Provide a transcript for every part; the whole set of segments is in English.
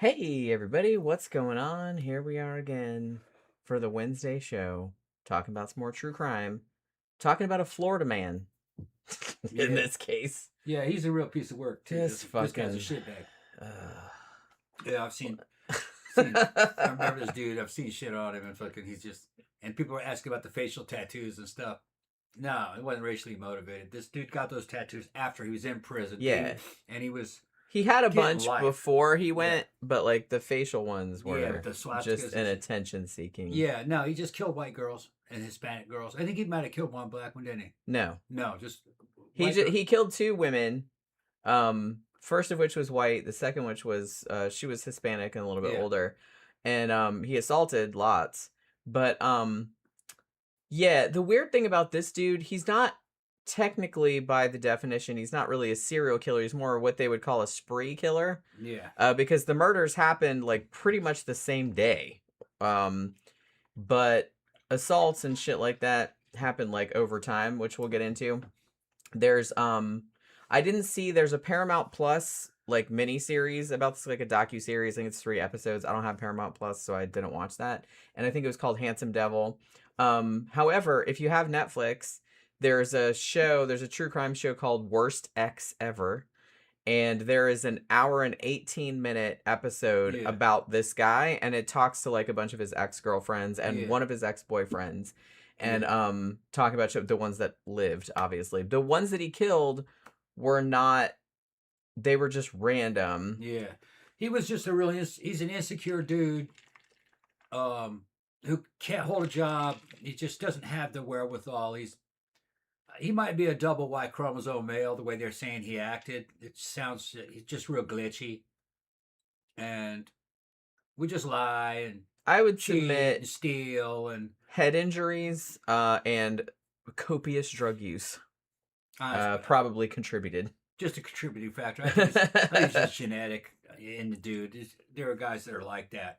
Hey everybody, what's going on? Here we are again for the Wednesday show, talking about some more true crime, talking about a Florida man in Yeah, this case. yeah, he's a real piece of work too. Just This guy's a fucking. shitbag. Uh... Yeah, I've seen. I remember this dude. I've seen shit on him, and fucking, he's just. And people were asking about the facial tattoos and stuff. No, it wasn't racially motivated. This dude got those tattoos after he was in prison. yeah, And he was he had a getting bunch life. before he Yeah, went, but like the facial ones yeah, with were the just swastikas an and shit. attention seeking. Yeah, no, he just killed white girls and Hispanic girls. I think he might have killed one black one, didn't he? No, No, just white girls. he killed two women. First of which was white. The second which was she was Hispanic and a little bit Yeah, older, and he assaulted lots. But yeah, the weird thing about this dude, he's not technically by the definition, he's not really a serial killer. He's more what they would call a spree killer, yeah, because the murders happened like pretty much the same day. But assaults and shit like that happen like over time, which we'll get into. There's I didn't see there's a Paramount Plus like mini series about this, like a docu-series. I think it's 3 episodes. I don't have Paramount Plus, so I didn't watch that. And I think it was called Handsome Devil. However, if you have Netflix, there's a true crime show called Worst Ex Ever. And there is an hour and 18-minute episode yeah, about this guy, and it talks to like a bunch of his ex-girlfriends and yeah, one of his ex-boyfriends, and yeah. talking about the ones that lived. Obviously the ones that he killed were not, they were just random. Yeah, he was just a really. He's an insecure dude, um, who can't hold a job. He just doesn't have the wherewithal. He might be a double Y chromosome male. The way they're saying he acted, it sounds he's just real glitchy, and we just lie and I would cheat submit and steal and head injuries and copious drug use uh, probably contributed. just a contributing factor. I think it's just genetic in the dude. There are guys that are like that,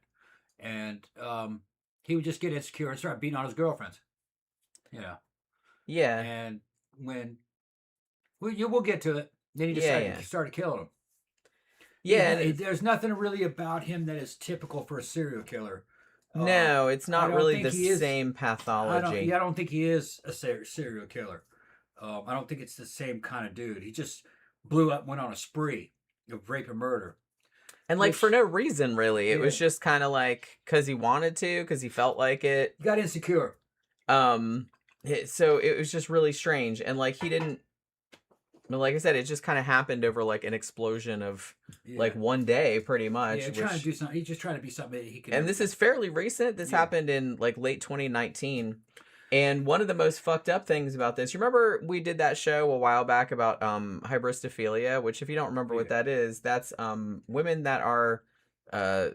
and he would just get insecure and start beating on his girlfriends. Yeah. Yeah, And when we'll get to it, then he yeah, decided yeah, to start killing them. yeah. And There's nothing really about him that is typical for a serial killer. no, it's I not don't really think the he is. same I don't. pathology. Yeah, I don't think he is a serial killer. I don't think it's the same kind of dude. He just blew up, went on a spree of rape and murder, And like for which no reason really. It yeah, was just kind of like cuz he wanted to, cuz he felt like it. he got insecure. Um so it was just really strange, and like he didn't, but like I said, it just kind of happened over like an explosion of Yeah, like one day pretty yeah, much, trying to which, do something. He's just trying to be something that he can and never this be. is fairly recent. This Yeah, happened in like late 2019. And one of the most fucked up things about this, you remember we did that show a while back about hybristophilia, which if you don't remember what yeah, that is, that's women that are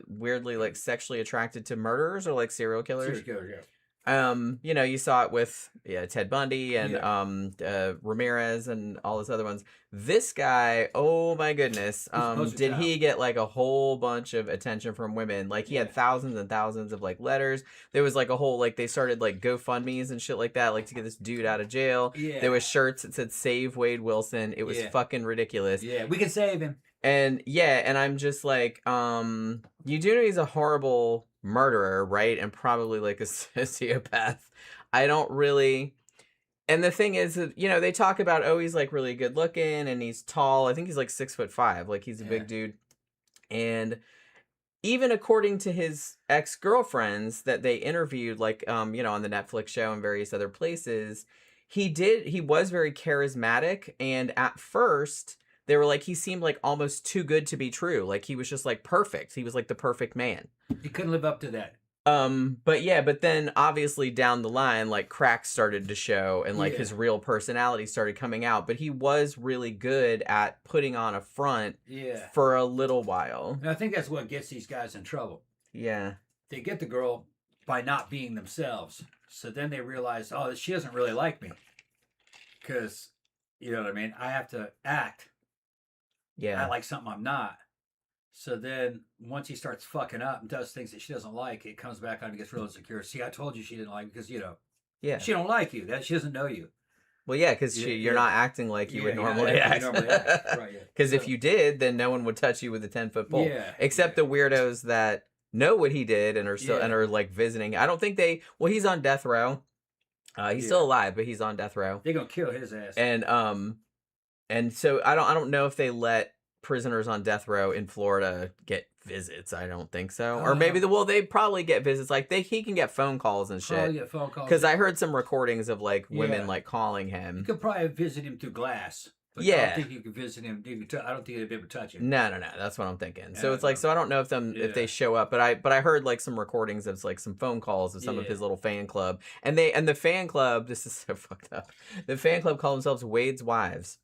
weirdly like sexually attracted to murderers or like serial killers. serial killer. Yeah, You saw it with Ted Bundy and yeah. Ramirez and all those other ones. This guy, oh my goodness, He's a poster did child. he get like a whole bunch of attention from women? Like he Yeah, had thousands and thousands of like letters. There was like a whole, like they started like GoFundMe's and shit like that, like to get this dude out of jail. yeah, There was shirts that said "Save Wade Wilson." It was yeah, fucking ridiculous. yeah. We can save him. And yeah, and I'm just like, you do know he's a horrible murderer, right? And probably like a sociopath. I don't really. And the thing is that, they talk about, oh, he's like really good looking and he's tall. I think he's like 6'5". Like he's a Yeah, big dude. And even according to his ex-girlfriends that they interviewed, like, on the Netflix show and various other places, he was very charismatic. And at first they were like, he seemed like almost too good to be true. Like he was just like perfect. He was like the perfect man. he couldn't live up to that. But then obviously down the line, like cracks started to show and like Yeah, his real personality started coming out. But he was really good at putting on a front yeah. for a little while. And I think that's what gets these guys in trouble. Yeah. They get the girl by not being themselves. So then they realize, oh, she doesn't really like me. Because, you know what I mean? I have to act Yeah. like something I'm not. So then once he starts fucking up and does things that she doesn't like, it comes back on and gets real insecure. See, I told you she didn't like me because, Yeah. she don't like you. That she doesn't know you. Well, yeah, because Yeah, you're yeah. not acting like you would Yeah, you're not normally acting act. like you normally act. Right, yeah. Because So- if you did, then no one would touch you with a 10-foot pole. Yeah, Except yeah. the weirdos that know what he did and are still and Yeah. are like visiting. I don't think they. Well, he's on death row. He's still Yeah. alive, but he's on death row. They're gonna kill his ass. And so I don't know if they let prisoners on death row in Florida get visits. I don't think so. Or maybe they probably get visits. Like he can get phone calls and Probably shit. get phone calls. Because I heard some recordings of like women Yeah. like calling You him. could probably visit him through glass. But I Yeah. don't think you could visit him. I don't think they'd be able to touch him. No. That's what I'm thinking. So Yeah, it's like, no. so I don't know if they Yeah. show up, but I heard like some recordings of like some phone calls of some of Yeah. his little fan club, and the fan club. This is so fucked up. The fan club call themselves Wade's Wives.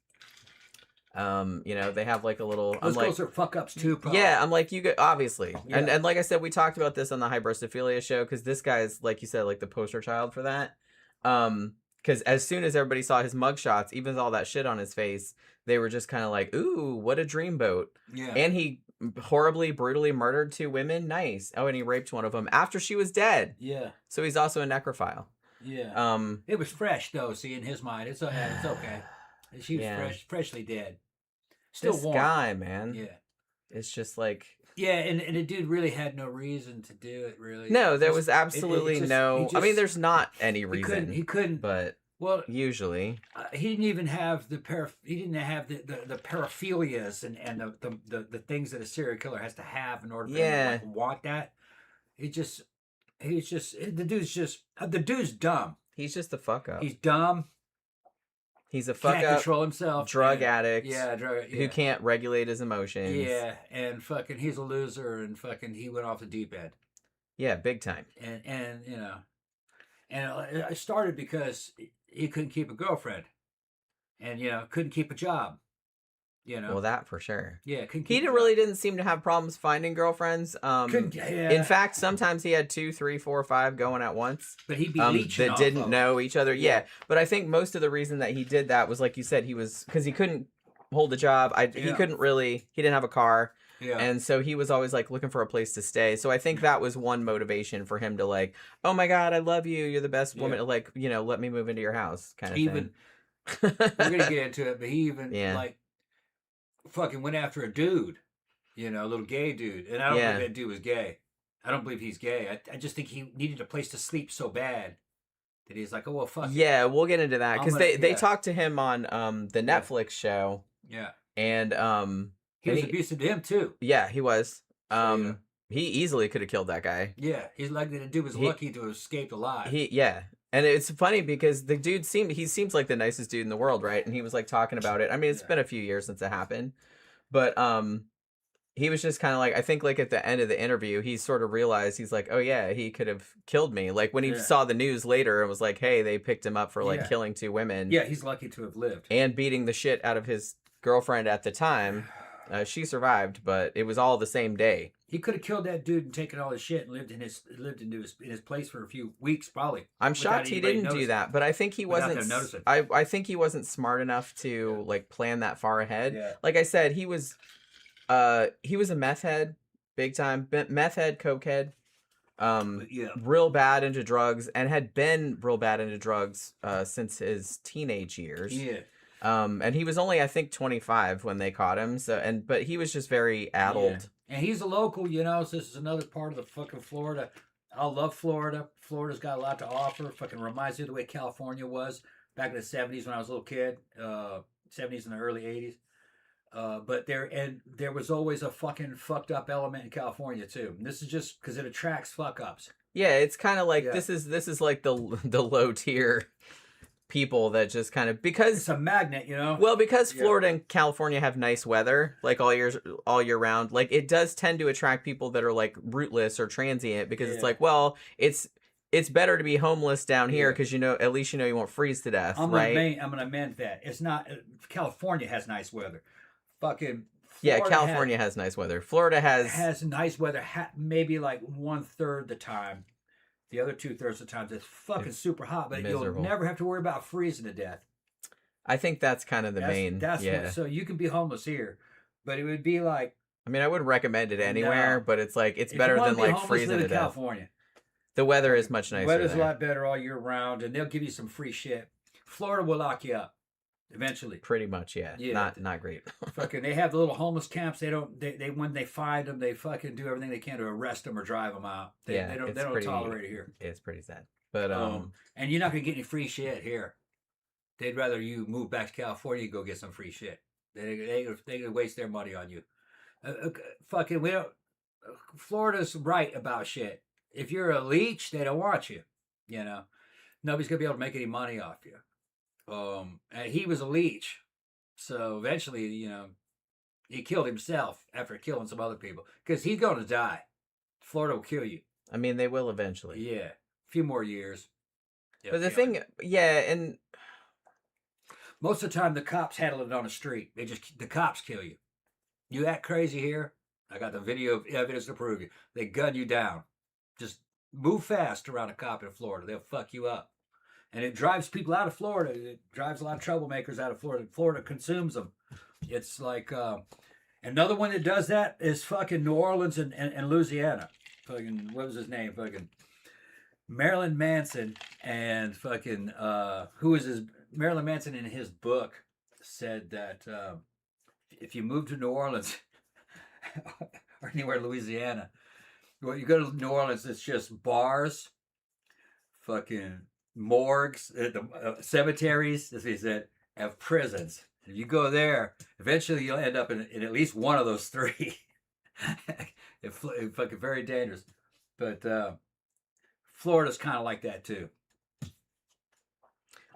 They have like a little. Those I'm like, girls are fuck ups too. Probably. yeah, I'm like, you get obviously, Yeah. and like I said, we talked about this on the Hybristophilia show because this guy's like you said, like the poster child for that. Because as soon as everybody saw his mugshots, even with all that shit on his face, they were just kind of like, ooh, what a dreamboat. Yeah. And he horribly, brutally murdered 2 women. Nice. Oh, and he raped one of them after she was dead. Yeah. So he's also a necrophile. Yeah. It was fresh though. See, in his mind, it's okay. She was Yeah. freshly dead. Still This warm. guy, man. Yeah. It's just like. Yeah, and the dude really had no reason to do it. Really. No, there Just- was absolutely just- no. he I mean, just- there's not any He reason. couldn't. But Well, usually. he didn't even have the paraphilias and the things that a serial killer has to have in order for him to want that. The dude's dumb. He's just a fuck up. He's dumb. He's a fuck Can't up. control himself. Drug and- addict. Yeah, Who can't regulate his emotions. Yeah, and fucking he's a loser, and fucking he went off the deep end. Yeah, big time. And it started because he couldn't keep a girlfriend, and couldn't keep a job. Well, that for sure. Yeah, couldn't. He keep a job. really didn't seem to have problems finding girlfriends. Couldn't. Yeah. In fact, sometimes he had 2, 3, 4, 5 going at once. But he'd be leeching that off didn't of know each other. Yeah. Yeah. But I think most of the reason that he did that was like you said, because he couldn't hold a job. He Yeah. couldn't really. He didn't have a car. Yeah. And so he was always like looking for a place to stay. So I think that was one motivation for him to like, oh my God, I love you. You're the best woman. Yeah. Like, let me move into your house kind of Even thing. we're gonna get into it, but he even Yeah. like fucking went after a dude, a little gay dude, and I don't Yeah. believe that dude was gay. I don't believe he's gay. I just think he needed a place to sleep so bad that he's like, oh well, fuck. Yeah, we'll get into that. I'm Because gonna- they yeah. talked to him on the Netflix show. Yeah. And He was and abusive to him too. yeah, he was. yeah. He easily could have killed that guy. Yeah, he's like the dude was He- lucky to have escaped alive. And it's funny because the dude seems like the nicest dude in the world, right? And he was like talking about it. I mean, it's Yeah. been a few years since it happened. But he was just kind of like, I think like at the end of the interview, he sort of realized he's like, oh yeah, he could have killed me. Like when he Yeah. saw the news later and was like, hey, they picked him up for like Yeah. killing 2 women. Yeah, he's lucky to have lived. And beating the shit out of his girlfriend at the time. She survived, but it was all the same day. He could have killed that dude and taken all his shit and lived in his place for a few weeks, probably. I'm without shocked he anybody didn't do noticing. that, but I think he Without wasn't. them noticing. I think he wasn't smart enough to like plan that far ahead. Yeah. Like I said, he was a meth head, big time meth head, coke head. Yeah. Real bad into drugs and had been real bad into drugs since his teenage years. Yeah. And he was only I think 25 when they caught him. But he was just very addled. Yeah. And he's a local, so this is another part of the fucking Florida. I love Florida. Florida's got a lot to offer. Fucking reminds me of the way California was back in the 70s when I was a little kid. 70s and the early 80s. But there was always a fucking fucked up element in California too. And this is just because it attracts fuck ups. Yeah, it's kind of like Yeah. this is like the low tier people that just kind of because It's a magnet, well because Yeah. Florida and California have nice weather like all year round, like it does tend to attract people that are like rootless or transient because it's Yeah. like, well, it's better to be homeless down here Yeah. because at least you won't freeze to death, I'm right? gonna amend that. It's not California has nice weather. Fucking Yeah, Florida California has nice weather. Florida has nice weather. Maybe like 1/3 the time. The other 2/3 of the time it's fucking super hot, but miserable. you'll never have to worry about freezing to death. I think that's kind of the That's main. Yeah, so you can be homeless here, but it would be like I mean, I would recommend it anywhere, No. but it's like it's if better you wanna than be like homeless, freezing live to in death. California. The weather is much nicer. Weather's a there. lot better all year round, and they'll give you some free shit. Florida will lock you up eventually. Pretty much, yeah. Yeah. Not great. Fucking, they have the little homeless camps. They when they find them, they fucking do everything they can to arrest them or drive them out. They don't tolerate it here. It's pretty sad. But and you're not gonna get any free shit here. They'd rather you move back to California and go get some free shit. They waste their money on you. Fucking, we don't. Florida's right about shit. If you're a leech, they don't want you. You know, nobody's gonna be able to make any money off you. And he was a leech, so eventually, you know, he killed himself after killing some other people because he's gonna die. Florida will kill you. I mean, they will eventually. Yeah, a few more years. But the thing, yeah, and most of the time the cops handle it on the street. The cops kill you. You act crazy here, I got the video of evidence to prove you. They gun you down. Just move fast around a cop in Florida. They'll fuck you up. And it drives people out of Florida. It drives a lot of troublemakers out of Florida. Florida consumes them. It's like, another one that does that is fucking New Orleans and Louisiana. Fucking, what was his name? Fucking Marilyn Manson and fucking, Marilyn Manson in his book said that if you move to New Orleans or anywhere in Louisiana, when you go to New Orleans, it's just bars, fucking morgues, cemeteries, as he said, and prisons. If you go there, eventually you'll end up in at least one of those three. It's fucking very dangerous. But Florida's kind of like that too.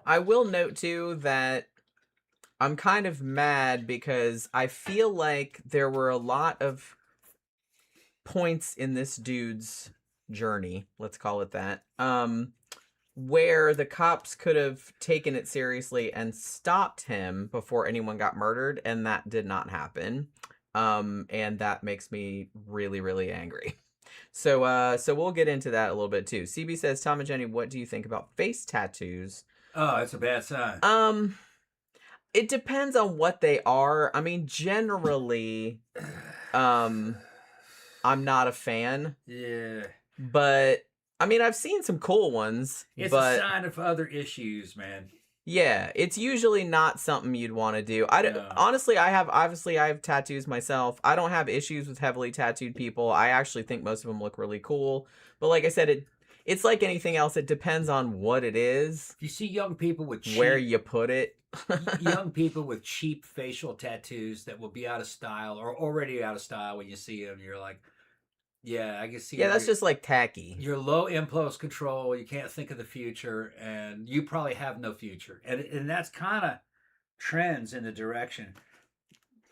I will note too that I'm kind of mad because I feel like there were a lot of points in this dude's journey, let's call it that, where the cops could have taken it seriously and stopped him before anyone got murdered, and that did not happen. And that makes me really, really angry. So we'll get into that a little bit too. CB says, Tom and Jenny, what do you think about face tattoos? Oh, it's a bad sign. It depends on what they are. I mean, generally, I'm not a fan. Yeah. But, I mean, I've seen some cool ones. It's a sign of other issues, man. Yeah, it's usually not something you'd want to do. Honestly, I have tattoos myself. I don't have issues with heavily tattooed people. I actually think most of them look really cool. But like I said, it's like anything else. It depends on what it is. You see young people with where you put it. Young people with cheap facial tattoos that will be out of style or already out of style when you see them. You're like, yeah, I can see. Yeah, that's just like tacky. You're low impulse control. You can't think of the future, and you probably have no future. And that's kind of trends in the direction.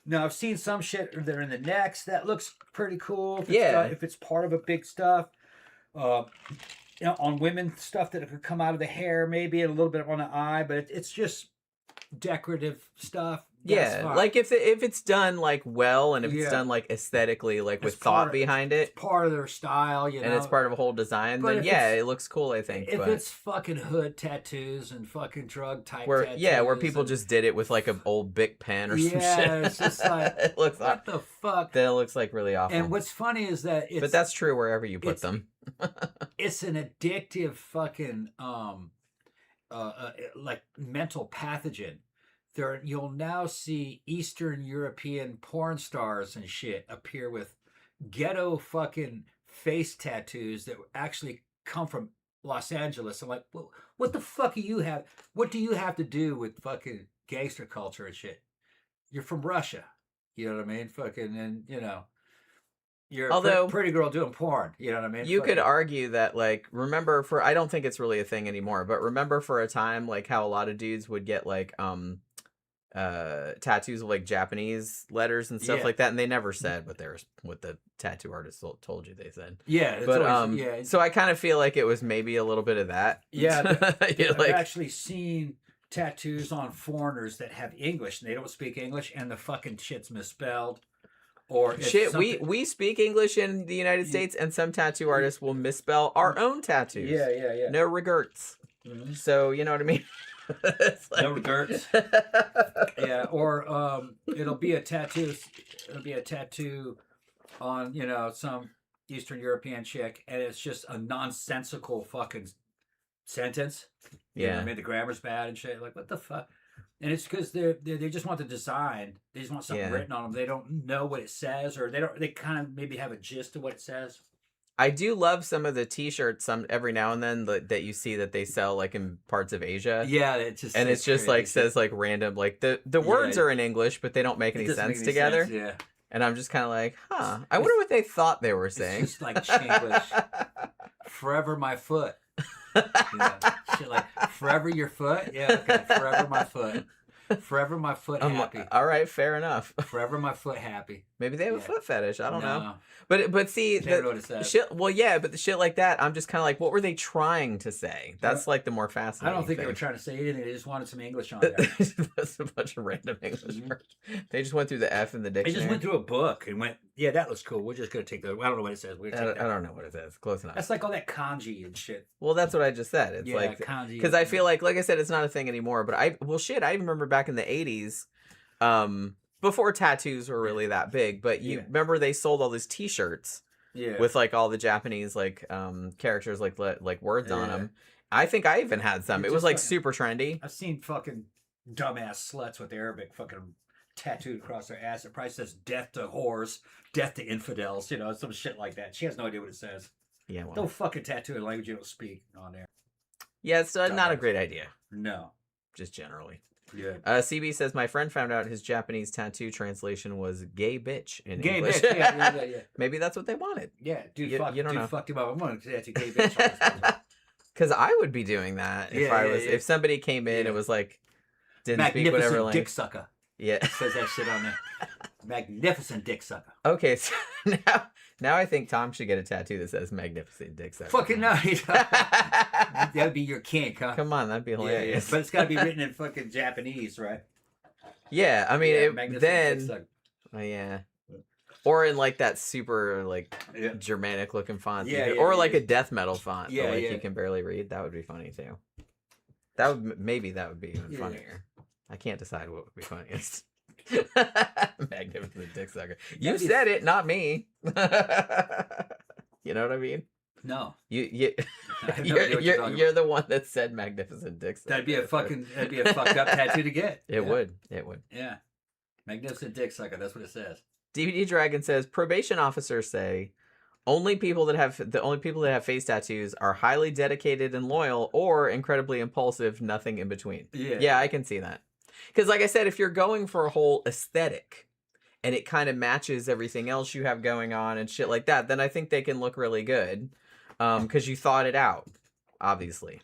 Now, I've seen some shit that are in the necks that looks pretty cool. If it's part of a big stuff. You know, on women, stuff that could come out of the hair, maybe a little bit on the eye, but it's just decorative stuff. Yeah, fine. Like if it's done like well, and if it's done like aesthetically, like with thought behind it, part of their style, you know, and it's part of a whole design, then yeah, it looks cool. I think if it's fucking hood tattoos and fucking drug type tattoos, where people just did it with like an old Bic pen or some shit. Yeah, it's just like it looks what the fuck. That looks like really awful. And what's funny is that but that's true wherever you put them. It's an addictive fucking like mental pathogen. You'll now see Eastern European porn stars and shit appear with ghetto fucking face tattoos that actually come from Los Angeles. I'm like, well, what the fuck do you have? What do you have to do with fucking gangster culture and shit? You're from Russia. You know what I mean? Fucking, and you know, you're a pretty girl doing porn. You know what I mean? You could argue that, like, I don't think it's really a thing anymore, but remember for a time, like, how a lot of dudes would get, like, tattoos of like Japanese letters and stuff like that, and they never said what the tattoo artist told you they said. Yeah, but so I kind of feel like it was maybe a little bit of that. Yeah, I've actually seen tattoos on foreigners that have English and they don't speak English, and the fucking shit's misspelled. Or shit, we speak English in the United States, and some tattoo artists will misspell our own tattoos. Yeah. No regrets. Mm-hmm. So you know what I mean. Like... No regrets. Yeah, or it'll be a tattoo. It'll be a tattoo on some Eastern European chick, and it's just a nonsensical fucking sentence. You know what Yeah. I mean, the grammar's bad and shit. Like, what the fuck? And it's because they just want the design. They just want something Yeah. written on them. They don't know what it says, or they kind of maybe have a gist of what it says. I do love some of the T-shirts. Every now and then that you see that they sell like in parts of Asia. Yeah, it just And it's just crazy. like says like random like the words are in English, but they don't make It any doesn't sense make any together. sense, yeah. And I'm just kind of like, huh. I wonder what they thought they were saying. It's just like Shinglish. Forever my foot. Shit like forever your foot. Yeah, okay. Forever my foot. Forever my foot happy. All right, fair enough. Forever my foot happy. Maybe they have a foot fetish. I don't know. No. But see, Can't know what it says. shit. Well, yeah, but the shit like that, I'm just kind of like, what were they trying to say? That's like the more I fascinating. don't think thing. they were trying to say anything. They just wanted some English on there. That's a bunch of random English words. They just went through the F in the They dictionary. just went through a book and went, yeah, that looks cool. We're just gonna take the. I don't know what it says. We're gonna take I that. don't know what it says. Close enough. That's like all that kanji and shit. Well, that's what I just said. It's Yeah, like kanji. because I feel like I said, it's not a thing anymore. But I remember back in the 80s, before tattoos were really that big. But you remember they sold all these T-shirts with like all the Japanese like characters like words on them. I think I even had some. It was like super trendy. I've seen fucking dumbass sluts with Arabic fucking tattooed across their ass. It probably says "death to whores," "death to infidels," you know, some shit like that. She has no idea what it says. Yeah, well. Don't fucking tattoo a language you don't speak on there. Yeah, it's not a great idea. No. Just generally. Yeah. CB says, my friend found out his Japanese tattoo translation was gay bitch in Gay English. bitch, yeah. Maybe that's what they wanted. Yeah, dude, You don't know. fucked him up. I'm going to tattoo gay bitch on this. Because I would be doing that if somebody came in and was like, didn't speak whatever Magnificent language. dick sucker. Yeah. It says that shit on there. Magnificent dick sucker. Okay, so now I think Tom should get a tattoo that says magnificent dick sucker. Fucking no. That would be your kink, huh? Come on, that'd be hilarious. Yeah. But it's got to be written in fucking Japanese, right? Yeah, I mean, magnificent dick sucker. Yeah. Or in like that super like Germanic looking font. Or like a death metal font that like you can barely read. That would be funny too. That would be even funnier. I can't decide what would be funniest. Magnificent dick sucker. You said it, not me. You know what I mean? No. You're the one that said magnificent dick sucker. That'd be a fucked up tattoo to get. It would. Yeah. Magnificent dick sucker, that's what it says. DVD Dragon says probation officers say the only people that have face tattoos are highly dedicated and loyal or incredibly impulsive, nothing in between. Yeah, I can see that. Because like I said, if you're going for a whole aesthetic and it kind of matches everything else you have going on and shit like that, then I think they can look really good. Because you thought it out, obviously.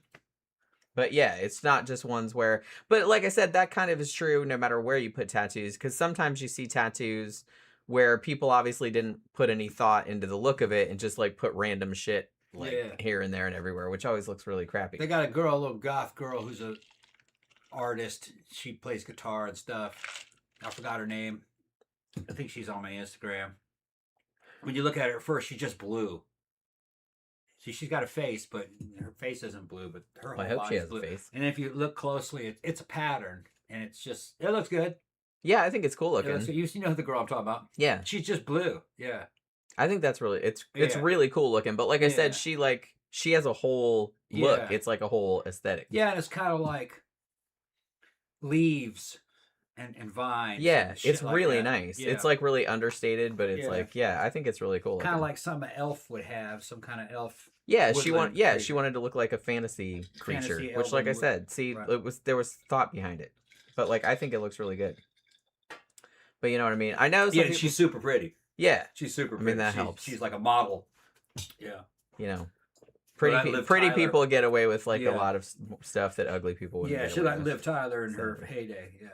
But yeah, it's not just ones where... But like I said, that kind of is true no matter where you put tattoos. Because sometimes you see tattoos where people obviously didn't put any thought into the look of it and just like put random shit like here and there and everywhere, which always looks really crappy. They got a little goth girl who's a artist. She plays guitar and stuff. I forgot her name. I think she's on my Instagram. When you look at her at first, she's just blue. See, she's got a face, but her face isn't blue, but her whole body is blue. A face. And if you look closely, it's a pattern, and it looks good. Yeah, I think it's cool looking. You know who the girl I'm talking about? Yeah. She's just blue. Yeah. I think that's really, it's really cool looking. But like I said, she has a whole look. Yeah. It's like a whole aesthetic. Yeah, and it's kind of like leaves and vines. Yeah, it's like really nice. Yeah. It's like really understated, but it's like, I think it's really cool. Kind of like some elf would have, some kind of elf. Yeah, she wanted to look like a fantasy creature, which like I said, there was thought behind it. But like I think it looks really good. But you know what I mean? I know she's super pretty. Yeah. She's super pretty. I mean, that helps. She's like a model. Yeah. You know, pretty people get away with like a lot of stuff that ugly people wouldn't. Yeah, she like Liv Tyler in her heyday. Yeah.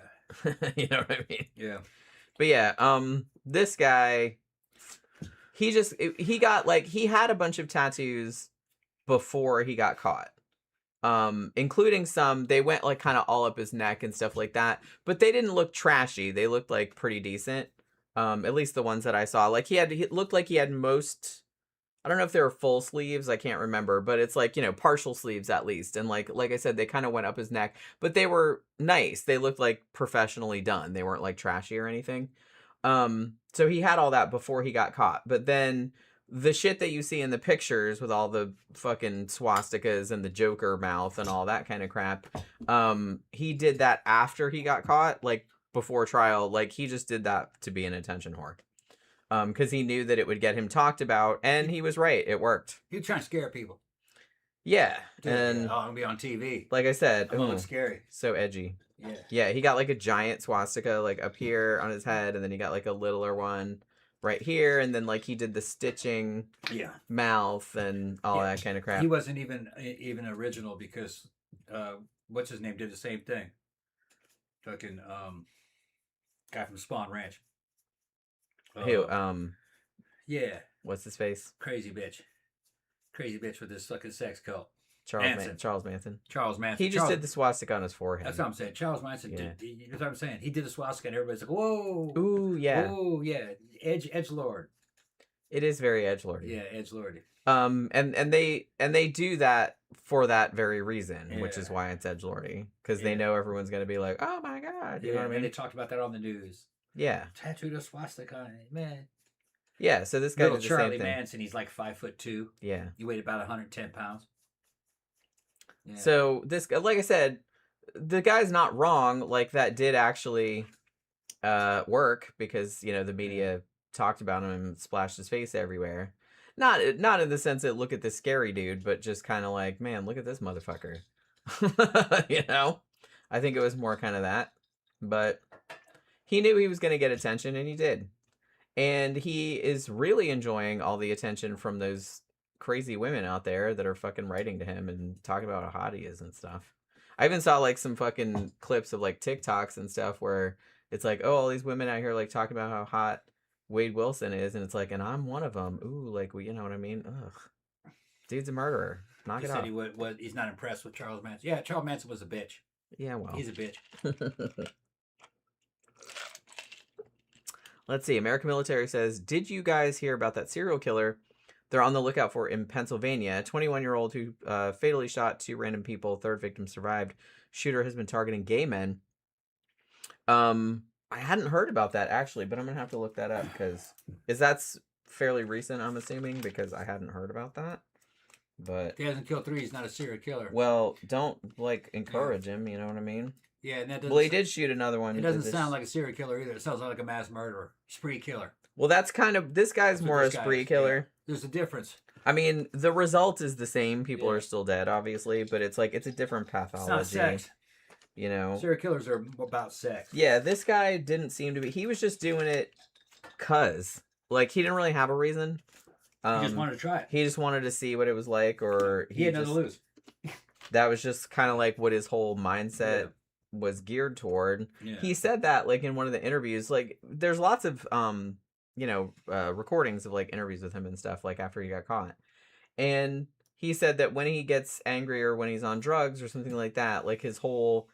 You know what I mean? Yeah. But yeah, this guy, he had a bunch of tattoos before he got caught. Including some, they went like kind of all up his neck and stuff like that, but they didn't look trashy. They looked like pretty decent. At least the ones that I saw, like he looked like he had most, I don't know if they were full sleeves, I can't remember, but it's like, you know, partial sleeves at least. And like I said, they kind of went up his neck, but they were nice. They looked like professionally done. They weren't like trashy or anything. So he had all that before he got caught. But then the shit that you see in the pictures with all the fucking swastikas and the Joker mouth and all that kind of crap, he did that after he got caught, like before trial. Like he just did that to be an attention whore. Because he knew that it would get him talked about, and he was right. It worked. He was trying to scare people. Yeah, Dude, and I'm gonna be on TV. like I said, I'm gonna look scary. So edgy. Yeah. Yeah, he got like a giant swastika like up here on his head, and then he got like a littler one right here, and then like he did the stitching mouth and all that kind of crap. He wasn't even original because what's his name did the same thing. Fucking guy from Spawn Ranch. Who? Yeah. What's his face? Crazy bitch with this fucking sex cult. Charles Manson. He just did the swastika on his forehead. That's what I'm saying. Charles Manson did. That's what I'm saying. He did the swastika, and everybody's like, "Whoa, ooh, yeah, ooh, yeah, edge lord." It is very edgelordy. Yeah, edgelordy. And they do that for that very reason, which is why it's edgelordy, because they know everyone's gonna be like, "Oh my god," you know what I mean? And they talked about that on the news. Yeah, tattooed a swastika on it, man. Yeah, so this guy Little did the Charlie same thing. Manson, he's like 5'2". Yeah, he weighed about 110 pounds. Yeah. So this, like I said, the guy's not wrong. Like that did actually work because the media talked about him and splashed his face everywhere. Not in the sense that look at this scary dude, but just kind of like, man, look at this motherfucker. I think it was more kind of that, but he knew he was going to get attention, and he did. And he is really enjoying all the attention from those crazy women out there that are fucking writing to him and talking about how hot he is and stuff. I even saw like some fucking clips of like TikToks and stuff where it's like, oh, all these women out here like talking about how hot Wade Wilson is, and it's like, and I'm one of them. Ooh, like, you know what I mean? Ugh, dude's a murderer. Knock it off. He said he's not impressed with Charles Manson. Yeah, Charles Manson was a bitch. Yeah, well, he's a bitch. Let's see. American Military says, did you guys hear about that serial killer they're on the lookout for in Pennsylvania? A 21-year-old who fatally shot 2 random people. Third victim survived. Shooter has been targeting gay men. I hadn't heard about that, actually, but I'm going to have to look that up because that's fairly recent, I'm assuming, because I hadn't heard about that. But he hasn't killed 3. He's not a serial killer. Well, don't, encourage him, you know what I mean? Yeah, and that doesn't. Well, he did shoot another one. It doesn't sound like a serial killer either. It sounds like a mass murderer, spree killer. Well, that's kind of this guy's more a spree killer. Yeah. There's a difference. I mean, the result is the same. People are still dead, obviously, but it's like it's a different pathology. It's not sex. Serial killers are about sex. Yeah, this guy didn't seem to be. He was just doing it cause, he didn't really have a reason. He just wanted to try it. He just wanted to see what it was like, or he had nothing to lose. That was just kind of like what his whole mindset was geared toward. Yeah. He said that in one of the interviews. There's lots of recordings of interviews with him and stuff after he got caught, and he said that when he gets angry or when he's on drugs or something like that, his whole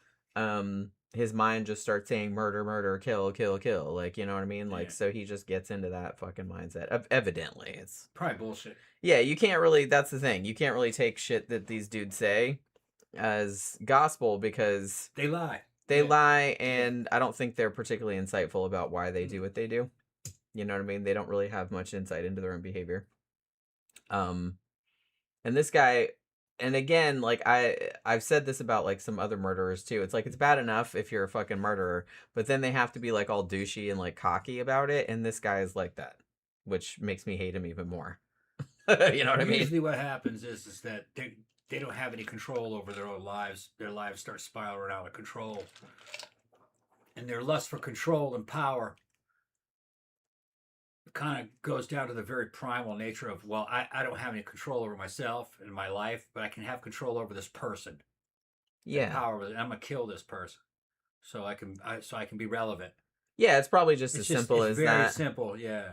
his mind just starts saying murder, murder, kill, kill, kill. You know what I mean? So he just gets into that fucking mindset. Evidently, it's probably bullshit. Yeah, you can't really. That's the thing. You can't really take shit that these dudes say as gospel because they lie. They lie, and I don't think they're particularly insightful about why they do what they do. You know what I mean? They don't really have much insight into their own behavior. And this guy, and again, I've said this about some other murderers too. It's it's bad enough if you're a fucking murderer, but then they have to be all douchey and cocky about it. And this guy is like that, which makes me hate him even more. You know what I mean? Usually what happens is that they don't have any control over their own lives. Their lives start spiraling out of control. And their lust for control and power kind of goes down to the very primal nature of, well, I don't have any control over myself and my life, but I can have control over this person. Yeah. Power with it. I'm going to kill this person so I can be relevant. Yeah, it's probably just as simple as that. It's very simple, yeah.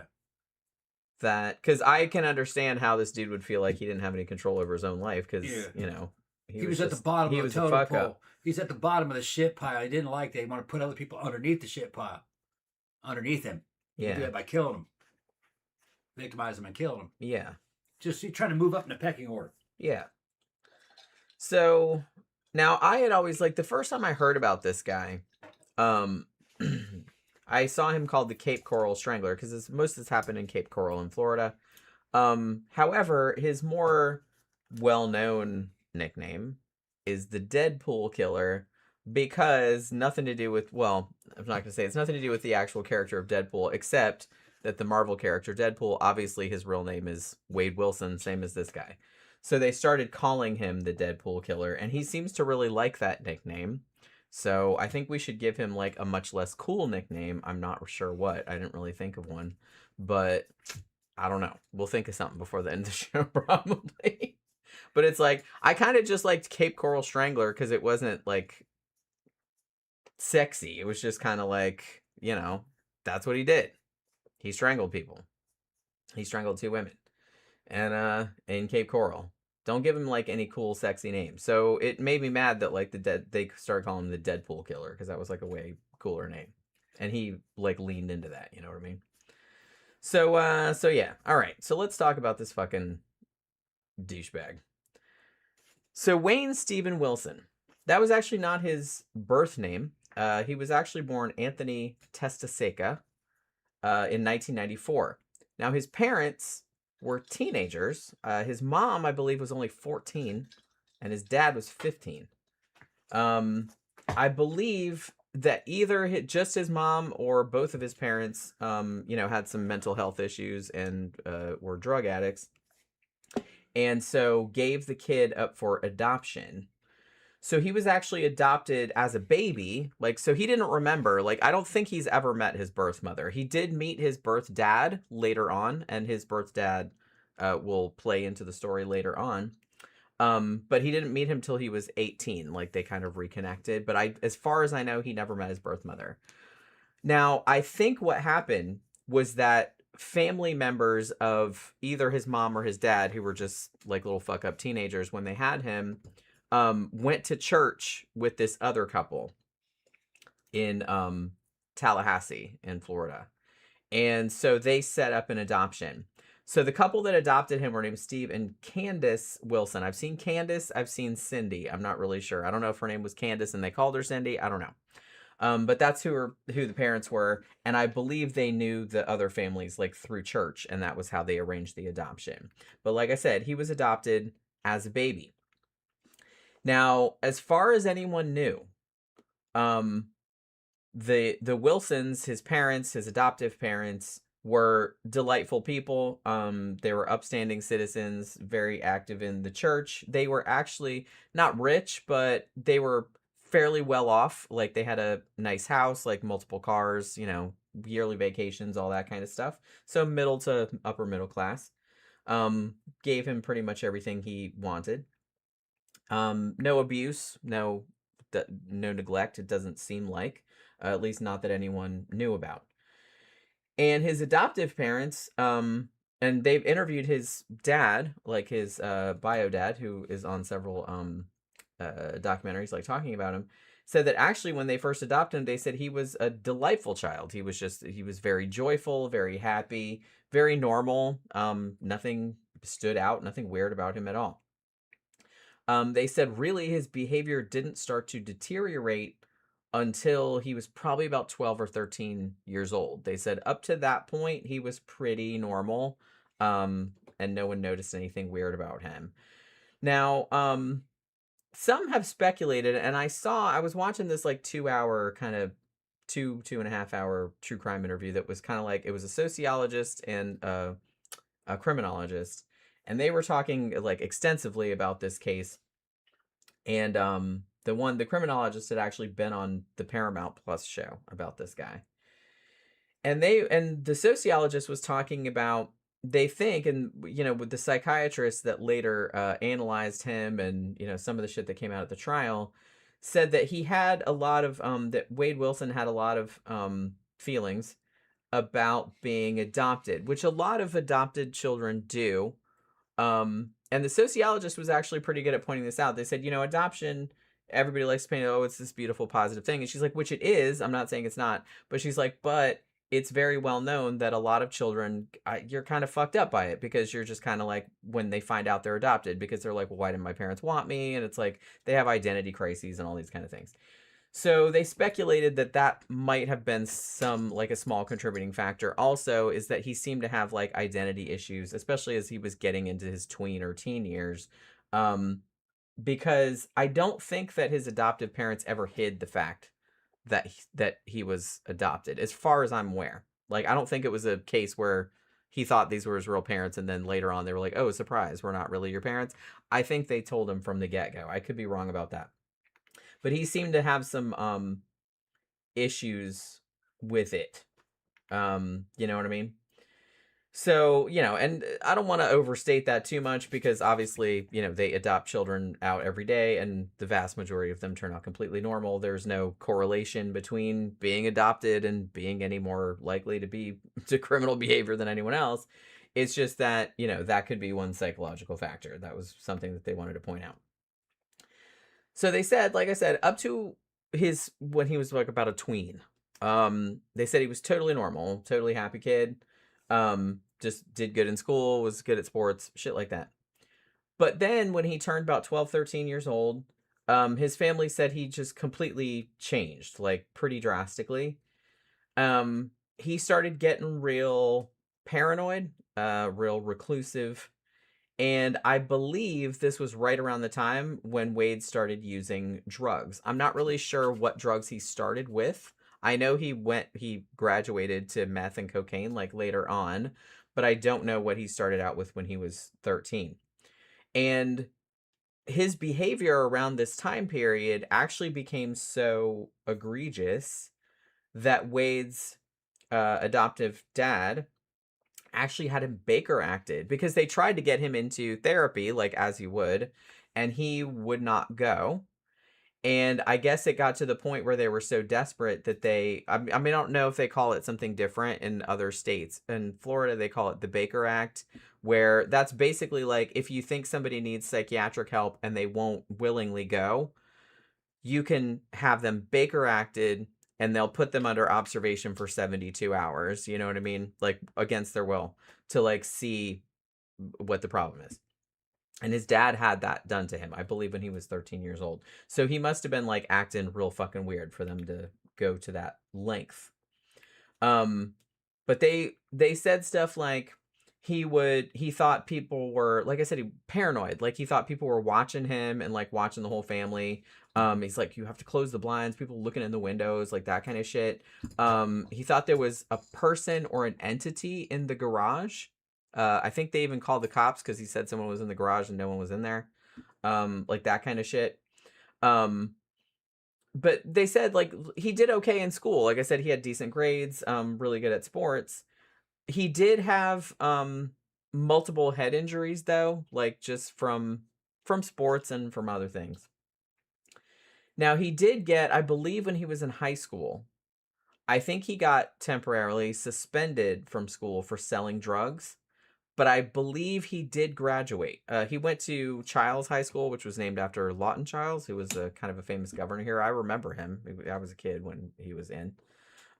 That because I can understand how this dude would feel like he didn't have any control over his own life because he was at the bottom of the totem pole. He's at the bottom of the shit pile. He didn't like that. He wanted to put other people underneath the shit pile, underneath him. He did that by killing them, victimize them, and killing them. Yeah, just he's trying to move up in the pecking order. Yeah. So now I had always the first time I heard about this guy, I saw him called the Cape Coral Strangler because most of this happened in Cape Coral in Florida. However, his more well-known nickname is the Deadpool Killer because nothing to do with, well, I'm not going to say it's nothing to do with the actual character of Deadpool, except that the Marvel character Deadpool, obviously his real name is Wade Wilson, same as this guy. So they started calling him the Deadpool Killer, and he seems to really like that nickname. So I think we should give him like a much less cool nickname. I'm not sure what. I didn't really think of one, but I don't know. We'll think of something before the end of the show, probably. But it's like, I kind of just liked Cape Coral Strangler because it wasn't like sexy. It was just kind of like, that's what he did. He strangled people. He strangled 2 women. And in Cape Coral. Don't give him like any cool, sexy name. So it made me mad that like they started calling him the Deadpool Killer because that was like a way cooler name. And he like leaned into that, you know what I mean? So yeah. All right. So let's talk about this fucking douchebag. So Wayne Stephen Wilson. That was actually not his birth name. He was actually born Anthony Testaseca in 1994. Now his parents were teenagers. His mom, I believe, was only 14, and his dad was 15. I believe that either just his mom or both of his parents, had some mental health issues and were drug addicts, and so gave the kid up for adoption. So he was actually adopted as a baby. Like, so he didn't remember. Like, I don't think he's ever met his birth mother. He did meet his birth dad later on, and his birth dad will play into the story later on. But he didn't meet him till he was 18. Like, they kind of reconnected. But as far as I know, he never met his birth mother. Now, I think what happened was that family members of either his mom or his dad, who were just like little fuck up teenagers when they had him, went to church with this other couple in Tallahassee in Florida. And so they set up an adoption. So the couple that adopted him were named Steve and Candace Wilson. I've seen Candace. I've seen Cindy. I'm not really sure. I don't know if her name was Candace and they called her Cindy. I don't know. But that's who the parents were. And I believe they knew the other families like through church. And that was how they arranged the adoption. But like I said, he was adopted as a baby. Now, as far as anyone knew, the Wilsons, his parents, his adoptive parents, were delightful people. They were upstanding citizens, very active in the church. They were actually not rich, but they were fairly well off. Like they had a nice house, like multiple cars, yearly vacations, all that kind of stuff. So middle to upper middle class. Gave him pretty much everything he wanted. No abuse, no neglect. It doesn't seem like, at least not that anyone knew about. And his adoptive parents, and they've interviewed his dad, like his bio dad, who is on several documentaries, like talking about him, said that actually when they first adopted him, they said he was a delightful child. He was very joyful, very happy, very normal. Nothing stood out, nothing weird about him at all. They said really his behavior didn't start to deteriorate until he was probably about 12 or 13 years old. They said up to that point, he was pretty normal, and no one noticed anything weird about him. Now, some have speculated, and I was watching this like 2-hour kind of 2.5 hour true crime interview that was kind of like, it was a sociologist and a criminologist, and they were talking like extensively about this case. And the criminologist had actually been on the Paramount Plus show about this guy. And the sociologist was talking about, they think, and with the psychiatrist that later analyzed him and some of the shit that came out at the trial, said that he had a lot of that Wade Wilson had a lot of feelings about being adopted, which a lot of adopted children do. And the sociologist was actually pretty good at pointing this out. They said, adoption, everybody likes to paint, oh, it's this beautiful, positive thing. And she's like, which it is. I'm not saying it's not. But she's like, but it's very well known that a lot of children, you're kind of fucked up by it because you're just kind of like, when they find out they're adopted, because they're like, well, why didn't my parents want me? And it's like, they have identity crises and all these kind of things. So they speculated that that might have been some like a small contributing factor. Also, is that he seemed to have like identity issues, especially as he was getting into his tween or teen years. Um, because I don't think that his adoptive parents ever hid the fact that he was adopted, as far as I'm aware. Like, I don't think it was a case where he thought these were his real parents, and then later on they were like, "Oh, surprise, we're not really your parents." I think they told him from the get go. I could be wrong about that, but he seemed to have some issues with it. You know what I mean? So, and I don't want to overstate that too much because obviously, they adopt children out every day and the vast majority of them turn out completely normal. There's no correlation between being adopted and being any more likely to be to criminal behavior than anyone else. It's just that, that could be one psychological factor. That was something that they wanted to point out. So they said, like I said, up to his when he was like about a tween, they said he was totally normal, totally happy kid. Just did good in school, was good at sports, shit like that. But then when he turned about 12, 13 years old, his family said he just completely changed, like pretty drastically. He started getting real paranoid, real reclusive, and I believe this was right around the time when Wade started using drugs. I'm not really sure what drugs he started with. I know he graduated to meth and cocaine like later on, but I don't know what he started out with when he was 13. And his behavior around this time period actually became so egregious that Wade's adoptive dad actually had him Baker acted because they tried to get him into therapy, like as he would, and he would not go. And I guess it got to the point where they were so desperate that I mean, I don't know if they call it something different in other states. In Florida, they call it the Baker Act, where that's basically like if you think somebody needs psychiatric help and they won't willingly go, you can have them Baker acted and they'll put them under observation for 72 hours, you know what I mean? Like against their will to like see what the problem is. And his dad had that done to him, I believe, when he was 13 years old. So he must have been like acting real fucking weird for them to go to that length. Um, but they said stuff like he thought people were, like I said, he paranoid. Like he thought people were watching him and like watching the whole family. He's like, you have to close the blinds, people looking in the windows, like that kind of shit. He thought there was a person or an entity in the garage. I think they even called the cops because he said someone was in the garage and no one was in there. Like that kind of shit. But they said like he did okay in school. Like I said, he had decent grades, really good at sports. He did have multiple head injuries though, like just from sports and from other things. Now he did get, I believe when he was in high school, I think he got temporarily suspended from school for selling drugs, but I believe he did graduate. He went to Childs High School, which was named after Lawton Childs, who was a kind of a famous governor here. I remember him. I was a kid when he was in.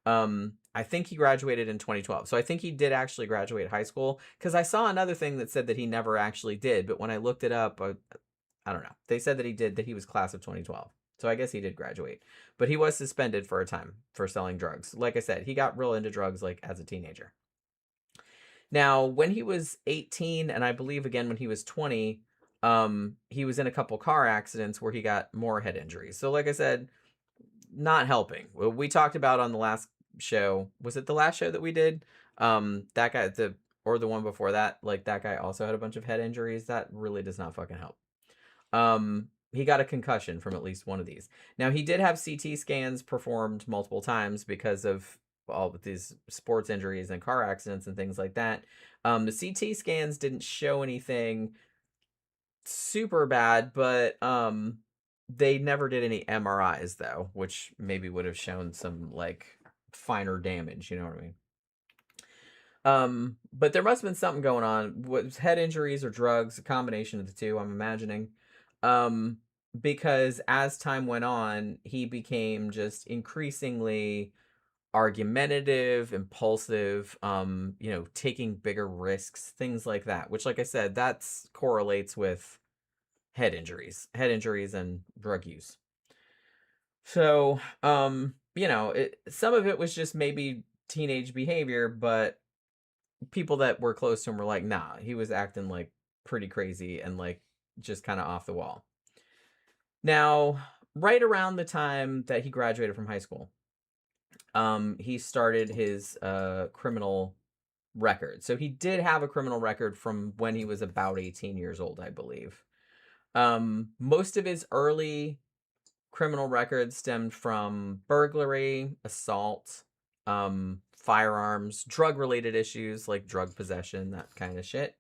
I think he graduated in 2012. So I think he did actually graduate high school because I saw another thing that said that he never actually did. But when I looked it up, I don't know. They said that he did, that he was class of 2012. So I guess he did graduate. But he was suspended for a time for selling drugs. Like I said, he got real into drugs like as a teenager. Now, when he was 18, and I believe again when he was 20, he was in a couple car accidents where he got more head injuries. So, like I said, not helping. We talked about on the last show. Was it the last show that we did? That guy, or the one before that, like that guy also had a bunch of head injuries. That really does not fucking help. He got a concussion from at least one of these. Now he did have CT scans performed multiple times because of all of these sports injuries and car accidents and things like that. The CT scans didn't show anything super bad, but they never did any MRIs though, which maybe would have shown some like finer damage, you know what I mean? But there must have been something going on. Was head injuries or drugs, a combination of the two, I'm imagining. Um, because as time went on, he became just increasingly argumentative, impulsive, taking bigger risks, things like that, which like I said, that's correlates with head injuries and drug use. So, some of it was just maybe teenage behavior, but people that were close to him were like, nah, he was acting like pretty crazy and like just kind of off the wall. Now, right around the time that he graduated from high school, he started his criminal record. So he did have a criminal record from when he was about 18 years old, I believe. Most of his early criminal records stemmed from burglary, assault, firearms, drug related issues like drug possession, that kind of shit.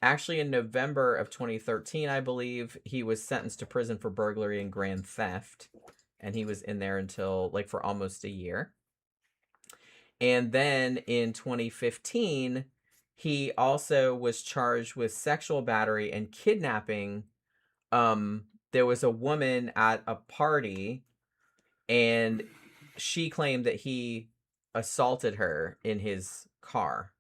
Actually, in November of 2013, I believe, he was sentenced to prison for burglary and grand theft. And he was in there until like for almost a year. And then in 2015, he also was charged with sexual battery and kidnapping. There was a woman at a party, and she claimed that he assaulted her in his car.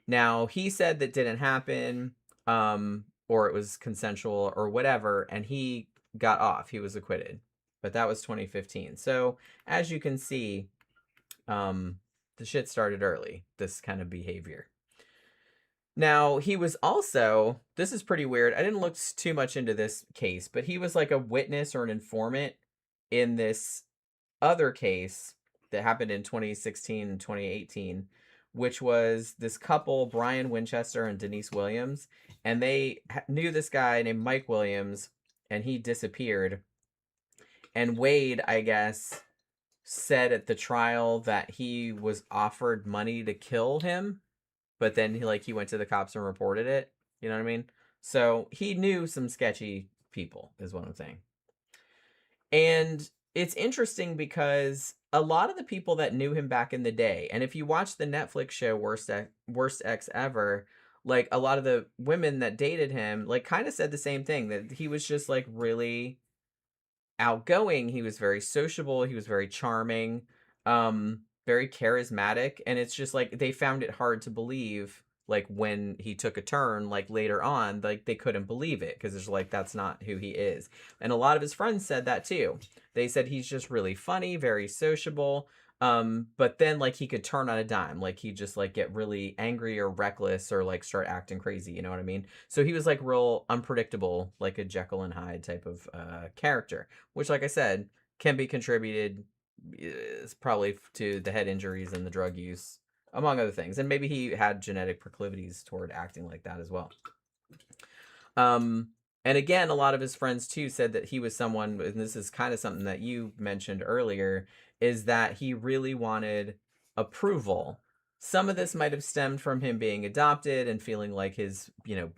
Now, he said that didn't happen, or it was consensual or whatever, and he got off. He was acquitted. But that was 2015. So, as you can see, the shit started early, this kind of behavior. Now, he was also, this is pretty weird. I didn't look too much into this case, but he was like a witness or an informant in this other case that happened in 2016 and 2018, which was this couple, Brian Winchester and Denise Williams, and they knew this guy named Mike Williams, and he disappeared. And Wade, I guess, said at the trial that he was offered money to kill him, but then he went to the cops and reported it. You know what I mean? So he knew some sketchy people, is what I'm saying. And it's interesting because a lot of the people that knew him back in the day, and if you watch the Netflix show Worst Ex Ever, like a lot of the women that dated him, like kind of said the same thing, that he was just like really outgoing. He was very sociable. He was very charming, very charismatic. And it's just like they found it hard to believe, like when he took a turn, like later on, like they couldn't believe it because it's like that's not who he is. And a lot of his friends said that too. They said he's just really funny, very sociable. But then like he could turn on a dime, like he'd just like get really angry or reckless or like start acting crazy, you know what I mean? So he was like real unpredictable, like a Jekyll and Hyde type of character, which, like I said, can be contributed probably to the head injuries and the drug use, among other things. And maybe he had genetic proclivities toward acting like that as well. And again, a lot of his friends too said that he was someone, and this is kind of something that you mentioned earlier, is that he really wanted approval. Some of this might have stemmed from him being adopted and feeling like his,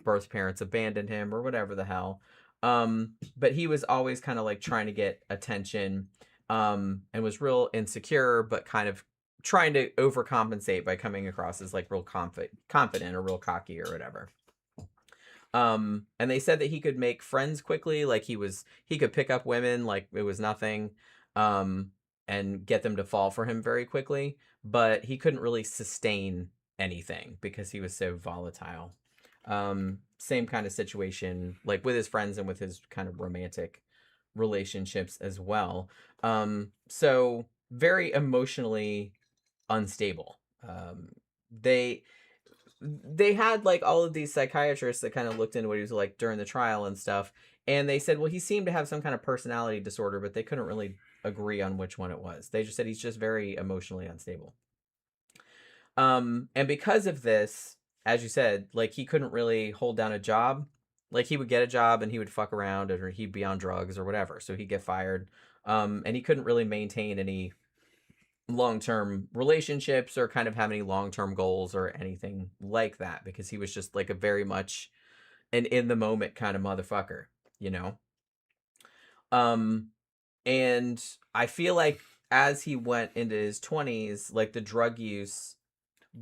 birth parents abandoned him or whatever the hell. But he was always kind of like trying to get attention, and was real insecure, but kind of trying to overcompensate by coming across as like real confident or real cocky or whatever. And they said that he could make friends quickly, like he could pick up women like it was nothing, and get them to fall for him very quickly, but he couldn't really sustain anything because he was so volatile. Same kind of situation like with his friends and with his kind of romantic relationships as well. So very emotionally unstable. They had like all of these psychiatrists that kind of looked into what he was like during the trial and stuff, and they said, well, he seemed to have some kind of personality disorder, but they couldn't really agree on which one it was. They just said he's just very emotionally unstable. And because of this, as you said, like he couldn't really hold down a job. Like he would get a job and he would fuck around, or he'd be on drugs or whatever, so he'd get fired. And he couldn't really maintain any long-term relationships or kind of have any long-term goals or anything like that, because he was just like a very much an in the moment kind of motherfucker, you know? And I feel like as he went into his 20s, like the drug use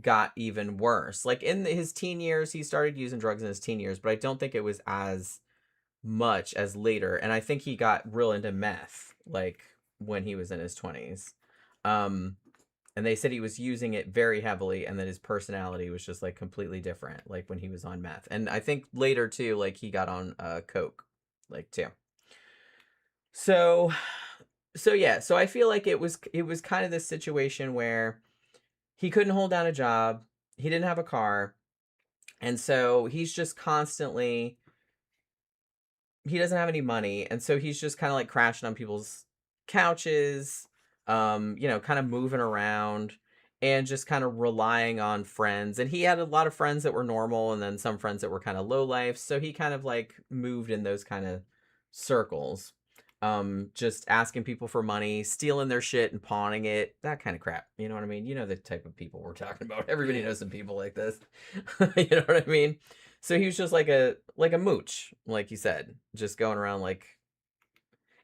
got even worse. Like in his teen years, he started using drugs in his teen years, but I don't think it was as much as later. And I think he got real into meth like when he was in his 20s. And they said he was using it very heavily, and that his personality was just like completely different, like when he was on meth. And I think later too, like he got on coke, like too. So yeah, so I feel like it was kind of this situation where he couldn't hold down a job, he didn't have a car, and so he's just constantly he doesn't have any money, and so he's just kind of like crashing on people's couches, kind of moving around and just kind of relying on friends. And he had a lot of friends that were normal and then some friends that were kind of low life, so he kind of like moved in those kind of circles. Just asking people for money, stealing their shit and pawning it, that kind of crap. You know what I mean? You know the type of people we're talking about. Everybody knows some people like this. You know what I mean? So he was just like a mooch, like you said, just going around like.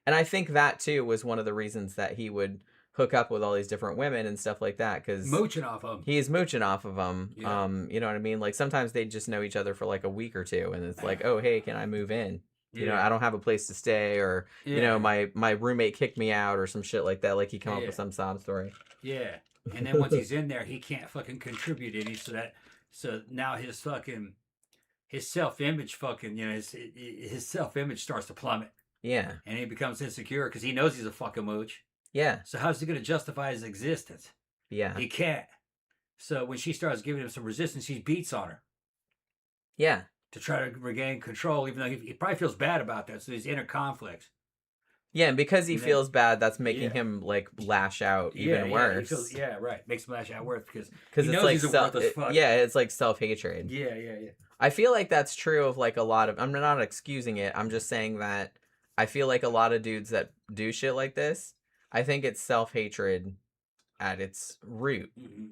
And I think that too was one of the reasons that he would hook up with all these different women and stuff like that, because Mooching off of them. he is mooching off of them. Yeah. You know what I mean? Like sometimes they just know each other for like a week or two, and it's like, oh hey, can I move in? You know, I don't have a place to stay, or you know, my roommate kicked me out, or some shit like that. Like he come up with some sob story. Yeah, and then once he's in there, he can't fucking contribute any. So now his self-image his self-image starts to plummet. Yeah, and he becomes insecure because he knows he's a fucking mooch. Yeah. So how's he gonna justify his existence? Yeah. He can't. So when she starts giving him some resistance, he beats on her. Yeah. To try to regain control, even though he probably feels bad about that. So these inner conflicts. Yeah, and because he feels bad, that's making him like lash out even worse. Right. Makes him lash out worse because he knows he's a worthless fuck. Yeah, it's like self-hatred. Yeah. I feel like that's true of like a lot of. I'm not excusing it. I'm just saying that I feel like a lot of dudes that do shit like this, I think it's self-hatred at its root. Mm-hmm.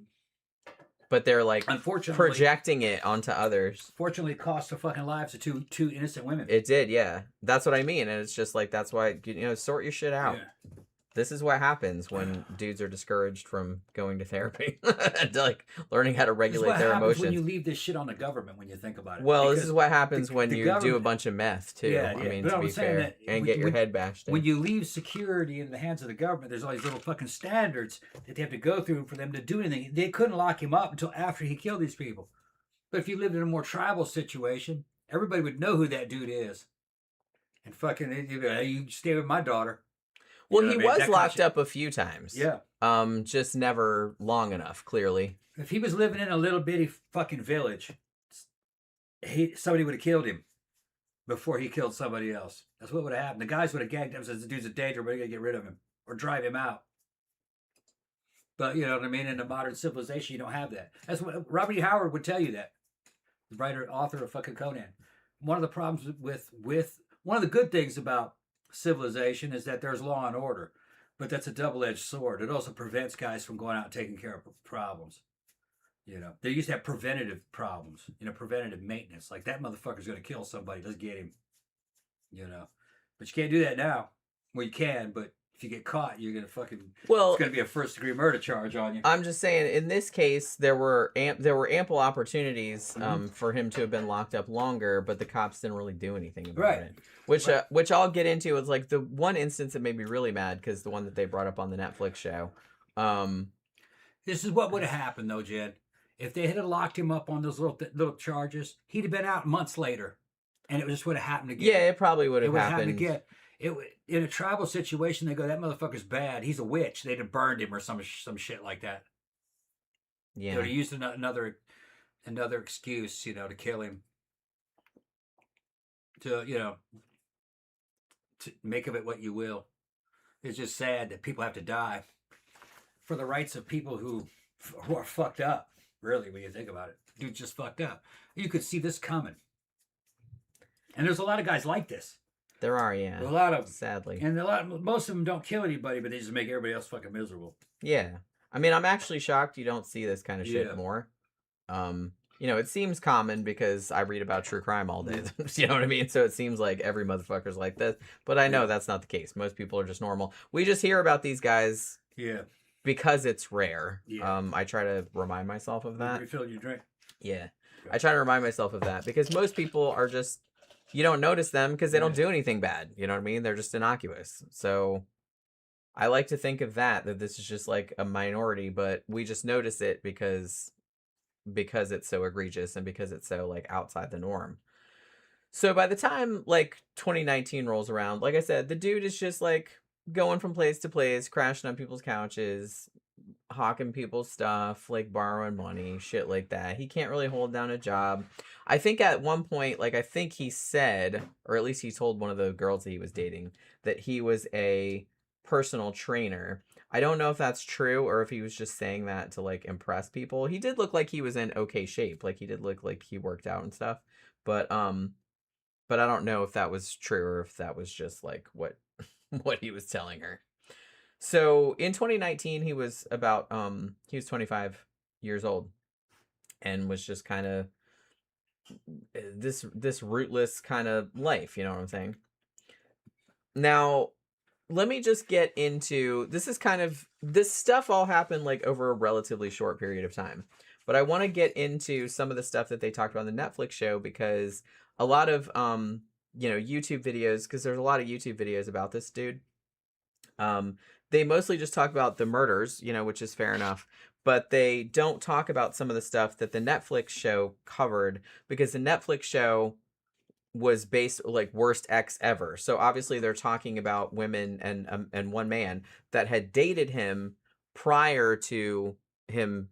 But they're like projecting it onto others. Fortunately, it cost the fucking lives of two innocent women. It did, yeah. That's what I mean. And it's just like, that's why, sort your shit out. Yeah. This is what happens when dudes are discouraged from going to therapy. And like learning how to regulate their emotions. When you leave this shit on the government, when you think about it. Well, because this is what happens when you do a bunch of meth too. Yeah. I mean, to be fair, and get your head bashed in. When you leave security in the hands of the government, there's all these little fucking standards that they have to go through for them to do anything. They couldn't lock him up until after he killed these people. But if you lived in a more tribal situation, everybody would know who that dude is. And fucking, you stay with my daughter. Well, he was locked up a few times. Yeah. Just never long enough, clearly. If he was living in a little bitty fucking village, somebody would have killed him before he killed somebody else. That's what would have happened. The guys would have gagged him and said, the dude's a danger, we're going to get rid of him. Or drive him out. But, you know what I mean? In a modern civilization, you don't have that. That's what Robert E. Howard would tell you that. The writer, author of fucking Conan. One of the problems one of the good things about civilization is that there's law and order, but that's a double-edged sword. It also prevents guys from going out and taking care of problems. They used to have preventative problems, preventative maintenance. Like that motherfucker's going to kill somebody, let's get him. But you can't do that now. Well, you can, but if you get caught, you're going to fucking it's going to be a first-degree murder charge on you. I'm just saying, in this case, there were ample opportunities for him to have been locked up longer, but the cops didn't really do anything about it. Which I'll get into. It's like the one instance that made me really mad, because the one that they brought up on the Netflix show. This is what would have happened, though, Jed. If they had locked him up on those little charges, he'd have been out months later, and it just would have happened again. Yeah, it probably would have happened again. In a tribal situation, they go, that motherfucker's bad. He's a witch. They'd have burned him or some shit like that. Yeah. They would have used another excuse, to kill him. To make of it what you will. It's just sad that people have to die for the rights of people who are fucked up. Really, when you think about it. Dude's just fucked up. You could see this coming. And there's a lot of guys like this. There are, yeah. A lot of them. Sadly. And most of them don't kill anybody, but they just make everybody else fucking miserable. Yeah. I mean, I'm actually shocked you don't see this kind of shit more. It seems common because I read about true crime all day. You know what I mean? So it seems like every motherfucker's like this. But I know that's not the case. Most people are just normal. We just hear about these guys because it's rare. Yeah. I try to remind myself of that. Refill your drink. Yeah. I try to remind myself of that because most people are just... You don't notice them because they don't do anything bad. You know what I mean? They're just innocuous. So I like to think of that this is just like a minority, but we just notice it because it's so egregious and because it's so like outside the norm. So by the time like 2019 rolls around, like I said, the dude is just like going from place to place, crashing on people's couches, hawking people's stuff, like borrowing money, shit like that. He can't really hold down a job. I think at one point, like I think he said, or at least he told one of the girls that he was dating, that he was a personal trainer. I don't know if that's true or if he was just saying that to like impress people. He did look like he was in okay shape. Like he did look like he worked out and stuff. But but I don't know if that was true or if that was just like what what he was telling her. So in 2019 he was 25 years old and was just kind of this rootless kind of life, you know what I'm saying? Now, let me just get into this stuff all happened like over a relatively short period of time. But I want to get into some of the stuff that they talked about on the Netflix show because a lot of YouTube videos, because there's a lot of YouTube videos about this dude. They mostly just talk about the murders, which is fair enough, but they don't talk about some of the stuff that the Netflix show covered because the Netflix show was based like worst ex ever. So obviously they're talking about women and one man that had dated him prior to him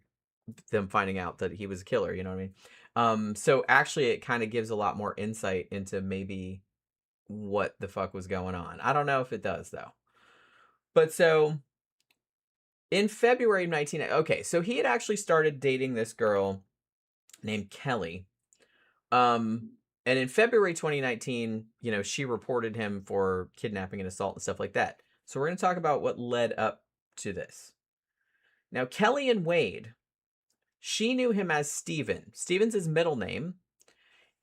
them finding out that he was a killer, you know what I mean? So actually it kind of gives a lot more insight into maybe what the fuck was going on. I don't know if it does though. But so in February of 19 okay, so he had actually started dating this girl named Kelly. And in February 2019, she reported him for kidnapping and assault and stuff like that. So we're going to talk about what led up to this. Now, Kelly and Wade, she knew him as Steven. Steven's his middle name.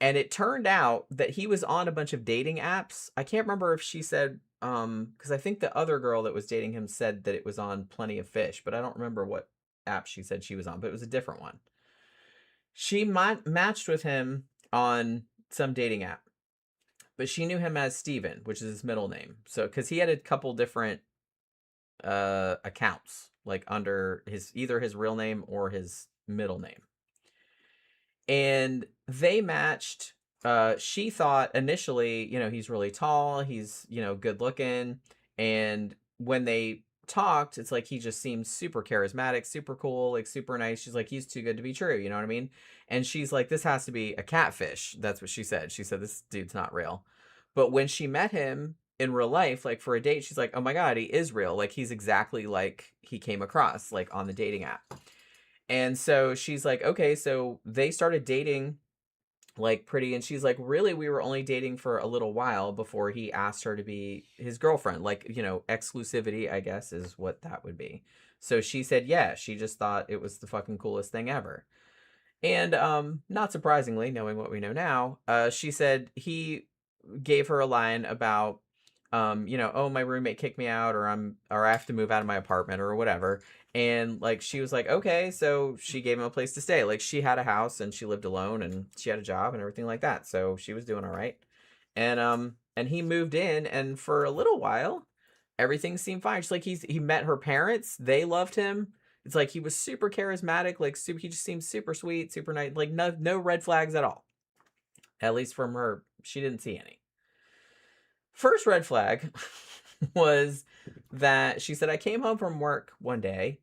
And it turned out that he was on a bunch of dating apps. I can't remember if she said, because I think the other girl that was dating him said that it was on Plenty of Fish, but I don't remember what app she said she was on, but it was a different one. She matched with him on some dating app, but she knew him as Steven, which is his middle name. So, because he had a couple different accounts, like under either his real name or his middle name. And they matched. She thought initially, he's really tall, he's, good looking. And when they talked, it's like he just seemed super charismatic, super cool, like super nice. She's like, he's too good to be true, you know what I mean? And she's like, this has to be a catfish. That's what she said. She said, this dude's not real. But when she met him in real life, like for a date, she's like, oh my God, he is real. Like he's exactly like he came across, like on the dating app. And so she's like, okay, so they started dating like pretty, and she's like, really, we were only dating for a little while before he asked her to be his girlfriend. Like, exclusivity, I guess, is what that would be. So she said, yeah, she just thought it was the fucking coolest thing ever. And not surprisingly, knowing what we know now, she said he gave her a line about oh, my roommate kicked me out, or I have to move out of my apartment or whatever. And like she was like, okay, so she gave him a place to stay. Like she had a house and she lived alone and she had a job and everything like that. So she was doing all right. And he moved in, and for a little while everything seemed fine. Just like he met her parents, they loved him. It's like he was super charismatic, like he just seemed super sweet, super nice, like no red flags at all. At least from her, she didn't see any. First red flag was that she said, I came home from work one day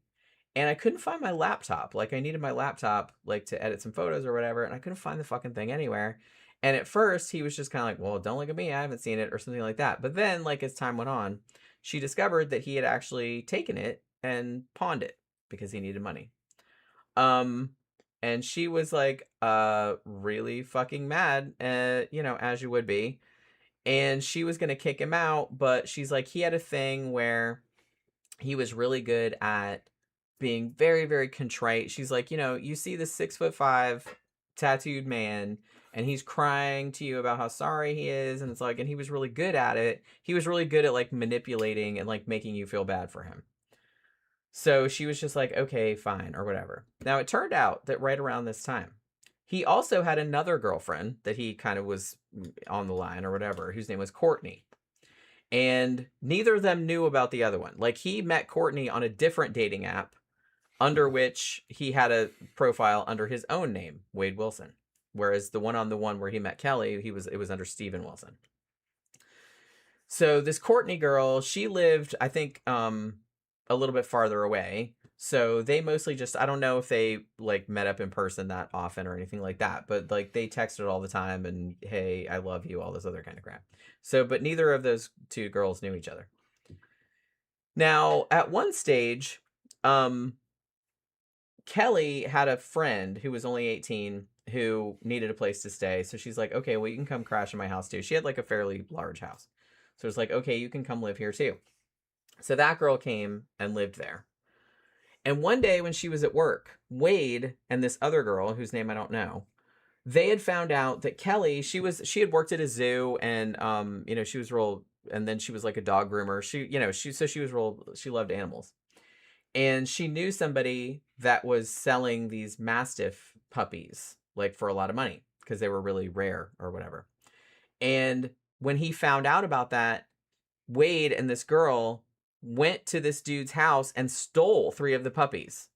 and I couldn't find my laptop. Like I needed my laptop like to edit some photos or whatever, and I couldn't find the fucking thing anywhere. And at first he was just kind of like, well, don't look at me, I haven't seen it, or something like that. But then like as time went on, she discovered that he had actually taken it and pawned it because he needed money. And she was like really fucking mad, as you would be. And she was going to kick him out, but she's like, he had a thing where he was really good at being very, very contrite. She's like, you see this 6'5" tattooed man, and he's crying to you about how sorry he is. And it's like, and he was really good at it. He was really good at like manipulating and like making you feel bad for him. So she was just like, okay, fine, or whatever. Now it turned out that right around this time, he also had another girlfriend that he kind of was on the line or whatever, whose name was Courtney. And neither of them knew about the other one. Like he met Courtney on a different dating app under which he had a profile under his own name, Wade Wilson. Whereas the one where he met Kelly, it was under Steven Wilson. So this Courtney girl, she lived, I think, a little bit farther away. So they mostly just, I don't know if they like met up in person that often or anything like that, but like they texted all the time and hey, I love you, all this other kind of crap. So, but neither of those two girls knew each other. Now, at one stage, Kelly had a friend who was only 18 who needed a place to stay. So she's like, okay, well, you can come crash in my house too. She had like a fairly large house. So it's like, okay, you can come live here too. So that girl came and lived there. And one day when she was at work, Wade and this other girl, whose name I don't know, they had found out that Kelly, she had worked at a zoo and, you know, she was real, and then she was like a dog groomer. She loved animals. And she knew somebody that was selling these Mastiff puppies, like for a lot of money, because they were really rare or whatever. And when he found out about that, Wade and this girl went to this dude's house and stole 3 of the puppies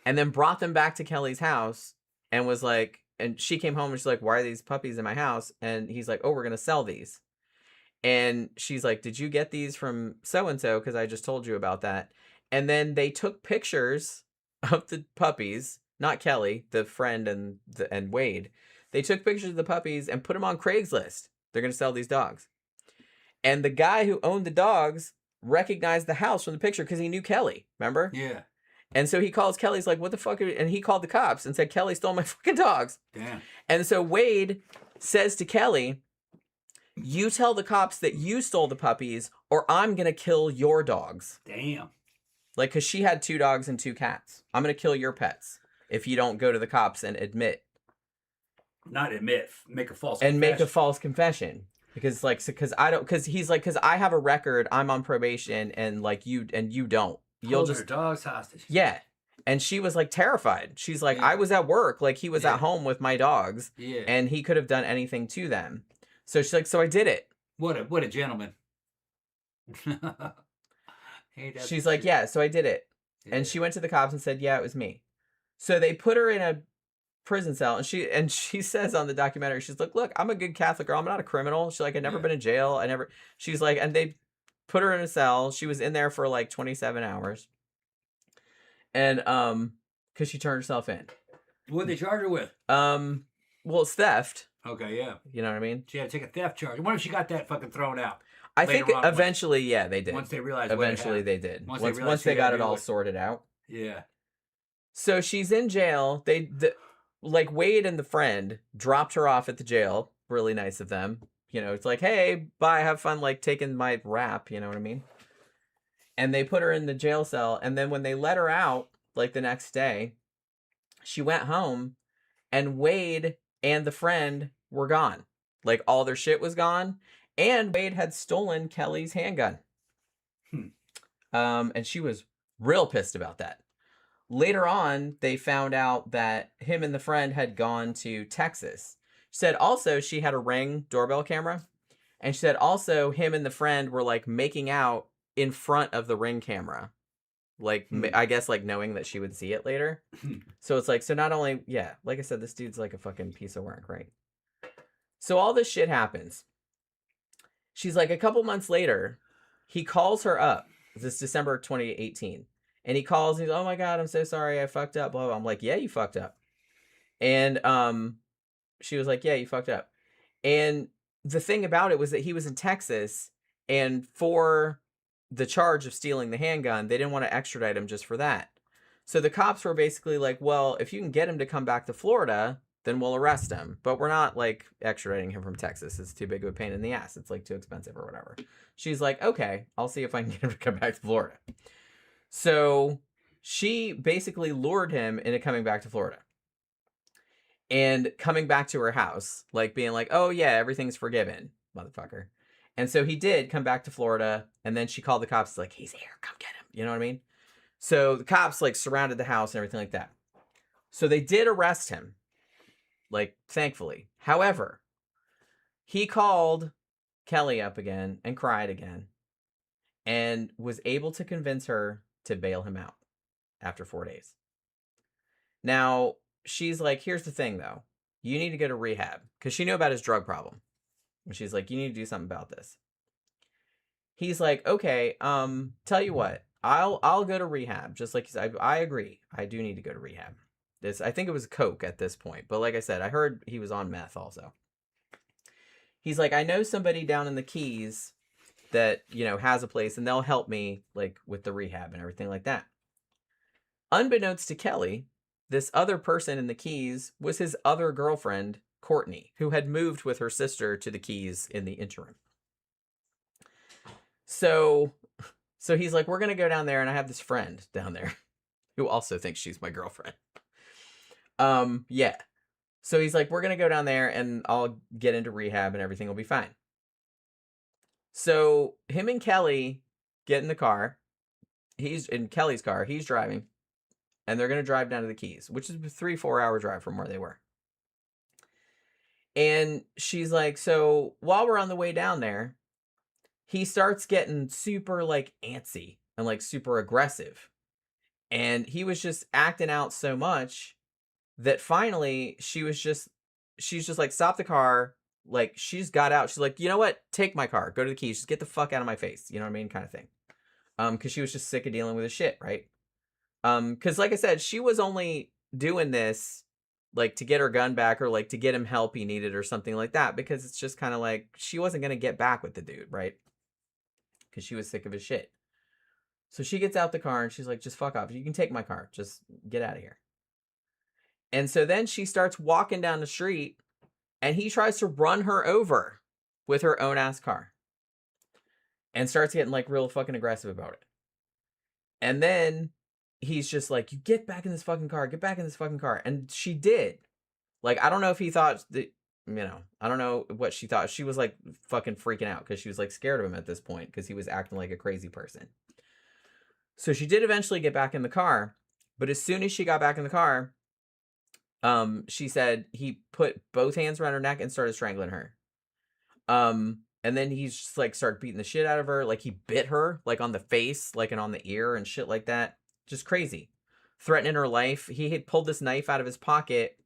and then brought them back to Kelly's house and was like, and she came home and she's like, why are these puppies in my house? And he's like, oh, we're going to sell these. And she's like, did you get these from so-and-so? Because I just told you about that. And then they took pictures of the puppies, not Kelly, the friend and Wade. They took pictures of the puppies and put them on Craigslist. They're going to sell these dogs. And the guy who owned the dogs recognized the house from the picture because he knew Kelly, remember? Yeah. And so he calls Kelly, he's like, what the fuck? And he called the cops and said, Kelly stole my fucking dogs. Damn. And so Wade says to Kelly, you tell the cops that you stole the puppies or I'm going to kill your dogs. Damn. Like, because she had 2 dogs and 2 cats. I'm going to kill your pets if you don't go to the cops and admit. Not admit, make a false and confession. Make a false confession. Because he's like, because I have a record, I'm on probation, and like you don't. You'll Hold just her dogs hostage. Yeah. And she was like terrified. She's like, Yeah. I was at work, like he was at home with my dogs, and he could have done anything to them. So she's like, so I did it. What a gentleman. She's like, yeah, so I did it. Yeah. And she went to the cops and said, yeah, it was me. So they put her in a prison cell, and she says on the documentary, she's like, look, I'm a good Catholic girl, I'm not a criminal. She's like, I've never been in jail, she's like, and they put her in a cell. She was in there for like 27 hours, and because she turned herself in. What did they charge her with? Well, it's theft. Okay, yeah, you know what I mean. She had to take a theft charge. What if she got that fucking thrown out? I think eventually, they did. Once they realized, eventually they did. Once they got it all sorted out. Yeah. So she's in jail. Like Wade and the friend dropped her off at the jail. Really nice of them. You know, it's like, hey, bye, have fun, like taking my rap. You know what I mean? And they put her in the jail cell. And then when they let her out, like the next day, she went home, and Wade and the friend were gone. Like all their shit was gone. And Wade had stolen Kelly's handgun. And she was real pissed about that. Later on, they found out that him and the friend had gone to Texas. She said also she had a Ring doorbell camera. And she said also him and the friend were like making out in front of the Ring camera. Like, I guess like knowing that she would see it later. So it's like, so not only, like I said, this dude's like a fucking piece of work, right? So all this shit happens. She's like, a couple months later, he calls her up. This December 2018. And he calls and he's, oh my God, I'm so sorry. I fucked up. Blah, blah. I'm like, yeah, you fucked up. And she was like, yeah, you fucked up. And the thing about it was that he was in Texas, and for the charge of stealing the handgun, they didn't want to extradite him just for that. So the cops were basically like, well, if you can get him to come back to Florida, then we'll arrest him. But we're not like extraditing him from Texas. It's too big of a pain in the ass. It's like too expensive or whatever. She's like, okay, I'll see if I can get him to come back to Florida. So she basically lured him into coming back to Florida. And coming back to her house, like being like, oh yeah, everything's forgiven, motherfucker. And so he did come back to Florida, and then she called the cops like, he's here, come get him. You know what I mean? So the cops like surrounded the house and everything like that. So they did arrest him. Like, thankfully. However, he called Kelly up again and cried again and was able to convince her to bail him out after 4 days. Now, she's like, here's the thing, though. you need to go to rehab. Because she knew about his drug problem. And she's like, you need to do something about this. He's like, okay, tell you what, I'll go to rehab. Just like he said, I agree. I do need to go to rehab. I think it was coke at this point. But like I said, I heard he was on meth also. He's like, I know somebody down in the Keys that, has a place and they'll help me like with the rehab and everything like that. Unbeknownst to Kelly, this other person in the Keys was his other girlfriend, Courtney, who had moved with her sister to the Keys in the interim. So he's like, we're going to go down there, and I have this friend down there who also thinks she's my girlfriend. Yeah. So he's like, we're going to go down there and I'll get into rehab and everything will be fine. So him and Kelly get in the car. He's in Kelly's car. He's driving. And they're going to drive down to the Keys, which is a 3-4 hour drive from where they were. And she's like, so while we're on the way down there, he starts getting super like antsy and like super aggressive. And he was just acting out so much that finally she's just like, stop the car. Like, she's got out. She's like, you know what? Take my car. Go to the Keys. Just get the fuck out of my face. You know what I mean? Kind of thing. Because she was just sick of dealing with his shit, right? Because like I said, she was only doing this like to get her gun back or like to get him help he needed or something like that. Because it's just kind of like she wasn't going to get back with the dude, right? Because she was sick of his shit. So she gets out the car and she's like, just fuck off. You can take my car. Just get out of here. And so then she starts walking down the street and he tries to run her over with her own ass car. And starts getting like real fucking aggressive about it. And then he's just like, you get back in this fucking car. Get back in this fucking car. And she did. Like, I don't know if he thought that, I don't know what she thought. She was like fucking freaking out because she was like scared of him at this point because he was acting like a crazy person. So she did eventually get back in the car. But as soon as she got back in the car, she said he put both hands around her neck and started strangling her. And then he's just like started beating the shit out of her. Like he bit her like on the face, like and on the ear and shit like that. Just crazy. Threatening her life. He had pulled this knife out of his pocket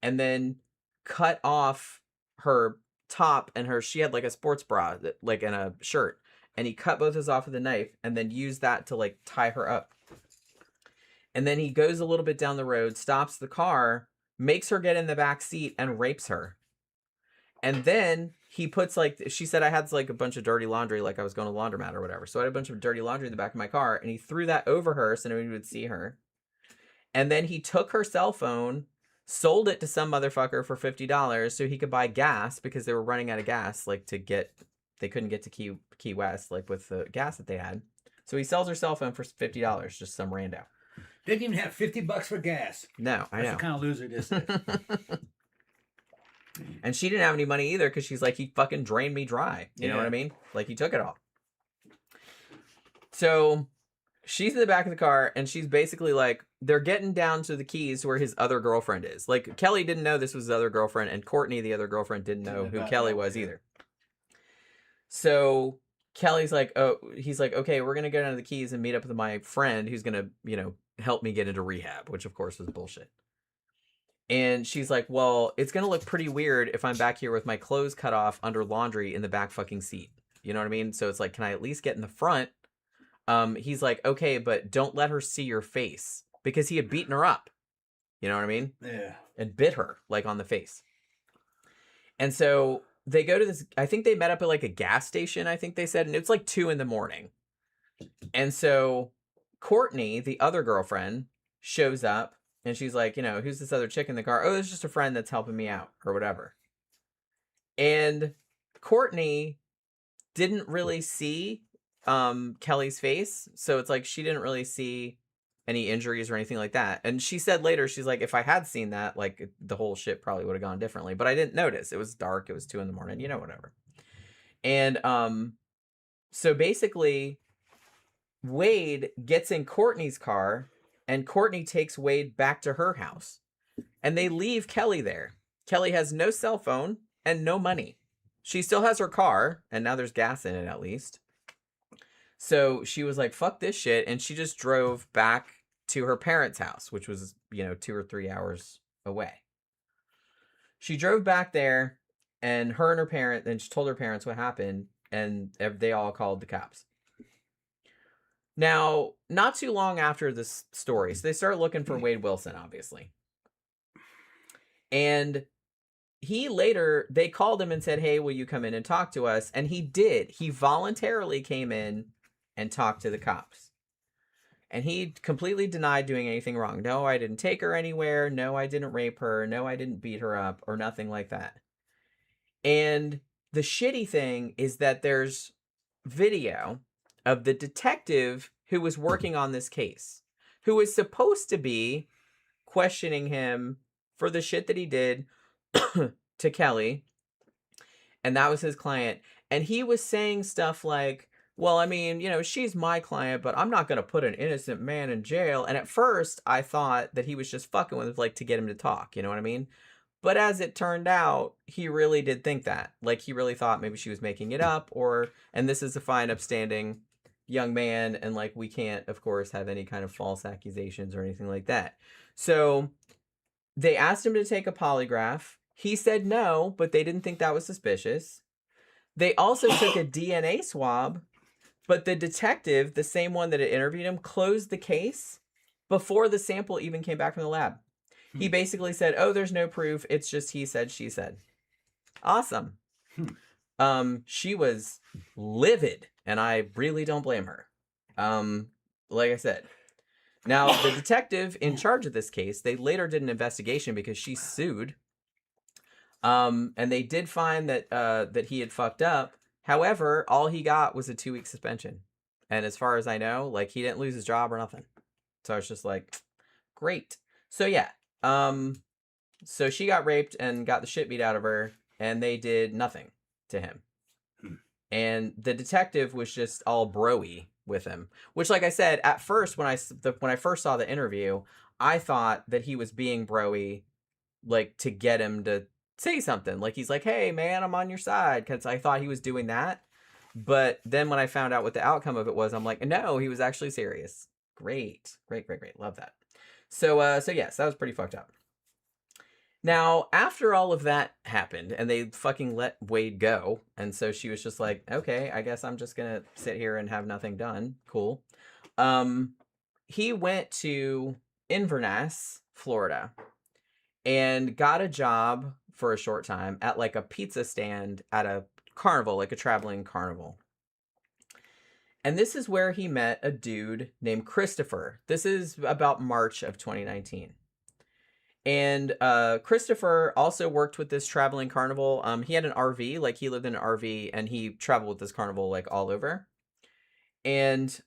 and then cut off her top and she had like a sports bra, like in a shirt. And he cut both those off with a knife and then used that to like tie her up. And then he goes a little bit down the road, stops the car, makes her get in the back seat and rapes her. And then he puts like, she said I had like a bunch of dirty laundry, like I was going to laundromat or whatever. So I had a bunch of dirty laundry in the back of my car and he threw that over her so nobody would see her. And then he took her cell phone, sold it to some motherfucker for $50 so he could buy gas because they were running out of gas, like they couldn't get to Key West, like with the gas that they had. So he sells her cell phone for $50, just some rando. Didn't even have $50 for gas. No, I know. That's the kind of loser this is. And she didn't have any money either because she's like, he fucking drained me dry. You know what I mean? Like, he took it all. So she's in the back of the car and she's basically like, they're getting down to the Keys where his other girlfriend is. Like, Kelly didn't know this was his other girlfriend and Courtney, the other girlfriend, didn't know who Kelly was either. So Kelly's like, he's like, okay, we're going to go down to the Keys and meet up with my friend who's going to, help me get into rehab, which of course was bullshit. And she's like, well, it's going to look pretty weird if I'm back here with my clothes cut off under laundry in the back fucking seat. You know what I mean? So it's like, can I at least get in the front? He's like, okay, but don't let her see your face because he had beaten her up. You know what I mean? Yeah. And bit her like on the face. And so they go to this, I think they met up at like a gas station, I think they said, and it's like 2 a.m. And so Courtney, the other girlfriend, shows up. And she's like, who's this other chick in the car? Oh, it's just a friend that's helping me out or whatever. And Courtney didn't really see Kelly's face. So it's like she didn't really see any injuries or anything like that. And she said later, she's like, if I had seen that, like the whole shit probably would have gone differently. But I didn't notice. It was dark. It was 2 a.m. Whatever. And so basically, Wade gets in Courtney's car. And Courtney takes Wade back to her house. And they leave Kelly there. Kelly has no cell phone and no money. She still has her car. And now there's gas in it at least. So she was like, fuck this shit. And she just drove back to her parents' house, which was, 2 or 3 hours away. She drove back there, and her and her parent, and she told her parents what happened, and they all called the cops. Now, not too long after this story, so they start looking for Wade Wilson, obviously. And they called him and said, hey, will you come in and talk to us? And he did. He voluntarily came in and talked to the cops. And he completely denied doing anything wrong. No, I didn't take her anywhere. No, I didn't rape her. No, I didn't beat her up or nothing like that. And the shitty thing is that there's video of the detective who was working on this case, who was supposed to be questioning him for the shit that he did to Kelly. And that was his client. And he was saying stuff like, well, I mean, you know, she's my client, but I'm not going to put an innocent man in jail. And at first, I thought that he was just fucking with, like, to get him to talk. You know what I mean? But as it turned out, he really did think that. Like, he really thought maybe she was making it up, and this is a fine, upstanding young man, and, like, we can't, of course, have any kind of false accusations or anything like that. So they asked him to take a polygraph. He said no, but they didn't think that was suspicious. They also took a DNA swab, but the detective, the same one that had interviewed him, closed the case before the sample even came back from the lab. He basically said, oh, there's no proof. It's just he said, she said. Awesome. She was livid, and I really don't blame her. Like I said. Now, the detective in charge of this case, they later did an investigation because she sued. And they did find that he had fucked up. However, all he got was a 2-week suspension. And as far as I know, like, he didn't lose his job or nothing. So I was just like, great. So yeah. So she got raped and got the shit beat out of her, and they did nothing to him. And the detective was just all bro-y with him, which, like I said, at first when I first saw the interview, I thought that he was being bro-y, like, to get him to say something. Like, he's like, hey man, I'm on your side, because I thought he was doing that. But then when I found out what the outcome of it was, I'm like, no, he was actually serious. Great. Love that. So yes, that was pretty fucked up. Now, after all of that happened, and they fucking let Wade go, and so she was just like, okay, I guess I'm just gonna sit here and have nothing done. Cool. He went to Inverness, Florida, and got a job for a short time at, like, a pizza stand at a carnival, like a traveling carnival. And this is where he met a dude named Christopher. This is about March of 2019. And Christopher also worked with this traveling carnival. He had an RV, like, he lived in an RV, and he traveled with this carnival, like, all over. And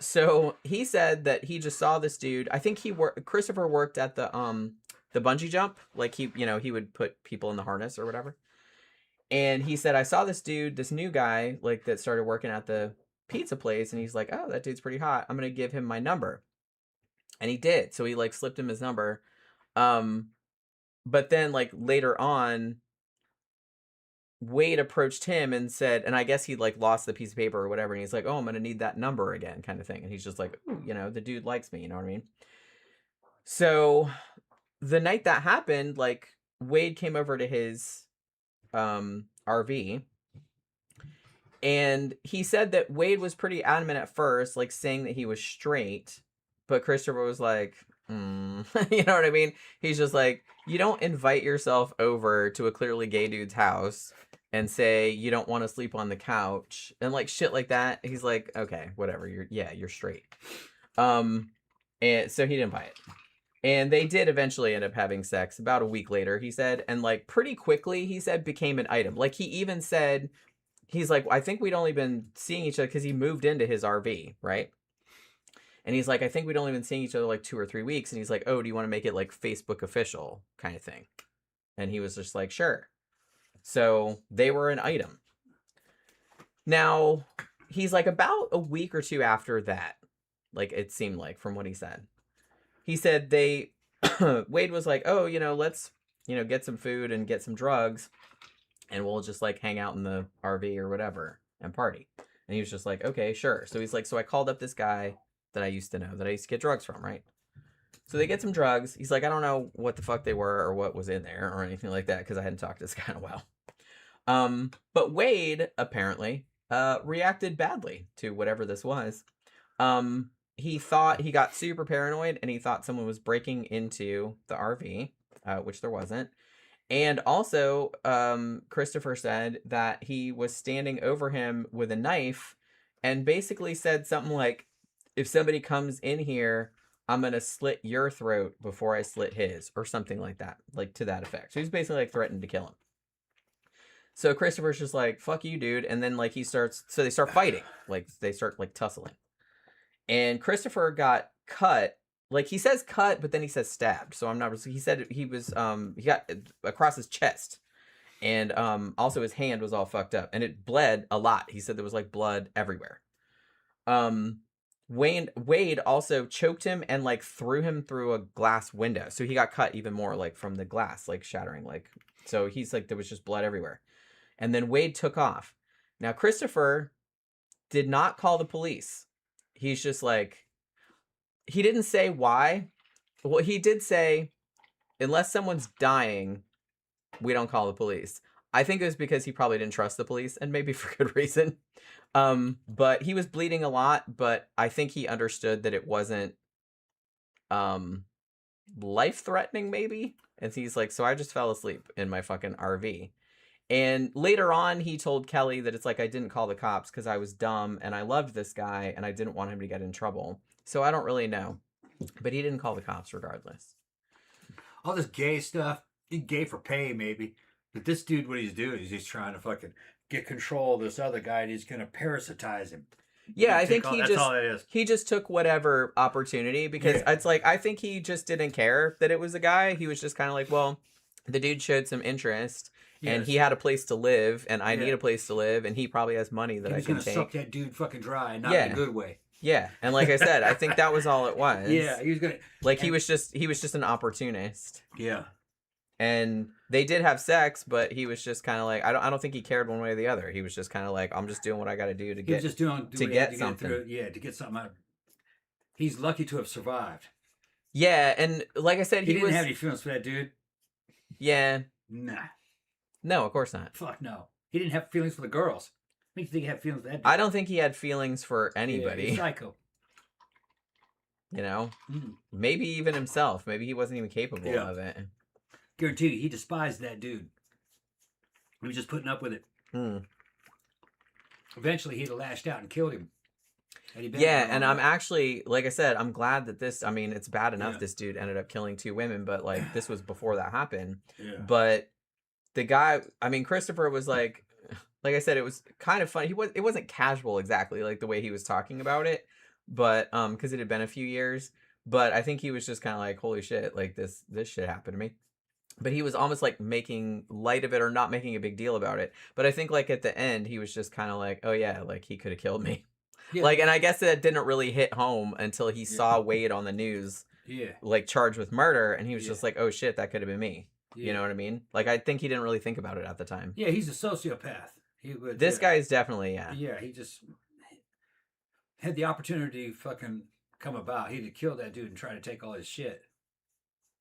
so he said that he just saw this dude. I think Christopher worked at the bungee jump. Like, he would put people in the harness or whatever. And he said, I saw this dude, this new guy, like, that started working at the pizza place, and he's like, oh, that dude's pretty hot. I'm going to give him my number. And he did. So he, like, slipped him his number. But then, like, later on, Wade approached him and said, and I guess he, like, lost the piece of paper or whatever, and he's like, oh, I'm going to need that number again, kind of thing. And he's just like, ooh, you know, the dude likes me, you know what I mean? So the night that happened, like, Wade came over to his RV, and he said that Wade was pretty adamant at first, like, saying that he was straight, but Christopher was like, you know what I mean? He's just like, you don't invite yourself over to a clearly gay dude's house and say you don't want to sleep on the couch and, like, shit like that. He's like, okay, whatever, you're straight. And so he didn't buy it. And they did eventually end up having sex about a week later, he said. And, like, pretty quickly, he said, became an item. Like, he even said, he's like, I think we'd only been seeing each other because he moved into his RV, right? And he's like, I think we'd only been seeing each other, like, 2 or 3 weeks. And he's like, oh, do you want to make it, like, Facebook official kind of thing? And he was just like, sure. So they were an item. Now, he's like, about a week or two after that, like, it seemed like, from what he said. He said Wade was like, oh, you know, let's, you know, get some food and get some drugs, and we'll just, like, hang out in the RV or whatever and party. And he was just like, okay, sure. So he's like, so I called up this guy that I used to know, that I used to get drugs from, right? So they get some drugs. He's like, I don't know what the fuck they were or what was in there or anything like that because I hadn't talked to this guy in a while. But Wade apparently reacted badly to whatever this was. He thought he got super paranoid and he thought someone was breaking into the RV, which there wasn't. And also, Christopher said that he was standing over him with a knife and basically said something like, if somebody comes in here, I'm going to slit your throat before I slit his, or something like that, like to that effect. So he's basically like threatened to kill him. So Christopher's just like, fuck you, dude. And then like they start fighting. Like they start like tussling. And Christopher got cut. Like he says cut, but then he says stabbed. So I'm not, he said he was, he got across his chest. And also his hand was all fucked up and it bled a lot. He said there was like blood everywhere. Wade also choked him and like threw him through a glass window. So he got cut even more like from the glass, like shattering, like, so he's like, there was just blood everywhere. And then Wade took off. Now, Christopher did not call the police. He's just like, he didn't say why. Well, he did say, unless someone's dying, we don't call the police. I think it was because he probably didn't trust the police, and maybe for good reason. But he was bleeding a lot, but I think he understood that it wasn't life-threatening, maybe. And he's like, so I just fell asleep in my fucking RV. And later on, he told Kelly that it's like, I didn't call the cops because I was dumb and I loved this guy and I didn't want him to get in trouble. So I don't really know. But he didn't call the cops regardless. All this gay stuff, he's gay for pay maybe. But this dude, what he's doing is he's trying to fucking get control of this other guy and he's going to parasitize him. Yeah, I think that's all it is. He just took whatever opportunity because it's like, I think he just didn't care that it was a guy. He was just kind of like, well, the dude showed some interest. Yes. And he had a place to live, and I need a place to live, and he probably has money that I can take. He's gonna suck that dude fucking dry, and not in a good way. Yeah, and like I said, I think that was all it was. Yeah, he was gonna he was just an opportunist. Yeah, and they did have sex, but he was just kind of like, I don't think he cared one way or the other. He was just kind of like, I'm just doing what I got to do to get something. To get something out. He's lucky to have survived. Yeah, and like I said, he didn't have any feelings for that dude. Yeah. Nah. No, of course not. Fuck no. He didn't have feelings for the girls. Makes you think he had feelings for that dude. I don't think he had feelings for anybody. Yeah, he's psycho. You know? Maybe even himself. Maybe he wasn't even capable of it. Guarantee you, he despised that dude. He was just putting up with it. Eventually, he'd have lashed out and killed him. Yeah, and I'm actually, like I said, I'm glad that this, I mean, it's bad enough this dude ended up killing 2 women, but like, this was before that happened. Yeah. But the guy, I mean, Christopher was like I said, it was kind of funny. It wasn't casual exactly, like the way he was talking about it, but because it had been a few years. But I think he was just kind of like, holy shit, like this shit happened to me. But he was almost like making light of it or not making a big deal about it. But I think like at the end, he was just kind of like, oh yeah, like he could have killed me. Yeah. Like, and I guess that didn't really hit home until he saw Wade on the news, like charged with murder, and he was just like, oh shit, that could have been me. You know what I mean? Like, I think he didn't really think about it at the time. Yeah, he's a sociopath. This guy is definitely, Yeah, he just had the opportunity to fucking come about. He'd have killed that dude and tried to take all his shit.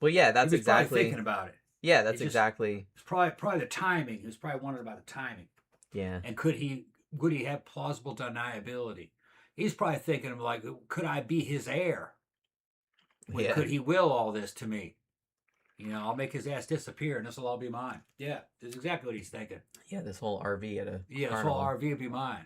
Well, yeah, that's he was exactly. Probably thinking about it. Yeah, that's exactly. It's probably the timing. He was probably wondering about the timing. Yeah. And would he have plausible deniability? He's probably thinking of like, could I be his heir? Could he will all this to me? You know, I'll make his ass disappear and this will all be mine. Yeah, that's exactly what he's thinking. Yeah, this whole RV at a this whole RV will be mine.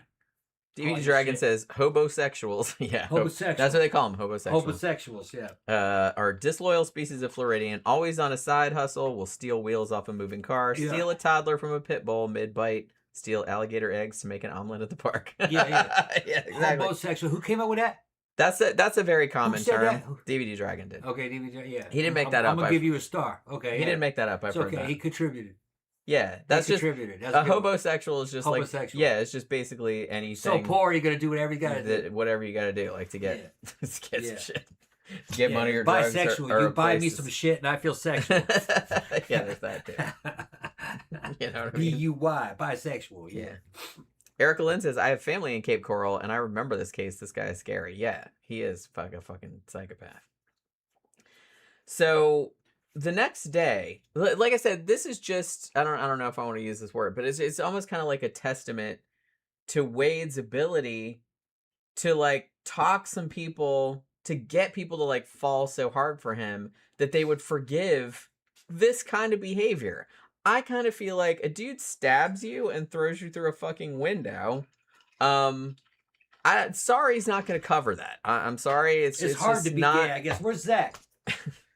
DVD Dragon says hobosexuals. Yeah, hobosexuals. That's what they call them, hobosexuals. Hobosexuals, yeah. Are disloyal species of Floridian, always on a side hustle, will steal wheels off a moving car, steal a toddler from a pit bull mid-bite, steal alligator eggs to make an omelet at the park. Yeah, exactly. Homosexual. Who came up with that? That's a very common term. That? DVD Dragon did. Okay, DVD Dragon, yeah. He didn't make that up. I'm going to give you a star. Okay, He didn't make that up. I've heard that. He contributed. Yeah, that's just contributed. A homosexual is just like it's just basically anything. So poor, you're gonna do whatever you gotta do. Whatever you gotta do, like to get some shit, get money or drugs. Bisexual. Or you buy me some shit, and I feel sexual. Yeah, there's that too. You know what I mean? B-U-Y, bisexual. Yeah. Erica Lynn says, I have family in Cape Coral, and I remember this case. This guy is scary. Yeah, he is a fucking psychopath. So the next day, like I said, this is just I don't know if I want to use this word, but it's almost kind of like a testament to Wade's ability to like talk some people to get people to like fall so hard for him that they would forgive this kind of behavior. I kind of feel like a dude stabs you and throws you through a fucking window. Um, sorry's not going to cover that. I'm sorry. It's hard to just be not. gay, I guess. Where's Zach?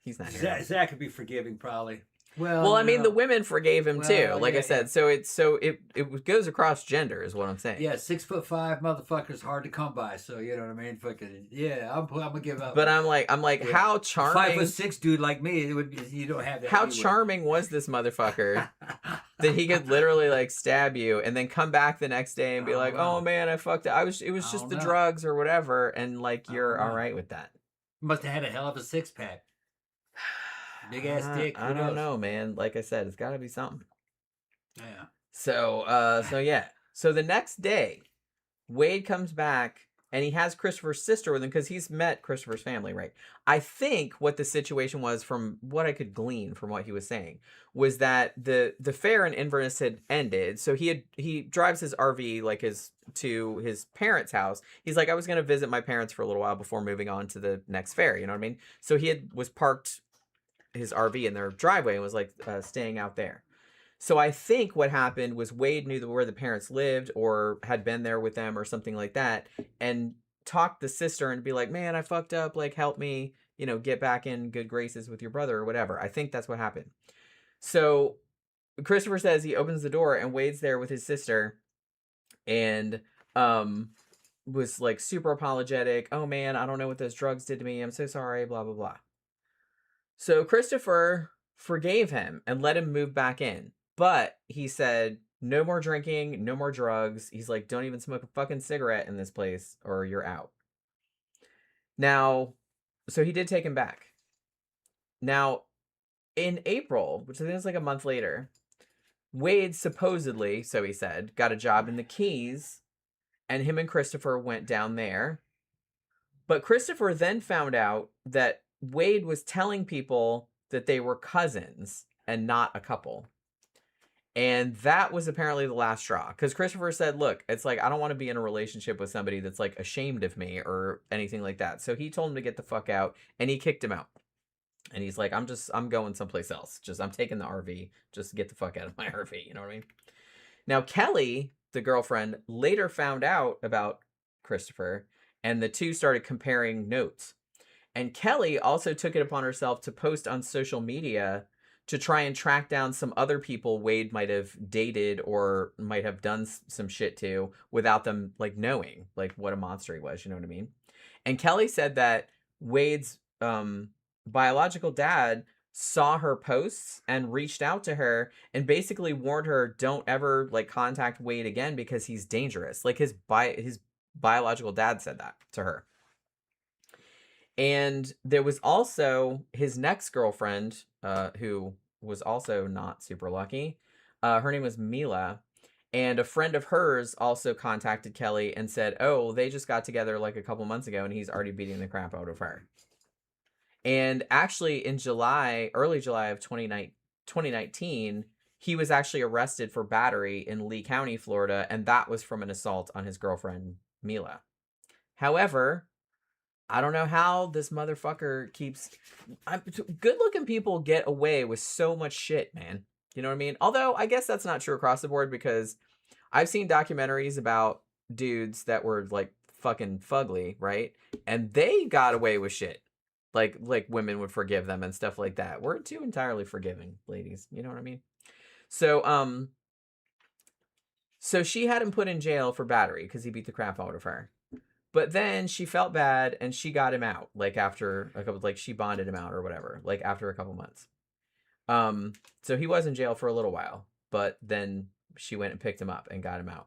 He's not here. Zach could be forgiving, probably. Well, Well, I mean, the women forgave him too. well, Like I yeah, said, so it goes across gender, is what I'm saying. Yeah, 6'5" motherfuckers hard to come by. So you know what I mean. Fucking yeah, I'm gonna give up. But I'm like, Yeah. how charming. 5'6" dude like me, it would be, you don't have that. How anywhere. charming was this motherfucker that he could literally like stab you and then come back the next day and be like, know. "Oh man, I fucked up. It was just the know. drugs or whatever," and like you're know. all right with that. Must have had a hell of a six pack. Big ass dick. I don't know, man. Like I said, it's got to be something. Yeah. So yeah. So the next day, Wade comes back and he has Christopher's sister with him because he's met Christopher's family, right? I think what the situation was, from what I could glean from what he was saying, was that the fair in Inverness had ended. So he drives his RV like to his parents' house. He's like, I was gonna visit my parents for a little while before moving on to the next fair. You know what I mean? So was parked his RV in their driveway and was like staying out there. So I think what happened was Wade knew where the parents lived or had been there with them or something like that, and talked the sister and be like, man, I fucked up, like help me, get back in good graces with your brother or whatever. I think that's what happened. So Christopher says he opens the door and Wade's there with his sister and was like super apologetic. Oh man, I don't know what those drugs did to me. I'm so sorry, blah, blah, blah. So Christopher forgave him and let him move back in. But he said, no more drinking, no more drugs. He's like, don't even smoke a fucking cigarette in this place or you're out. Now, so he did take him back. Now, in April, which I think is like a month later, Wade supposedly, so he said, got a job in the Keys, and him and Christopher went down there. But Christopher then found out that Wade was telling people that they were cousins and not a couple. And that was apparently the last straw. Because Christopher said, look, it's like, I don't want to be in a relationship with somebody that's like ashamed of me or anything like that. So he told him to get the fuck out and he kicked him out. And he's like, I'm going someplace else. I'm taking the RV. Just get the fuck out of my RV. You know what I mean? Now, Kelly, the girlfriend, later found out about Christopher and the two started comparing notes. And Kelly also took it upon herself to post on social media to try and track down some other people Wade might have dated or might have done some shit to without them like knowing like what a monster he was. You know what I mean? And Kelly said that Wade's biological dad saw her posts and reached out to her and basically warned her, don't ever like contact Wade again because he's dangerous. Like his biological dad said that to her. And there was also his next girlfriend, who was also not super lucky. Her name was Mila. And a friend of hers also contacted Kelly and said, oh, they just got together like a couple months ago and he's already beating the crap out of her. And actually in early July of 2019, he was actually arrested for battery in Lee County, Florida. And that was from an assault on his girlfriend, Mila. However, I don't know how this motherfucker keeps... Good-looking people get away with so much shit, man. You know what I mean? Although, I guess that's not true across the board because I've seen documentaries about dudes that were, like, fucking fugly, right? And they got away with shit. Like women would forgive them and stuff like that. We're too entirely forgiving, ladies. You know what I mean? So she had him put in jail for battery because he beat the crap out of her. But then she felt bad and she got him out, like after a couple, like she bonded him out or whatever, like after a couple months. So he was in jail for a little while, but then she went and picked him up and got him out.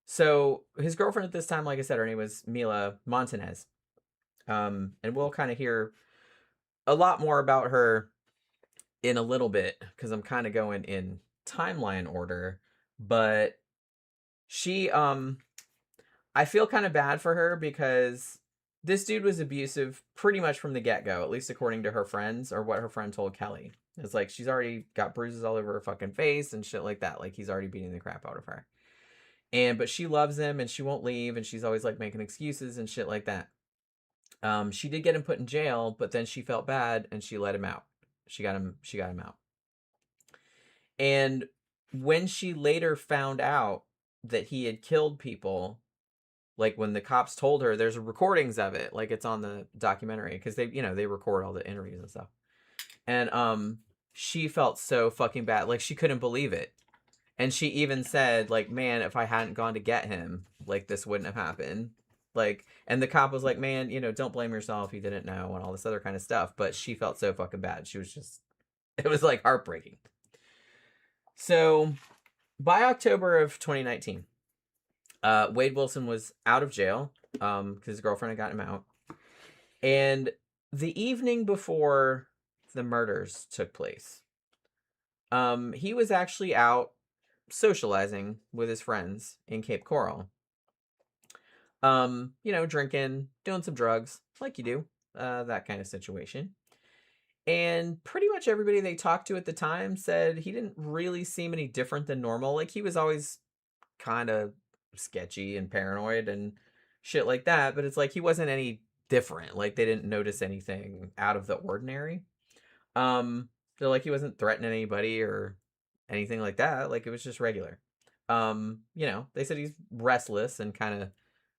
So his girlfriend at this time, like I said, her name was Mila Montanez. And we'll kind of hear a lot more about her in a little bit because I'm kind of going in timeline order, but she, I feel kind of bad for her because this dude was abusive pretty much from the get-go, at least according to her friends, or what her friend told Kelly. It's like she's already got bruises all over her fucking face and shit like that. Like he's already beating the crap out of her. But she loves him and she won't leave, and she's always like making excuses and shit like that. She did get him put in jail, but then she felt bad and she let him out. She got him out. And when she later found out that he had killed people, like when the cops told her, there's recordings of it, like it's on the documentary, because they record all the interviews and stuff. And she felt so fucking bad, like she couldn't believe it. And she even said, like, man, if I hadn't gone to get him, like this wouldn't have happened. Like, and the cop was like, man, don't blame yourself, you didn't know, and all this other kind of stuff. But she felt so fucking bad. She was just, it was like heartbreaking. So by October of 2019, Wade Wilson was out of jail because his girlfriend had gotten him out. And the evening before the murders took place, he was actually out socializing with his friends in Cape Coral. Drinking, doing some drugs, like you do, that kind of situation. And pretty much everybody they talked to at the time said he didn't really seem any different than normal. Like he was always kind of sketchy and paranoid and shit like that, but it's like he wasn't any different. Like they didn't notice anything out of the ordinary. They're like he wasn't threatening anybody or anything like that. Like it was just regular. They said he's restless and kind of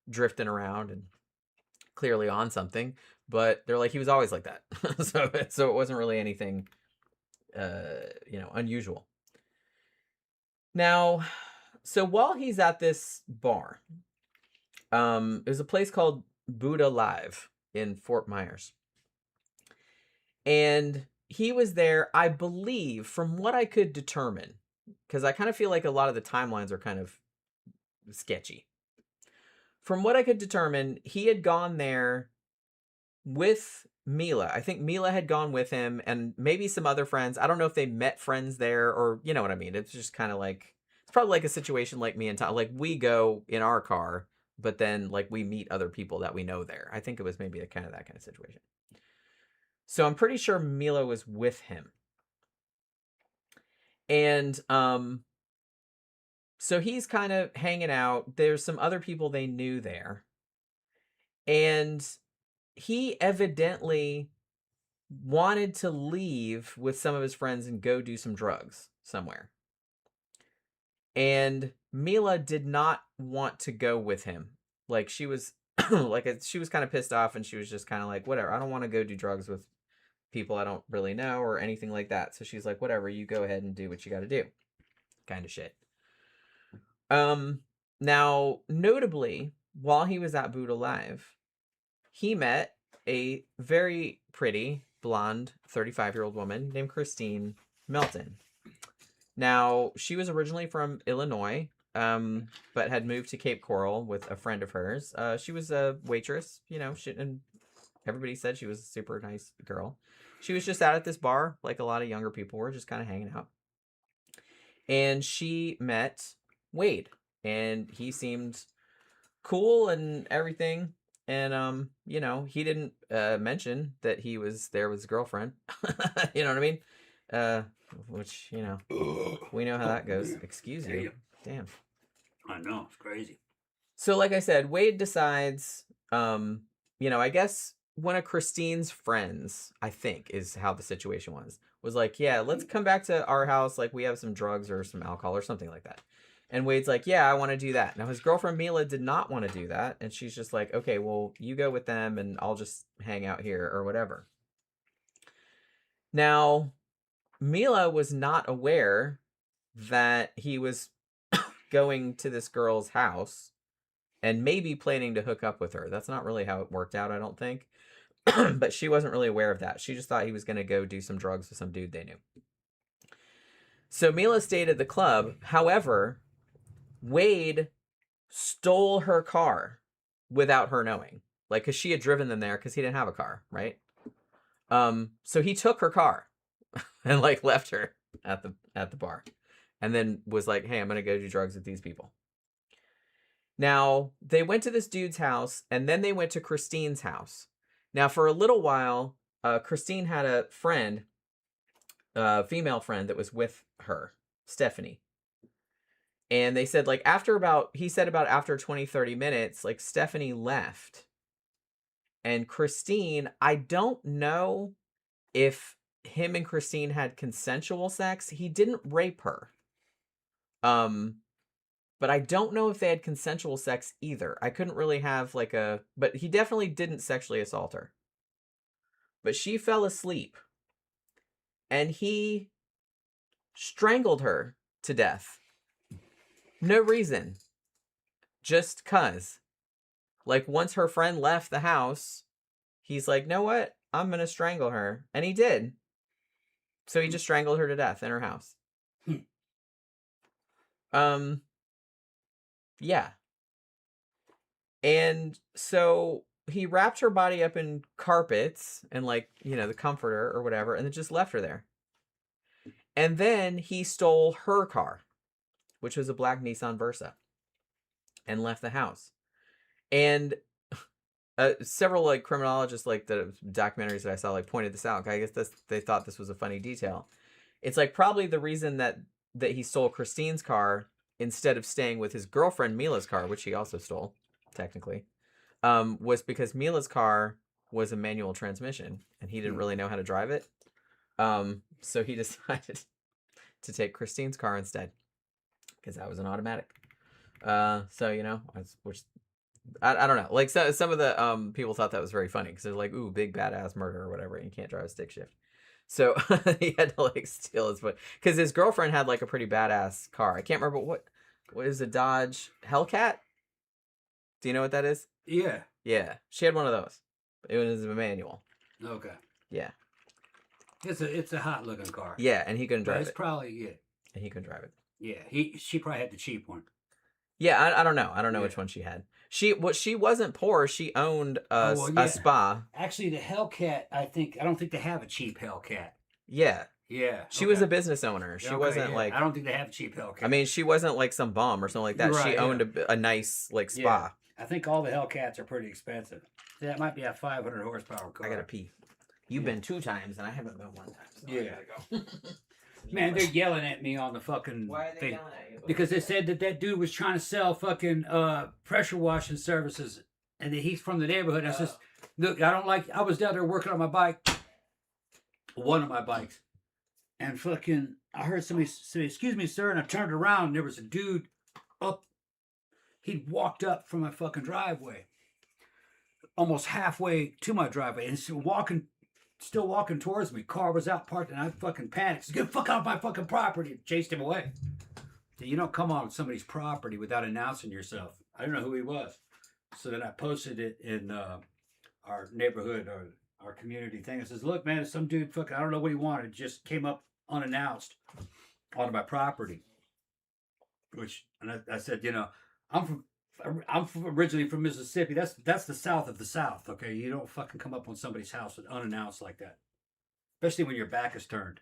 drifting around and clearly on something, but they're like he was always like that. so it wasn't really anything unusual. Now, so while he's at this bar, there's a place called Buddha Live in Fort Myers. And he was there, I believe, from what I could determine, because I kind of feel like a lot of the timelines are kind of sketchy. From what I could determine, he had gone there with Mila. I think Mila had gone with him and maybe some other friends. I don't know if they met friends there or, you know what I mean? It's just kind of like, it's probably like a situation like me and Tom. Like we go in our car, but then like we meet other people that we know there. I think it was maybe that kind of situation. So I'm pretty sure Mila was with him. And so he's kind of hanging out. There's some other people they knew there. And he evidently wanted to leave with some of his friends and go do some drugs somewhere. And Mila did not want to go with him. Like she was she was kind of pissed off and she was just kind of like, whatever, I don't want to go do drugs with people I don't really know or anything like that. So she's like, whatever, you go ahead and do what you got to do. Kind of shit. Now, notably, while he was at Buddha Live, he met a very pretty, blonde, 35-year-old woman named Kristine Melton. Now, she was originally from Illinois, but had moved to Cape Coral with a friend of hers. She was a waitress, and everybody said she was a super nice girl. She was just out at this bar, like a lot of younger people were, just kind of hanging out. And she met Wade, and he seemed cool and everything. And he didn't mention that he was there with his girlfriend. You know what I mean? Which, we know how that goes. Excuse you. Damn. I know, it's crazy. So like I said, Wade decides, I guess one of Kristine's friends, I think is how the situation was like, yeah, let's come back to our house. Like we have some drugs or some alcohol or something like that. And Wade's like, yeah, I want to do that. Now his girlfriend Mila did not want to do that. And she's just like, okay, well, you go with them and I'll just hang out here or whatever. Now, Mila was not aware that he was going to this girl's house and maybe planning to hook up with her. That's not really how it worked out, I don't think. But she wasn't really aware of that. She just thought he was going to go do some drugs with some dude they knew. So Mila stayed at the club. However, Wade stole her car without her knowing. Like, because she had driven them there because he didn't have a car, right? So he took her car and, like, left her at the bar. And then was like, hey, I'm going to go do drugs with these people. Now, they went to this dude's house, and then they went to Kristine's house. Now, for a little while, Kristine had a friend, a female friend that was with her, Stephanie. And they said, like, he said about after 20, 30 minutes, like, Stephanie left. And Kristine, I don't know if him and Kristine had consensual sex. He didn't rape her. But I don't know if they had consensual sex either. I couldn't really have but he definitely didn't sexually assault her. But she fell asleep. And he strangled her to death. No reason. Just 'cause. Like, once her friend left the house, he's like, know what? I'm gonna strangle her. And he did. So he just strangled her to death in her house. Yeah. And so he wrapped her body up in carpets and, like, the comforter or whatever, and then just left her there. And then he stole her car, which was a black Nissan Versa, and left the house. And several, like, criminologists, like, the documentaries that I saw, like, pointed this out. I guess they thought this was a funny detail. It's, like, probably the reason that he stole Kristine's car instead of staying with his girlfriend Mila's car, which he also stole, technically, was because Mila's car was a manual transmission, and he didn't really know how to drive it. So he decided to take Kristine's car instead, because that was an automatic. So, which I don't know. Like, so, some of the people thought that was very funny, because they're like, ooh, big badass murder or whatever, and you can't drive a stick shift. So he had to, like, steal his foot, because his girlfriend had, like, a pretty badass car. I can't remember what is a Dodge Hellcat. Do you know what that is? Yeah. Yeah, she had one of those. It was a manual. Okay. Yeah. It's a hot looking car. Yeah, and he couldn't drive it. It's probably And he couldn't drive it. Yeah, she probably had the cheap one. Yeah, I don't know. I don't know which one she had. She wasn't poor. She owned a spa. Actually, the Hellcat, I don't think they have a cheap Hellcat. Yeah. Yeah. She was a business owner. She wasn't like. I don't think they have a cheap Hellcat. I mean, she wasn't like some bum or something like that. Right, she owned a nice, like, spa. Yeah. I think all the Hellcats are pretty expensive. That might be a 500 horsepower car. I gotta pee. You've been 2 times and I haven't been 1 time. So yeah. I gotta go. Man, they're yelling at me on the fucking Why are they thing. yelling at you? Because they said that dude was trying to sell fucking pressure washing services, and that he's from the neighborhood. I says, look, I was down there working on my bike, one of my bikes, and fucking, I heard somebody say, excuse me, sir, and I turned around, and there was a dude up. He'd walked up from my fucking driveway, almost halfway to my driveway, and still walking towards me. Car was out parked, and I fucking panicked. Said, get the fuck out of my fucking property. Chased him away. You don't come on somebody's property without announcing yourself. I don't know who he was. So then I posted it in our neighborhood or our community thing. It says, look, man, some dude fucking, I don't know what he wanted, just came up unannounced onto my property. And I said, I'm originally from Mississippi. That's the South of the South, okay? You don't fucking come up on somebody's house unannounced like that. Especially when your back is turned.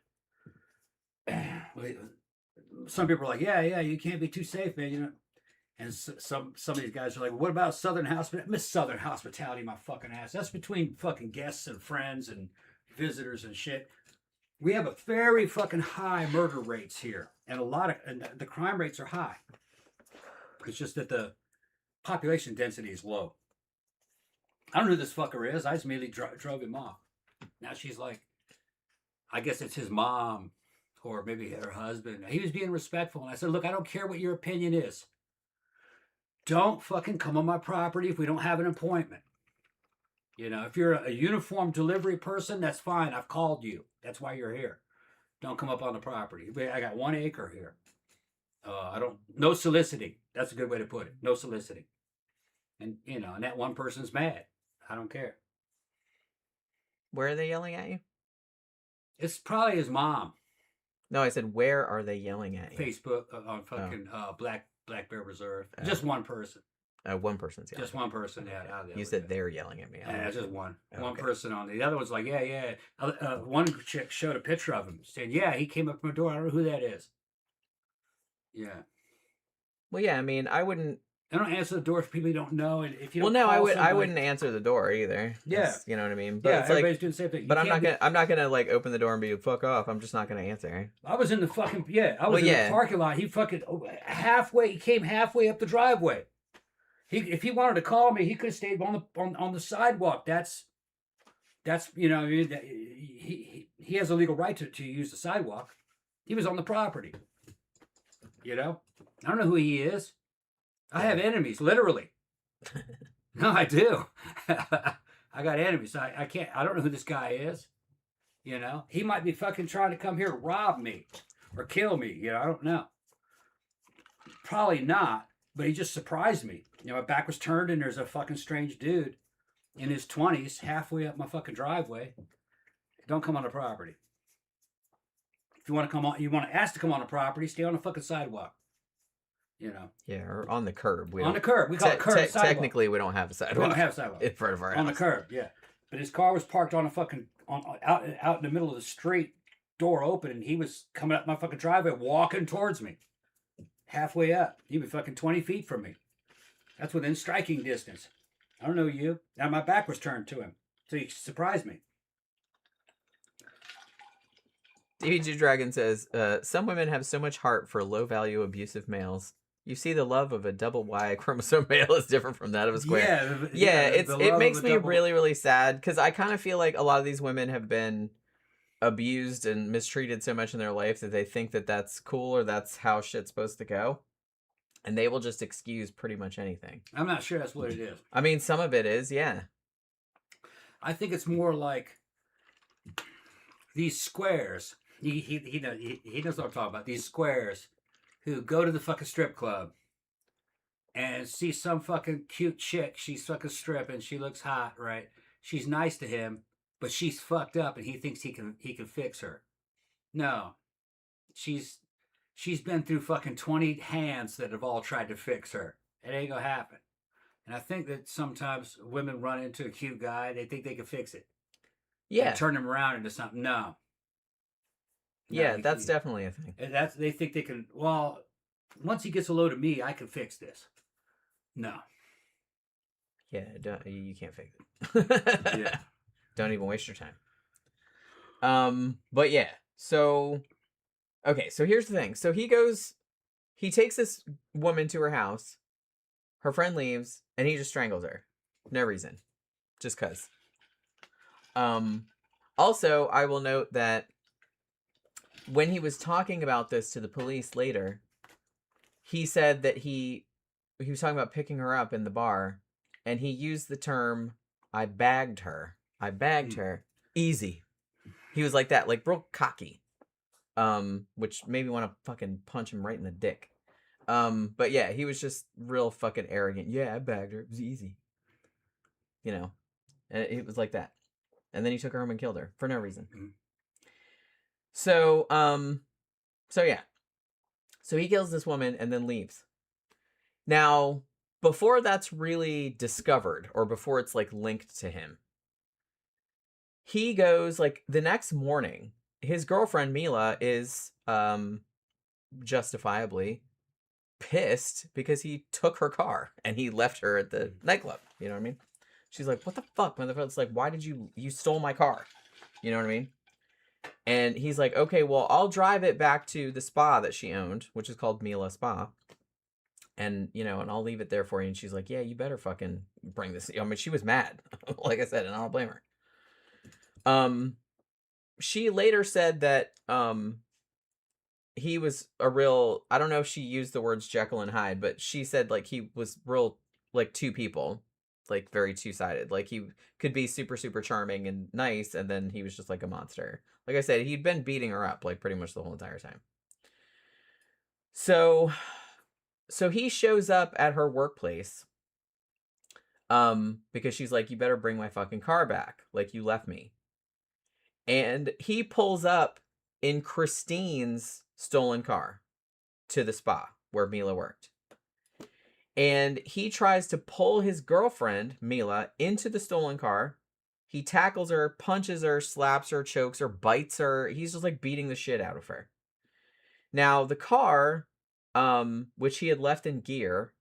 Some people are like, yeah, you can't be too safe, man, And some of these guys are like, what about Southern hospitality? Miss Southern hospitality, my fucking ass. That's between fucking guests and friends and visitors and shit. We have a very fucking high murder rates here, and and the crime rates are high. It's just that the population density is low. I don't know who this fucker is. I just immediately drove him off. Now she's like, I guess it's his mom or maybe her husband. He was being respectful. And I said, look, I don't care what your opinion is. Don't fucking come on my property if we don't have an appointment. If you're a uniform delivery person, that's fine. I've called you. That's why you're here. Don't come up on the property. I got 1 acre here. No soliciting. That's a good way to put it. No soliciting. And, and that one person's mad. I don't care. Where are they yelling at you? It's probably his mom. No, I said, where are they yelling at you? Facebook on fucking Black Bear Reserve. Just one person. One person's yelling. Just one person. Yeah. You said they're yelling at me. Yeah, just one. Okay. One person on the other one's like, yeah. One chick showed a picture of him, saying, yeah, he came up to my door. I don't know who that is. Yeah. Well, yeah, I mean, I wouldn't I don't answer the door for people you don't know, and if you Well, don't no, call I somebody, wouldn't answer the door either. Yeah. You know what I mean? But Yeah, it's everybody's like, doing the same thing. but I'm not gonna like open the door and be fuck off. I'm just not gonna answer. I was in the fucking I was Well, in the yeah. parking lot. He fucking halfway. He came halfway up the driveway. If he wanted to call me, he could have stayed on the sidewalk. That's you know, he has a legal right to use the sidewalk. He was on the property. You know, I don't know who he is. I have enemies, literally. No, I do. I got enemies. I can't. I don't know who this guy is. You know, he might be fucking trying to come here to rob me or kill me. You know, I don't know. Probably not. But he just surprised me. You know, my back was turned and there's a fucking strange dude in his 20s halfway up my fucking driveway. Don't come on the property. If you want to come on, you want to ask to come on the property, stay on the fucking sidewalk. You know. Yeah, or on the curb. On the curb. We call it curb sidewalk. Technically, we don't have a sidewalk. We don't have a sidewalk. In front of our house. On the curb, yeah. But his car was parked on a fucking out in the middle of the street, door open, and he was coming up my fucking driveway, walking towards me. Halfway up. He was fucking 20 feet from me. That's within striking distance. I don't know you. Now my back was turned to him. So he surprised me. DBG Dragon says, some women have so much heart for low-value abusive males. You see, the love of a double Y chromosome male is different from that of a square. It makes me really, really sad, because I kind of feel like a lot of these women have been abused and mistreated so much in their life that they think that that's cool or that's how shit's supposed to go. And they will just excuse pretty much anything. I'm not sure that's what it is. I mean, some of it is, yeah. I think it's more like these squares. He knows what I'm talking about. These squares who go to the fucking strip club and see some fucking cute chick. She's fucking stripping. She looks hot, right? She's nice to him, but she's fucked up, and he thinks he can fix her. No, she's been through fucking 20 hands that have all tried to fix her. It ain't gonna happen. And I think that sometimes women run into a cute guy. They think they can fix it. Yeah. Turn him around into something. No. Yeah, that's definitely a thing. They think they can. Well, once he gets a load of me, I can fix this. No. Yeah, you can't fix it. Yeah. Don't even waste your time. But yeah, so okay, so here's the thing. So he takes this woman to her house. Her friend leaves, and he just strangles her. No reason, just cause. Also, I will note that when he was talking about this to the police later, he said that he was talking about picking her up in the bar, and he used the term, I bagged her. I bagged her. Easy. He was like that, like real cocky. Which made me want to fucking punch him right in the dick. But yeah, he was just real fucking arrogant. Yeah, I bagged her. It was easy. You know? And it was like that. And then he took her home and killed her for no reason. Mm-hmm. So yeah. So he kills this woman and then leaves. Now, before that's really discovered, or before it's like linked to him, he goes, like, the next morning, his girlfriend Mila is justifiably pissed because he took her car and he left her at the nightclub. You know what I mean? She's like, what the fuck, motherfucker? It's like, why did you stole my car? You know what I mean? And he's like, okay, well, I'll drive it back to the spa that she owned, which is called Mila Spa. And, you know, and I'll leave it there for you. And she's like, yeah, you better fucking bring this. I mean, she was mad, like I said, and I don't blame her. She later said that, he was a real, I don't know if she used the words Jekyll and Hyde, but she said, like, he was real, like, two people, like, very two-sided. Like, he could be super, super charming and nice, and then he was just, like, a monster. Like I said, he'd been beating her up, like, pretty much the whole entire time. So he shows up at her workplace, because she's like, you better bring my fucking car back. Like, you left me. And he pulls up in Kristine's stolen car to the spa where Mila worked. And he tries to pull his girlfriend, Mila, into the stolen car. He tackles her, punches her, slaps her, chokes her, bites her. He's just like beating the shit out of her. Now, the car, which he had left in gear,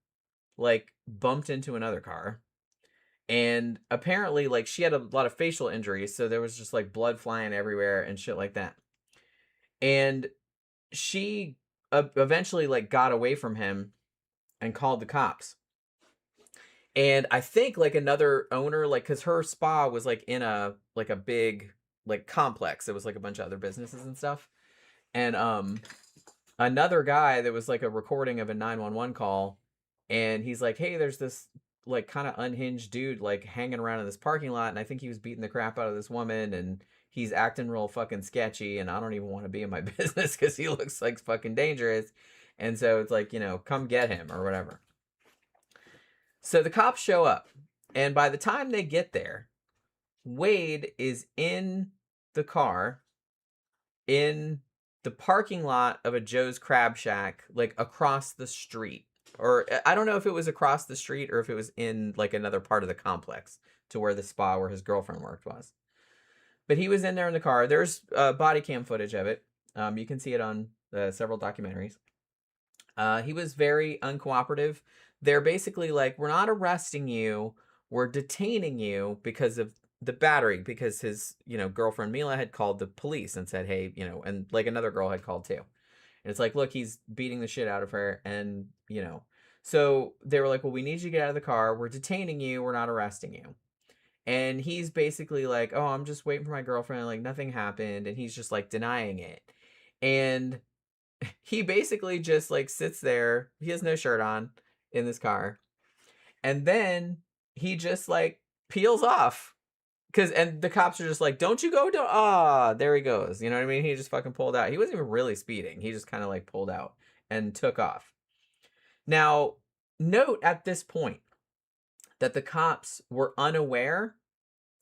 like bumped into another car. And apparently, like, she had a lot of facial injuries, so there was just like blood flying everywhere and shit like that. And she eventually like got away from him and called the cops. And I think like another owner, like, cause her spa was like in a big like complex. It was like a bunch of other businesses and stuff. And another guy, that was like a recording of a 911 call, and he's like, hey, there's this like kind of unhinged dude like hanging around in this parking lot, and I think he was beating the crap out of this woman, and he's acting real fucking sketchy, and I don't even want to be in my business because he looks like fucking dangerous. And so it's like, come get him or whatever. So the cops show up, and by the time they get there, Wade is in the car in the parking lot of a Joe's Crab Shack, like across the street. Or I don't know if it was across the street or if it was in like another part of the complex to where the spa where his girlfriend worked was. But he was in there in the car. There's body cam footage of it. You can see it on several documentaries. He was very uncooperative. They're basically like, we're not arresting you. We're detaining you because of the battery, because his, girlfriend Mila had called the police and said, hey, and like another girl had called too. And it's like, look, he's beating the shit out of her. And, so they were like, well, we need you to get out of the car. We're detaining you. We're not arresting you. And he's basically like, oh, I'm just waiting for my girlfriend. Like, nothing happened. And he's just like denying it. And he basically just like sits there. He has no shirt on in this car. And then he just like peels off. And the cops are just like, don't you go to, there he goes. You know what I mean? He just fucking pulled out. He wasn't even really speeding. He just kind of like pulled out and took off. Now, note at this point that the cops were unaware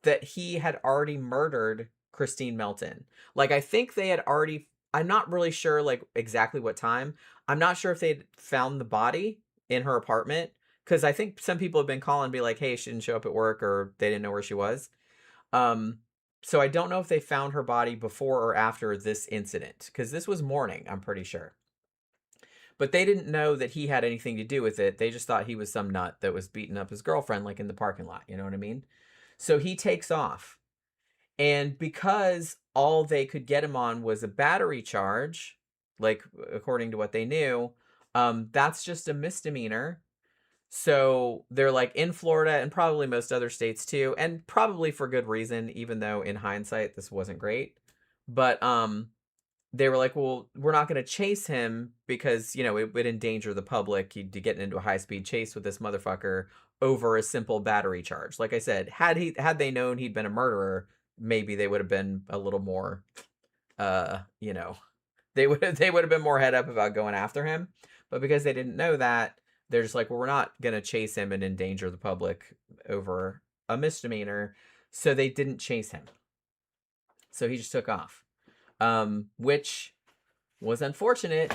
that he had already murdered Kristine Melton. Like, I think they had already, I'm not really sure like exactly what time. I'm not sure if they'd found the body in her apartment, because I think some people have been calling and be like, hey, she didn't show up at work, or they didn't know where she was. So I don't know if they found her body before or after this incident, because this was morning, I'm pretty sure. But they didn't know that he had anything to do with it. They just thought he was some nut that was beating up his girlfriend, like in the parking lot. You know what I mean? So he takes off. And because all they could get him on was a battery charge, like according to what they knew, that's just a misdemeanor. So they're like, in Florida and probably most other states too, and probably for good reason, even though in hindsight this wasn't great. But they were like, well, we're not going to chase him because, it would endanger the public. He'd be getting into a high-speed chase with this motherfucker over a simple battery charge. Like I said, had they known he'd been a murderer, maybe they would have been a little more, they would have been more head up about going after him. But because they didn't know that, they're just like, well, we're not going to chase him and endanger the public over a misdemeanor. So they didn't chase him. So he just took off, which was unfortunate,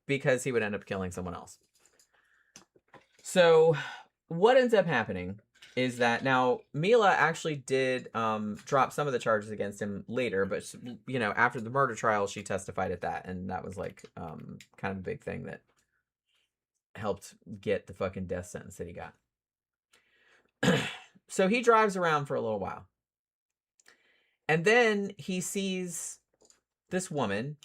because he would end up killing someone else. So what ends up happening is that now Mila actually did drop some of the charges against him later, but after the murder trial, she testified at that, and that was like kind of a big thing that helped get the fucking death sentence that he got. So he drives around for a little while, and then he sees this woman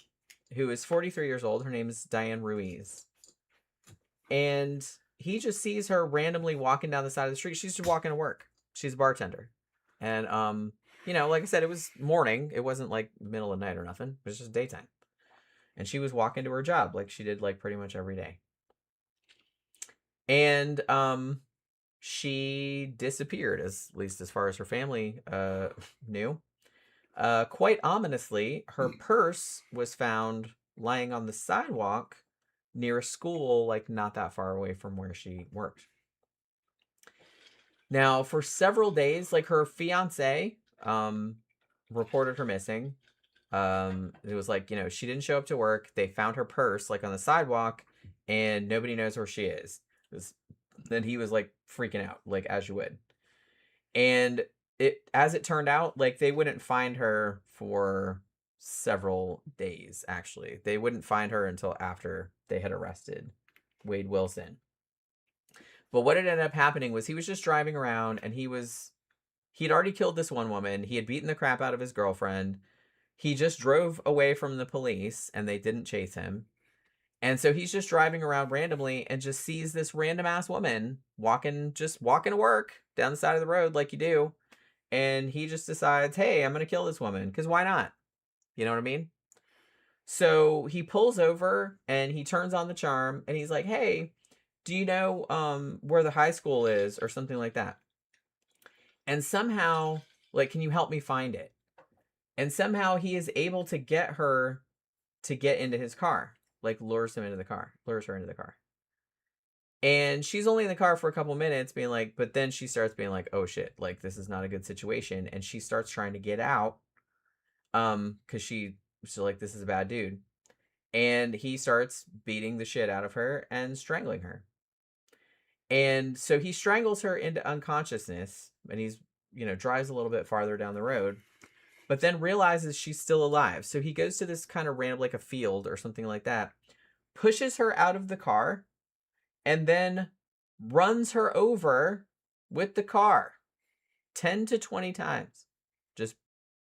who is 43 years old. Her name is Diane Ruiz, and he just sees her randomly walking down the side of the street. She's just walking to work. She's a bartender. And, like I said, it was morning. It wasn't like middle of the night or nothing. It was just daytime. And she was walking to her job like she did like pretty much every day. And she disappeared, at least as far as her family knew. Quite ominously, her purse was found lying on the sidewalk near a school, like not that far away from where she worked. Now, for several days, like her fiance reported her missing. It was like, she didn't show up to work. They found her purse like on the sidewalk, and nobody knows where she is. Then he was like freaking out, like as you would. And as it turned out, like they wouldn't find her for several days. Actually, they wouldn't find her until after they had arrested Wade Wilson. But what had ended up happening was he was just driving around and he'd already killed this one woman. He had beaten the crap out of his girlfriend. He just drove away from the police and they didn't chase him. And so he's just driving around randomly and just sees this random ass woman walking to work down the side of the road like you do. And he just decides, hey, I'm going to kill this woman because why not? You know what I mean? So he pulls over and he turns on the charm and he's like, hey, do you know where the high school is or something like that? And somehow, like, can you help me find it? And somehow he is able to get her to get into his car, like lures her into the car. And she's only in the car for a couple minutes being like, but then she starts being like, oh shit, like this is not a good situation. And she starts trying to get out because she's like, this is a bad dude. And he starts beating the shit out of her and strangling her. And so he strangles her into unconsciousness and he's, drives a little bit farther down the road, but then realizes she's still alive. So he goes to this kind of random, like a field or something like that, pushes her out of the car, and then runs her over with the car 10 to 20 times. Just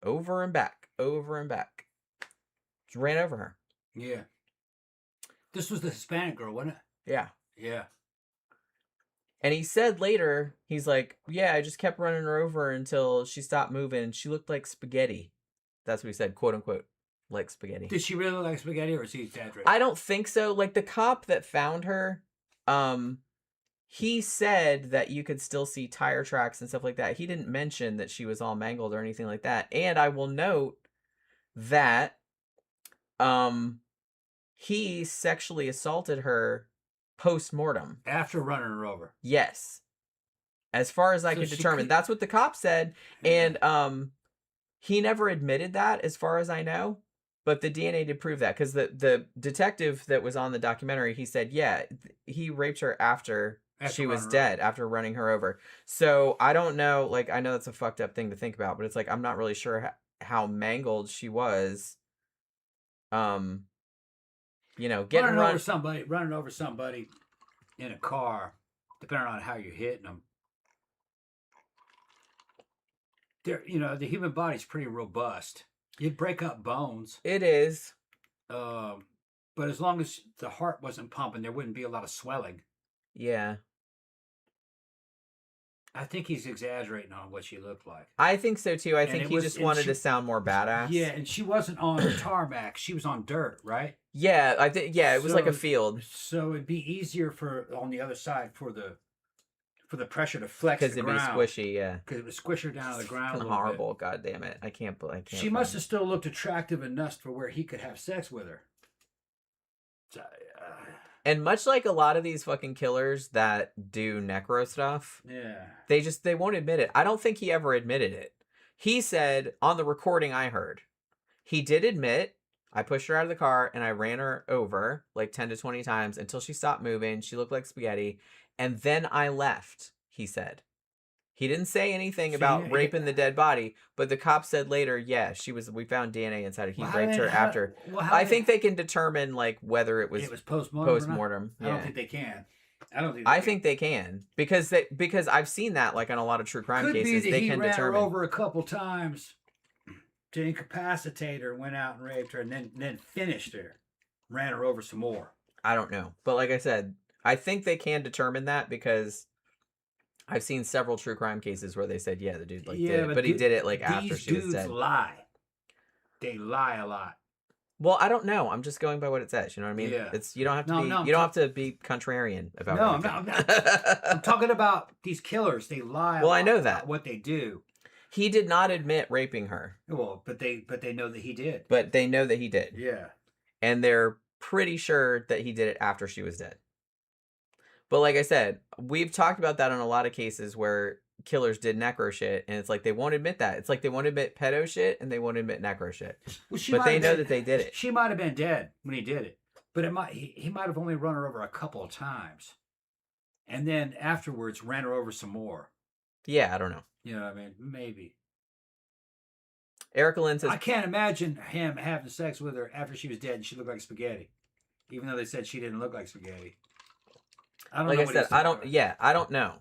over and back. Just ran over her. Yeah. This was the Hispanic girl, wasn't it? Yeah. Yeah. And he said later, he's like, yeah, I just kept running her over until she stopped moving. She looked like spaghetti. That's what he said, quote unquote, like spaghetti. Did she really look like spaghetti or is he exaggerating? I don't think so. Like the cop that found her, he said that you could still see tire tracks and stuff like that. He didn't mention that she was all mangled or anything like that. And I will note that he sexually assaulted her post-mortem. After running her over. Yes. As far as I could determine. That's what the cop said. Yeah. And he never admitted that as far as I know. But the DNA did prove that. Because the detective that was on the documentary, he said, yeah, he raped her after she was dead, after running her over. So I don't know. Like, I know that's a fucked up thing to think about. But it's like, I'm not really sure how mangled she was. Running over somebody in a car, depending on how you're hitting them. The human body's pretty robust. You'd break up bones. It is. But as long as the heart wasn't pumping, there wouldn't be a lot of swelling. Yeah. I think he's exaggerating on what she looked like. I think so too. I think he just wanted to sound more badass. Yeah, and she wasn't on tarmac. She was on dirt, right? Yeah, I think. Yeah, it was like a field. So it'd be easier on the other side for the pressure to flex the ground. Because it'd be squishy. Yeah. Because it would squish her down to the ground. Horrible. God damn it! I can't. She must have still looked attractive enough for where he could have sex with her. So, and much like a lot of these fucking killers that do necro stuff, yeah, they won't admit it. I don't think he ever admitted it. He said on the recording I heard, he did admit, I pushed her out of the car and I ran her over like 10 to 20 times until she stopped moving. She looked like spaghetti. And then I left, he said. He didn't say anything about raping the dead body, but the cop said later, yeah, we found DNA inside her. He raped her after. I think they can determine like whether it was post-mortem. I don't think they can. I think they can because I've seen that like on a lot of true crime cases. They can determine. He ran her over a couple times to incapacitate her, went out and raped her, and then finished her, ran her over some more. I don't know, but like I said, I think they can determine that because I've seen several true crime cases where they said, yeah, the dude did it, but he did it like after she was dead. These dudes lie. They lie a lot. Well, I don't know. I'm just going by what it says. You know what I mean? Yeah. You don't have to be contrarian about it. I'm not. I'm talking about these killers. They lie. Well, I know that about what they do. He did not admit raping her. Well, but they know that he did. But they know that he did. Yeah. And they're pretty sure that he did it after she was dead. But like I said, we've talked about that on a lot of cases where killers did necro shit, and it's like they won't admit that. It's like they won't admit pedo shit, and they won't admit necro shit. Well, but they know that they did it. She might have been dead when he did it, but he might have only run her over a couple of times, and then afterwards ran her over some more. Yeah, I don't know. You know what I mean? Maybe. Erica Lynn says, I can't imagine him having sex with her after she was dead and she looked like spaghetti, even though they said she didn't look like spaghetti. I don't Like know I what said, he's I talking don't. about. Yeah, I don't know.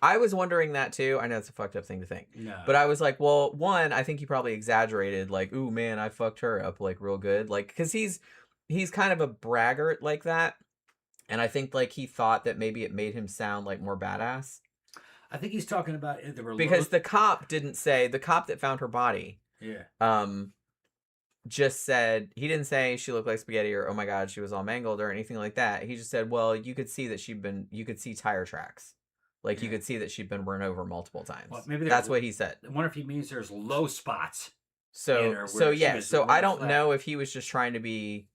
I was wondering that too. I know it's a fucked up thing to think, No. but I was like, well, one, I think he probably exaggerated. Like, ooh man, I fucked her up like real good. Like, because he's kind of a braggart like that, and I think like he thought that maybe it made him sound like more badass. I think he's talking about the Because the cop didn't say, the cop that found her body, yeah. just said, he didn't say she looked like spaghetti or oh my god she was all mangled or anything like that. He just said, well, you could see that you could see tire tracks, like you Yeah. could see that she'd been run over multiple times. Well, maybe That's what he said. I wonder if he means there's low spots in So her so where she yeah, was so I really don't flat. know if he was just trying to be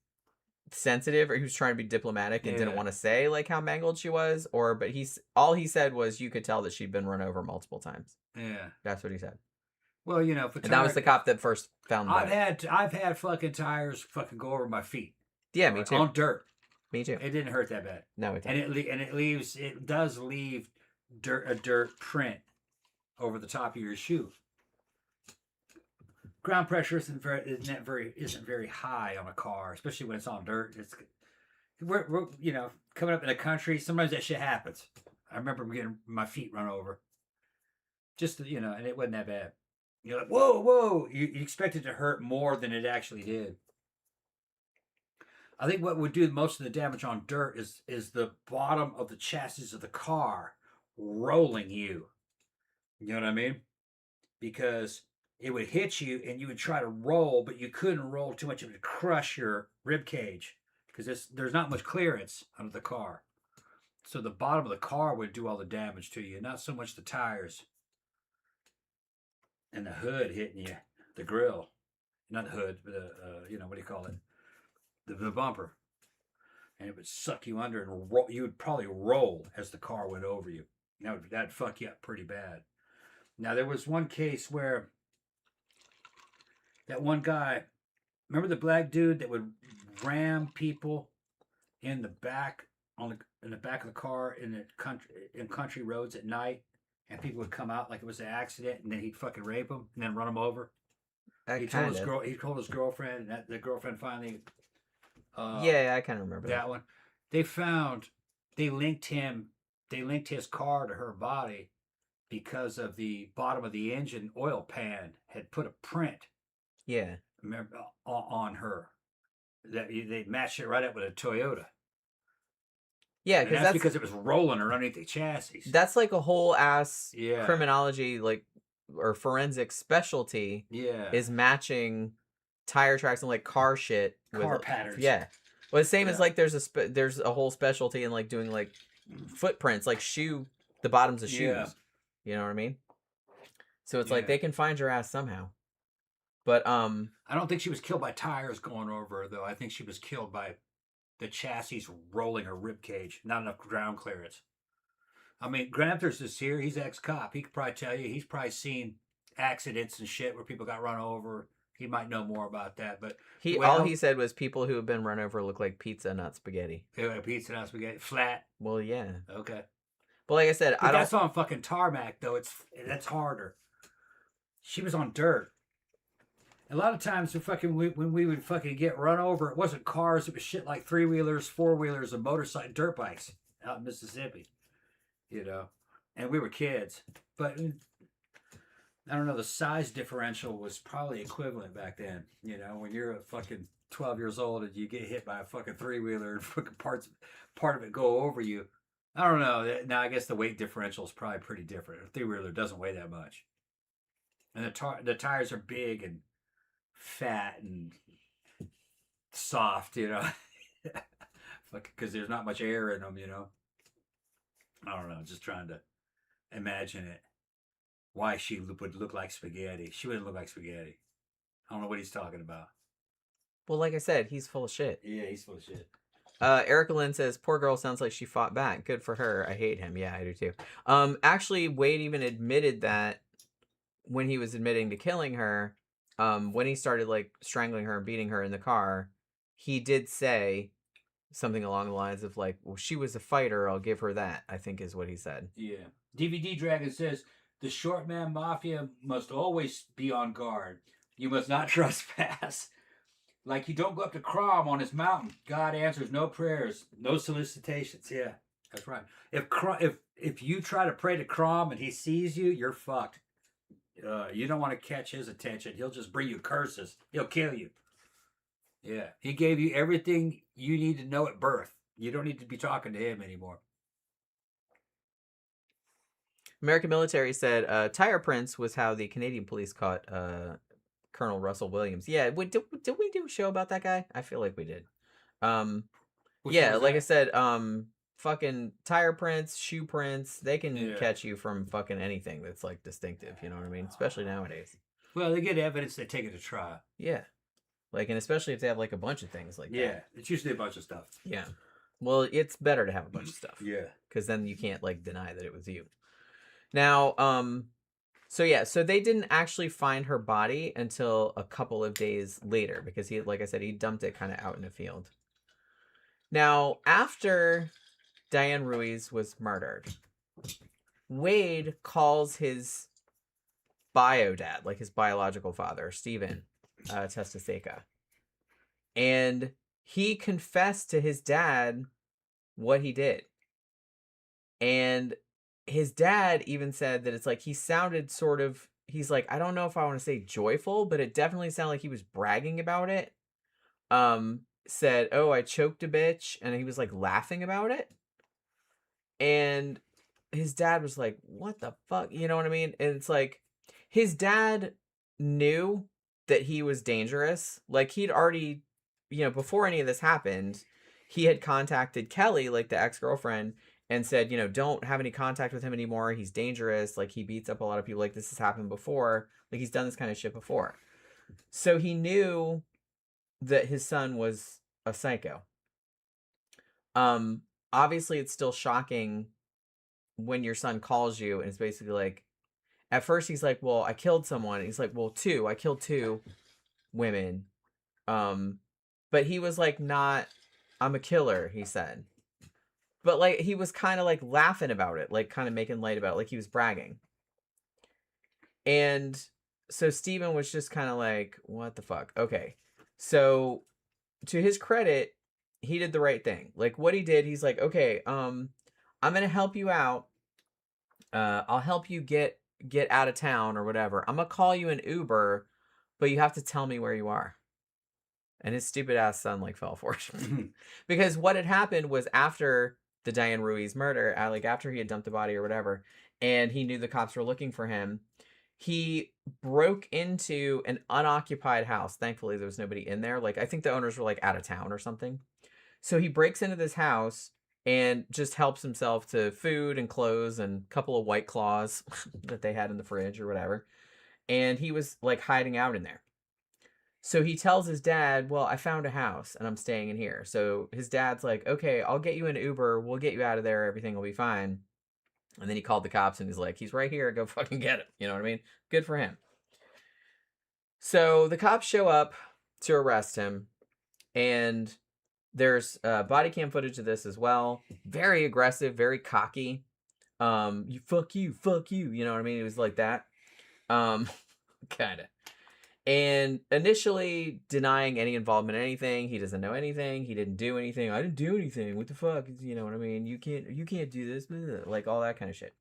sensitive or he was trying to be diplomatic and didn't Yeah. want to say like how mangled she was, or but all he said was you could tell that she'd been run over multiple times. Yeah. That's what he said. Well, you know, for And that was the cop that first found the body. I've had fucking tires fucking go over my feet. Yeah, me too. On dirt. Me too. It didn't hurt that bad. No, it didn't. And it does leave a dirt print over the top of your shoe. Ground pressure isn't very high on a car, especially when it's on dirt. We're you know, coming up in the country. Sometimes that shit happens. I remember getting my feet run over. Just you know, and it wasn't that bad. You're like, whoa! You expect it to hurt more than it actually did. I think what would do most of the damage on dirt is the bottom of the chassis of the car rolling you. You know what I mean? Because it would hit you and you would try to roll, but you couldn't roll too much. It would crush your rib cage because there's not much clearance under the car. So the bottom of the car would do all the damage to you, not so much the tires. And the hood hitting you, the grill, not the hood, but you know, what do you call it? The bumper. And it would suck you under and you would probably roll as the car went over you. That'd fuck you up pretty bad. Now, there was one case where that one guy, remember the black dude that would ram people in the back in the back of the car in country roads at night, and people would come out like it was an accident, and then he'd fucking rape them and then run them over. He told his girlfriend, and the girlfriend finally. Yeah, I kind of remember that one. They linked his car to her body because of the bottom of the engine oil pan had put a print. Yeah. On her. That they matched it right up with a Toyota. Yeah, because that's because it was rolling her underneath the chassis. That's like a whole ass criminology, like, or forensic specialty. Yeah. Is matching tire tracks and like car shit. Car patterns. Yeah. Well, the same as like there's a whole specialty in like doing like footprints, like the bottoms of shoes. Yeah. You know what I mean? So it's like they can find your ass somehow. But I don't think she was killed by tires going over her though. I think she was killed by the chassis rolling her rib cage. Not enough ground clearance. I mean, Granthers is here. He's ex-cop. He could probably tell you. He's probably seen accidents and shit where people got run over. He might know more about that. But all he said was people who have been run over look like pizza, not spaghetti. Pizza, not spaghetti. Flat. Well, yeah. Okay. But like I said, that's on fucking tarmac though. That's harder. She was on dirt. A lot of times when we would fucking get run over, it wasn't cars, it was shit like 3-wheelers, 4-wheelers, and motorcycle dirt bikes out in Mississippi. You know. And we were kids. But I don't know, the size differential was probably equivalent back then. You know, when you're a fucking 12 years old and you get hit by a fucking 3-wheeler and fucking part of it go over you. I don't know. Now, I guess the weight differential is probably pretty different. A 3-wheeler doesn't weigh that much. And the tires are big and fat and soft, you know. Because there's not much air in them, you know. I don't know. Just trying to imagine it. Why she would look like spaghetti. She wouldn't look like spaghetti. I don't know what he's talking about. Well, like I said, he's full of shit. Yeah, he's full of shit. Erica Lynn says, poor girl sounds like she fought back. Good for her. I hate him. Yeah, I do too. Actually, Wade even admitted that when he was admitting to killing her, when he started like strangling her and beating her in the car, he did say something along the lines of like, well, she was a fighter. I'll give her that, I think is what he said. Yeah. DVD Dragon says, the short man mafia must always be on guard. You must not trespass. Like you don't go up to Crom on his mountain. God answers no prayers, no solicitations. Yeah. That's right. If you try to pray to Crom and he sees you, you're fucked. You don't want to catch his attention. He'll just bring you curses. He'll kill you. Yeah. He gave you everything you need to know at birth. You don't need to be talking to him anymore. American Military said Tire Prince was how the Canadian police caught Colonel Russell Williams. Yeah, did we do a show about that guy? I feel like we did. Yeah, like I said, fucking tire prints, shoe prints, they can catch you from fucking anything that's like distinctive, you know what I mean? Especially nowadays. Well, they get evidence, they take it to trial. Yeah. Like, and especially if they have like a bunch of things like that. Yeah, it's usually a bunch of stuff. Yeah. Well, it's better to have a bunch of stuff. Yeah. Because then you can't like deny that it was you. Now, so they didn't actually find her body until a couple of days later because he, like I said, he dumped it kind of out in a field. Now, after Diane Ruiz was murdered, Wade calls his bio dad, like his biological father, Stephen Testaseca. And he confessed to his dad what he did. And his dad even said that it's like he sounded sort of, he's like, I don't know if I want to say joyful, but it definitely sounded like he was bragging about it. Said, oh, I choked a bitch. And he was like laughing about it. And his dad was like, what the fuck? You know what I mean? And it's like, his dad knew that he was dangerous. Like, he'd already, you know, before any of this happened, he had contacted Kelly, like the ex-girlfriend, and said, you know, don't have any contact with him anymore. He's dangerous. Like, he beats up a lot of people. Like, this has happened before. Like, he's done this kind of shit before. So he knew that his son was a psycho. Obviously, it's still shocking when your son calls you and it's basically like, at first he's like, well, I killed someone. He's like, well, I killed 2 women. But he was like, not, I'm a killer, he said. But like, he was kind of like laughing about it, like kind of making light about it, like he was bragging. And so Steven was just kind of like, what the fuck? Okay. So to his credit, he did the right thing. Like what he did, he's like, okay, I'm going to help you out. I'll help you get out of town or whatever. I'm going to call you an Uber, but you have to tell me where you are. And his stupid ass son like fell for it. Because what had happened was after the Diane Ruiz murder, like after he had dumped the body or whatever, and he knew the cops were looking for him, he broke into an unoccupied house. Thankfully, there was nobody in there. Like, I think the owners were like out of town or something. So he breaks into this house and just helps himself to food and clothes and a couple of White Claws that they had in the fridge or whatever. And he was like hiding out in there. So he tells his dad, well, I found a house and I'm staying in here. So his dad's like, okay, I'll get you an Uber. We'll get you out of there. Everything will be fine. And then he called the cops and he's like, he's right here. Go fucking get him. You know what I mean? Good for him. So the cops show up to arrest him. And there's body cam footage of this as well. Very aggressive, very cocky. You fuck you. You know what I mean? It was like that. Kind of. And initially denying any involvement in anything. He doesn't know anything. He didn't do anything. I didn't do anything. What the fuck? You know what I mean? You can't do this. Like all that kind of shit.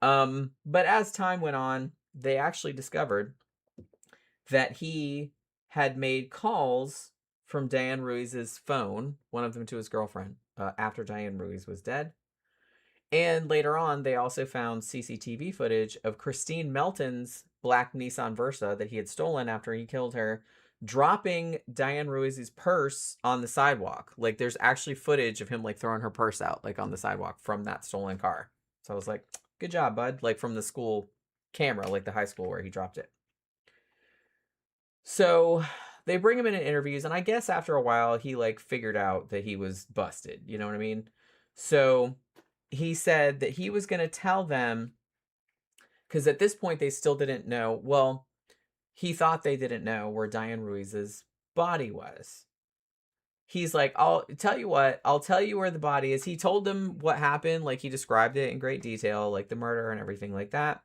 But as time went on, they actually discovered that he had made calls from Diane Ruiz's phone, one of them to his girlfriend, after Diane Ruiz was dead. And later on, they also found CCTV footage of Kristine Melton's black Nissan Versa that he had stolen after he killed her, dropping Diane Ruiz's purse on the sidewalk. Like, there's actually footage of him, like, throwing her purse out, like, on the sidewalk from that stolen car. So I was like, good job, bud. Like, from the school camera, like the high school where he dropped it. So they bring him in interviews, and I guess after a while, he, like, figured out that he was busted. You know what I mean? So he said that he was going to tell them, because at this point they still didn't know. Well, he thought they didn't know where Diane Ruiz's body was. He's like, I'll tell you what, I'll tell you where the body is. He told them what happened, like he described it in great detail, like the murder and everything like that.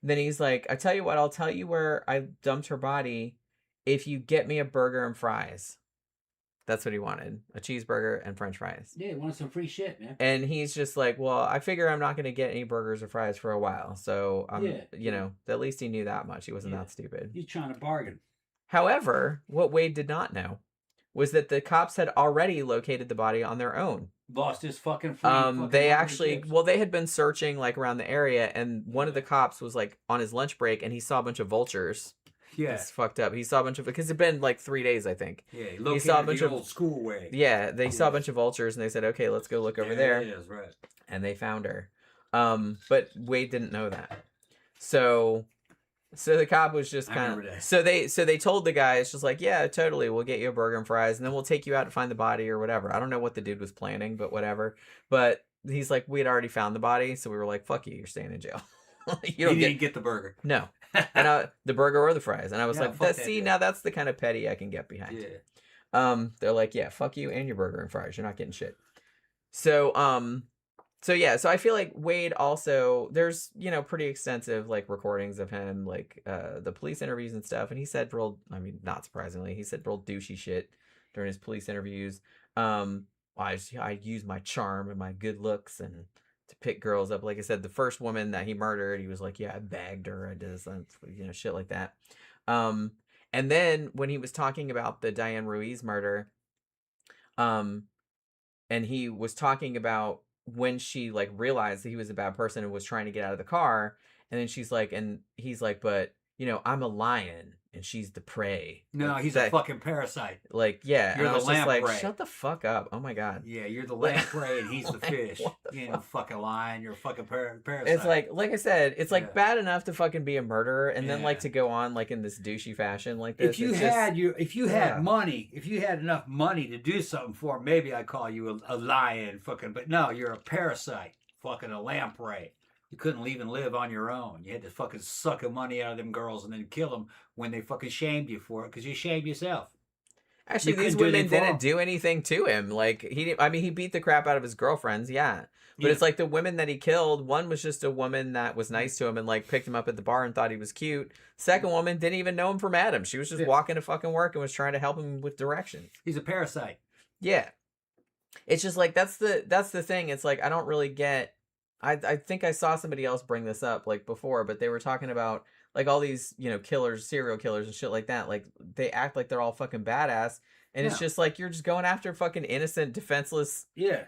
And then he's like, I tell you what, I'll tell you where I dumped her body if you get me a burger and fries. That's what he wanted. A cheeseburger and french fries. Yeah, he wanted some free shit, man. And he's just like, well, I figure I'm not going to get any burgers or fries for a while. So, you know, at least he knew that much. He wasn't that stupid. He's trying to bargain. However, what Wade did not know was that the cops had already located the body on their own. Lost his fucking free They actually, well, they had been searching like around the area, and one of the cops was like on his lunch break, and he saw a bunch of vultures. Yeah, it's fucked up. He saw a bunch of, because it'd been like 3 days, I think. Yeah, he saw a bunch of old school way. Yeah, they saw a bunch of vultures, and they said, "Okay, let's go look over there." It is, right. And they found her. But Wade didn't know that. So the cop was just kind of, so they told the guy, it's just like, yeah, totally, we'll get you a burger and fries, and then we'll take you out to find the body or whatever. I don't know what the dude was planning, but whatever. But he's like, we had already found the body, so we were like, fuck you, you're staying in jail. You didn't get the burger. No. And the burger or the fries. And I was like, that, now that's the kind of petty I can get behind. Yeah. They're like, yeah, fuck you and your burger and fries. You're not getting shit. So I feel like Wade also, there's, you know, pretty extensive like recordings of him, like the police interviews and stuff. And he said real, I mean, not surprisingly, he said real douchey shit during his police interviews. I use my charm and my good looks and to pick girls up. Like I said, the first woman that he murdered, he was like, yeah, I bagged her. I did this, you know, shit like that. And then when he was talking about the Diane Ruiz murder, and he was talking about when she like realized that he was a bad person and was trying to get out of the car, and then she's like, and he's like, but you know, I'm a lion and she's the prey. No, like, he's a fucking parasite. Like, yeah, you're and I was just like, lamprey. shut the fuck up. Oh my god. Yeah, you're the lamprey and he's the fish. You ain't a fucking lion. You're a fucking parasite. It's like I said, it's like bad enough to fucking be a murderer, and then like to go on like in this douchey fashion like this. If you had money, if you had enough money to do something for him, maybe I'd call you a lion, fucking. But no, you're a parasite, fucking a lamprey. You couldn't even live on your own. You had to fucking suck the money out of them girls and then kill them when they fucking shamed you for it, because you shamed yourself. Actually, these women didn't do anything to him. Like he beat the crap out of his girlfriends, yeah. But it's like the women that he killed, one was just a woman that was nice to him and like picked him up at the bar and thought he was cute. Second woman didn't even know him from Adam. She was just walking to fucking work and was trying to help him with directions. He's a parasite. Yeah. It's just like that's the thing. It's like I don't really get. I think I saw somebody else bring this up like before, but they were talking about like all these, you know, killers, serial killers and shit like that. Like they act like they're all fucking badass. And it's just like, you're just going after fucking innocent, defenseless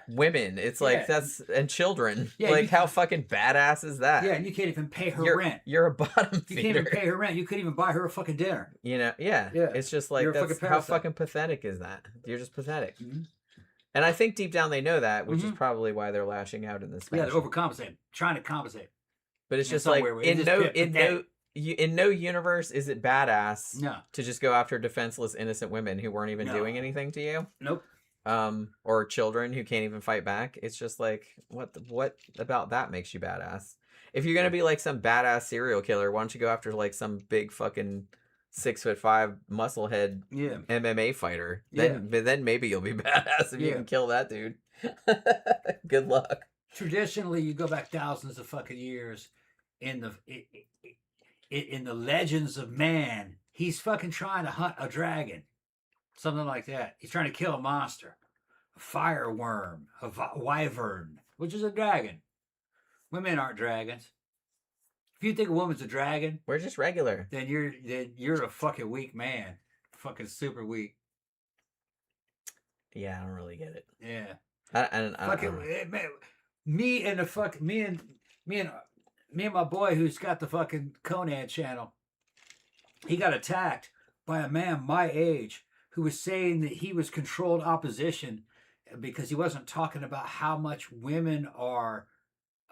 women. It's like, and children. Yeah, like, how fucking badass is that? Yeah, and you can't even pay her rent. You're a bottom feeder. You can't even pay her rent. You couldn't even buy her a fucking dinner. You know, yeah. It's just like, how fucking pathetic is that? You're just pathetic. Mm-hmm. And I think deep down they know that, which is probably why they're lashing out in this fashion. Yeah, they're overcompensating, trying to compensate. But it's just like, in no universe is it badass to just go after defenseless, innocent women who weren't even doing anything to you. Nope. Or children who can't even fight back. It's just like, what about that makes you badass? If you're gonna be like some badass serial killer, why don't you go after like some big fucking 6'5" musclehead MMA fighter? Then maybe you'll be badass if you can kill that dude. Good luck. Traditionally, you go back thousands of fucking years. In the legends of man, he's fucking trying to hunt a dragon, something like that. He's trying to kill a monster, a fireworm, a wyvern, which is a dragon. Women aren't dragons. If you think a woman's a dragon, we're just regular. Then you're a fucking weak man, fucking super weak. Yeah, I don't really get it. Yeah, me and my boy who's got the fucking Conan channel, he got attacked by a man my age who was saying that he was controlled opposition because he wasn't talking about how much women are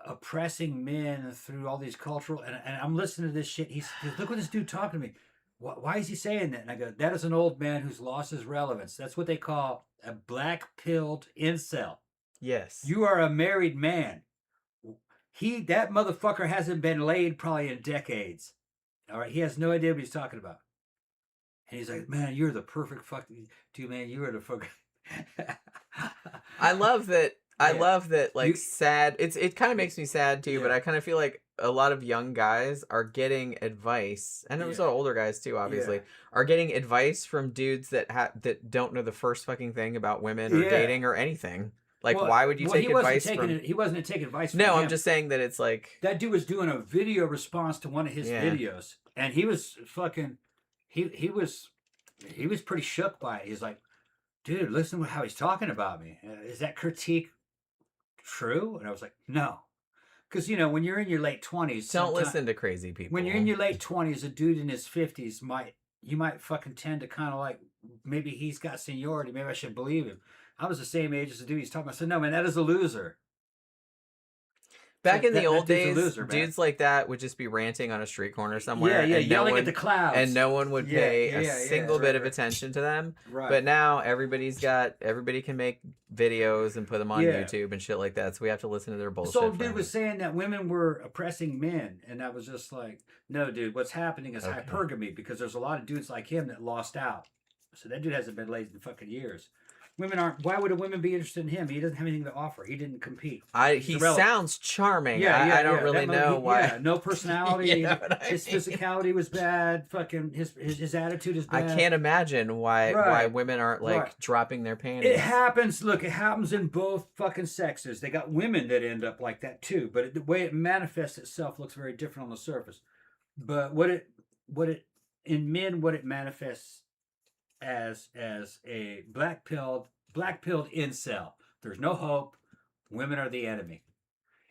oppressing men through all these cultural, and I'm listening to this shit. He goes, look what this dude talking to me. Why is he saying that? And I go, that is an old man who's lost his relevance. That's what they call a black-pilled incel. Yes. You are a married man. That motherfucker hasn't been laid probably in decades. All right, he has no idea what he's talking about. And he's like, man, you're the perfect fucking dude, man. You are the fucking. I love that. I love that. Like sad. It kind of makes me sad too. But I kind of feel like a lot of young guys are getting advice, and it was Yeah. older guys too, obviously, Yeah. are getting advice from dudes that don't know the first fucking thing about women or Yeah. dating or anything. Like, Well, why would you take advice from? he wasn't taking advice from No, I'm him. just saying that it's like, That dude was doing a video response to one of his Yeah. videos, and he was fucking, he was pretty shook by it. He's like, dude, listen to how he's talking about me. Is that critique true? And I was like, no, because when you're in your late 20s, don't listen to crazy people. when you're in your late 20s, a dude in his 50s you might fucking tend to kind of like, maybe he's got seniority, maybe I should believe him. I was the same age as the dude he's talking about. I said, no, man, that is a loser. Back in the old that dude's a days, loser, man. dudes like that would just be ranting on a street corner somewhere. Yeah, and yelling no one, at the clouds. and no one would pay a Yeah, single bit of right. attention to them. Right. But now everybody can make videos and put them on Yeah. YouTube and shit like that. So we have to listen to their bullshit. So for dude was saying that women were oppressing men, and I was just like, no, dude, what's happening is Okay. hypergamy, because there's a lot of dudes like him that lost out. So that dude hasn't been laid in fucking years. Women aren't. Why would a woman be interested in him? He doesn't have anything to offer. He didn't compete. He sounds charming. I don't really know why. Yeah, no personality. You know what I his mean? physicality was bad. Fucking his attitude is I bad. can't imagine why Right. women aren't like Right. dropping their panties. It happens. Look, it happens in both fucking sexes. They got women that end up like that too. But the way it manifests itself looks very different on the surface. But what it manifests as a black-pilled incel. There's no hope. Women are the enemy.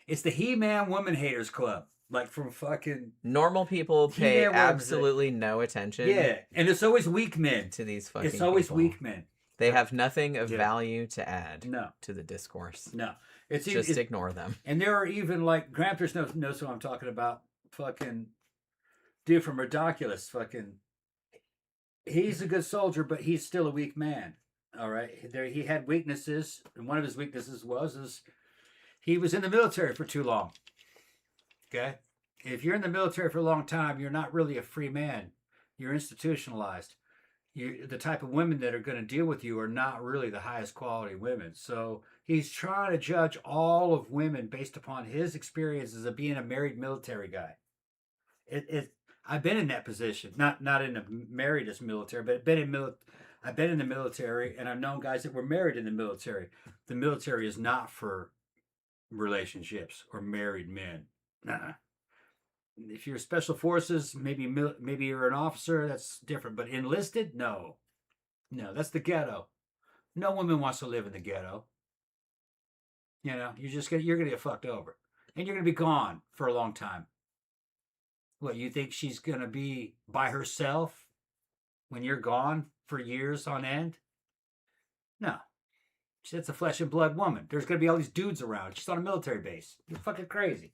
It's the He-Man Woman Haters Club. Like from fucking Normal people pay Yeah, what is it? absolutely no attention. Yeah. And it's always weak men. To these fucking It's always people. weak men. They have nothing of Yeah. value to add No. to the discourse. No. It's Just ignore them. And there are even like Grampers knows who I'm talking about. Fucking dude from Ridiculous. Fucking he's a good soldier, but he's still a weak man. All right. There he had weaknesses, and one of his weaknesses was he was in the military for too long. Okay? If you're in the military for a long time, you're not really a free man. You're institutionalized. The type of women that are going to deal with you are not really the highest quality women. So he's trying to judge all of women based upon his experiences of being a married military guy. I've been in that position, not in a married as military, but I've been in the military, and I've known guys that were married in the military. The military is not for relationships or married men. Nah. If you're special forces, maybe you're an officer, that's different. But enlisted, no, that's the ghetto. No woman wants to live in the ghetto. You're gonna get fucked over, and you're gonna be gone for a long time. What, you think she's gonna be by herself when you're gone for years on end? No. That's a flesh and blood woman. There's gonna be all these dudes around. She's on a military base. You're fucking crazy.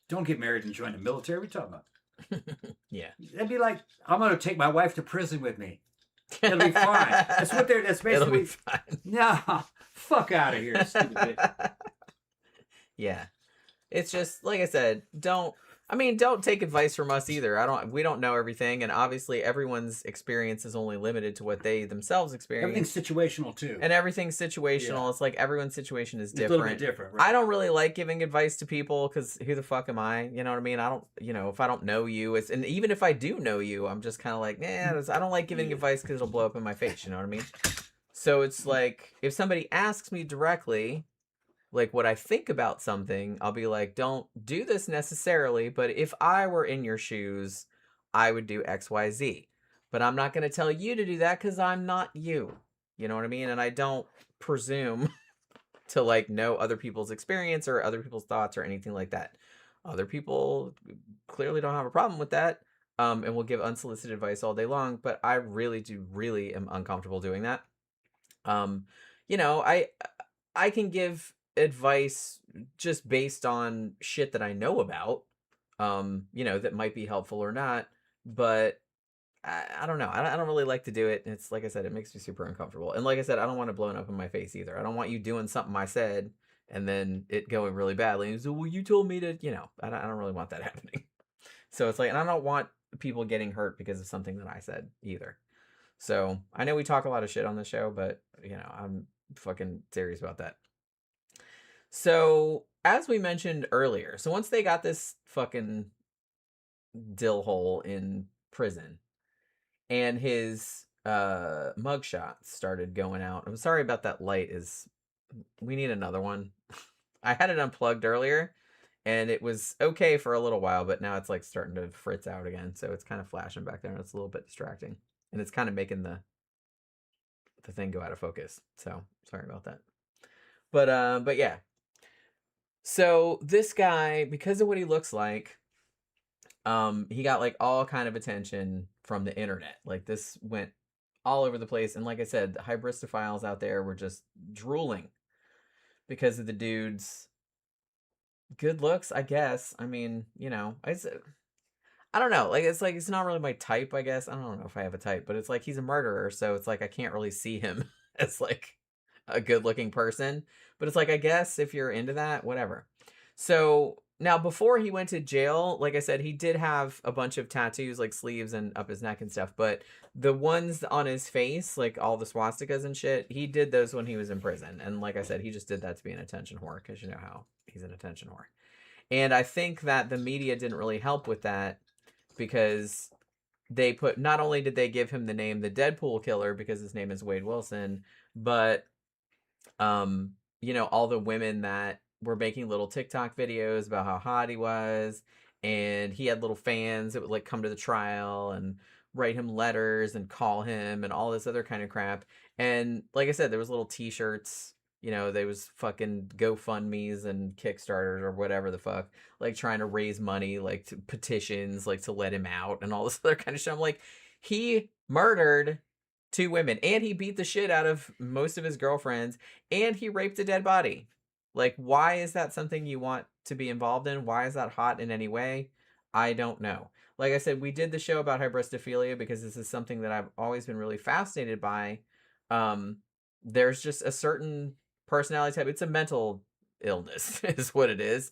Don't get married and join the military. What are you talking about? Yeah. That'd be like, I'm gonna take my wife to prison with me. It'll be fine. That's basically. It'll be fine. Nah, fuck out of here, stupid bitch. Yeah. It's just like I said, don't take advice from us either. We don't know everything, and obviously everyone's experience is only limited to what they themselves experience. Everything's situational too. And everything's situational. Yeah. It's like everyone's situation is It's a different. little bit different, right? I don't really like giving advice to people because who the fuck am I? You know what I mean? I don't, if I don't know you, and even if I do know you, I'm just kind of like, I don't like giving advice because it'll blow up in my face. You know what I mean? So it's like, if somebody asks me directly, like what I think about something, I'll be like, don't do this necessarily, but if I were in your shoes, I would do X, Y, Z. But I'm not going to tell you to do that because I'm not you. You know what I mean? And I don't presume to like know other people's experience or other people's thoughts or anything like that. Other people clearly don't have a problem with that, and will give unsolicited advice all day long, but I really am uncomfortable doing that. I can give advice just based on shit that I know about, that might be helpful or not, but I don't know. I don't really like to do it. It's like I said, it makes me super uncomfortable. And like I said, I don't want it blown up in my face either. I don't want you doing something I said and then it going really badly. And so, well, you told me to, I don't really want that happening. So it's like, and I don't want people getting hurt because of something that I said either. So I know we talk a lot of shit on the show, but I'm fucking serious about that. So, as we mentioned earlier, so once they got this fucking dill hole in prison and his mugshots started going out. I'm sorry about that light. Is we need another one. I had it unplugged earlier and it was okay for a little while, but now it's like starting to fritz out again. So it's kind of flashing back there and it's a little bit distracting. And it's kind of making the thing go out of focus. So sorry about that. But yeah. So this guy, because of what he looks like, he got like all kind of attention from the internet. Like this went all over the place. And like I said, the hybristophiles out there were just drooling because of the dude's good looks, I guess. I mean, I don't know. Like it's not really my type, I guess. I don't know if I have a type, but it's like he's a murderer, so it's like I can't really see him as like a good-looking person. But it's like I guess if you're into that, whatever. So now before he went to jail, like I said, he did have a bunch of tattoos, like sleeves and up his neck and stuff. But the ones on his face, like all the swastikas and shit, he did those when he was in prison. And like I said, he just did that to be an attention whore, because you know how he's an attention whore. And I think that the media didn't really help with that, because they put, not only did they give him the name the Deadpool Killer because his name is Wade Wilson, but all the women that were making little TikTok videos about how hot he was, and he had little fans that would like come to the trial and write him letters and call him and all this other kind of crap. And like I said, there was little t-shirts, there was fucking GoFundMe's and Kickstarters or whatever the fuck, like trying to raise money, like to petitions, like to let him out and all this other kind of shit. I'm like, he murdered 2 women and he beat the shit out of most of his girlfriends and he raped a dead body. Like, why is that something you want to be involved in? Why is that hot in any way? I don't know. Like I said, we did the show about hybristophilia because this is something that I've always been really fascinated by. There's just a certain personality type. It's a mental illness is what it is.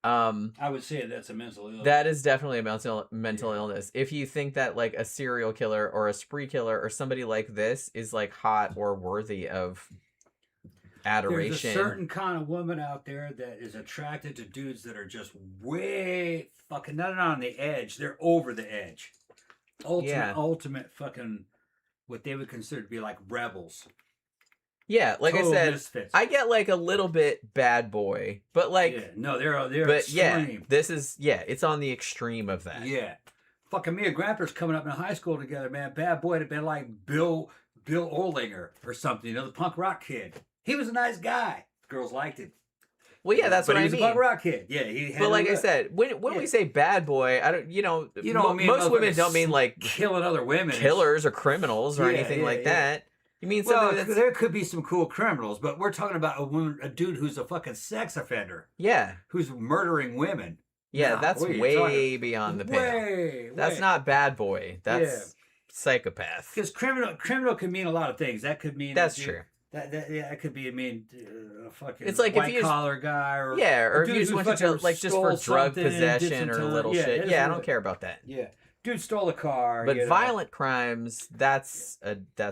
I would say that's a mental illness. That is definitely a mental illness. If you think that like a serial killer or a spree killer or somebody like this is like hot or worthy of adoration. There's a certain kind of woman out there that is attracted to dudes that are just way fucking not on the edge. They're over the edge. Ultimate fucking what they would consider to be like rebels. Yeah, like Total I said, misfits. I get like a little bit bad boy, but like they're but extreme. this is it's on the extreme of that. Yeah. Fucking me and Grandpa's coming up in high school together, man. Bad boy would have been like Bill Orlinger or something, the punk rock kid. He was a nice guy. Girls liked him. Well, yeah, that's what I mean. He was a punk rock kid. Yeah, he had. But like I said, when we say bad boy, I don't. Most women don't mean like killing other women, killers or criminals or anything like that. You mean something that's... there could be some cool criminals, but we're talking about a dude who's a fucking sex offender. Yeah, who's murdering women. Yeah, that's way beyond the pale. That's not bad boy. That's psychopath. Because criminal can mean a lot of things. That could mean that's true. That could be a fucking it's like white collar guy or or if you just went to like just for drug possession or little shit. Yeah, I don't care about that. Yeah. Dude stole a car. But violent crimes, that's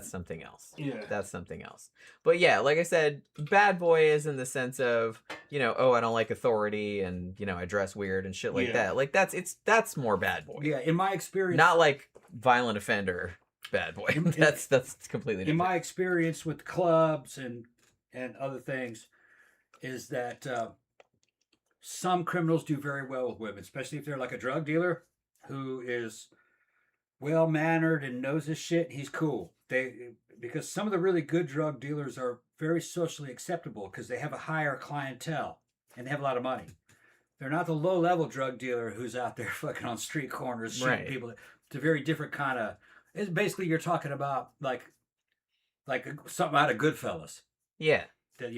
something else. Yeah. That's something else. But yeah, like I said, bad boy is in the sense of, I don't like authority and, I dress weird and shit like that. Like that's more bad boy. Yeah, in my experience. Not like violent offender bad boy. That's completely different. In my experience with clubs and other things is that some criminals do very well with women, especially if they're like a drug dealer who is well-mannered and knows his shit. He's cool. Because some of the really good drug dealers are very socially acceptable because they have a higher clientele and they have a lot of money. They're not the low-level drug dealer who's out there fucking on street corners shooting people. It's a very different kind of... It's basically you're talking about like something out of Goodfellas. Yeah. That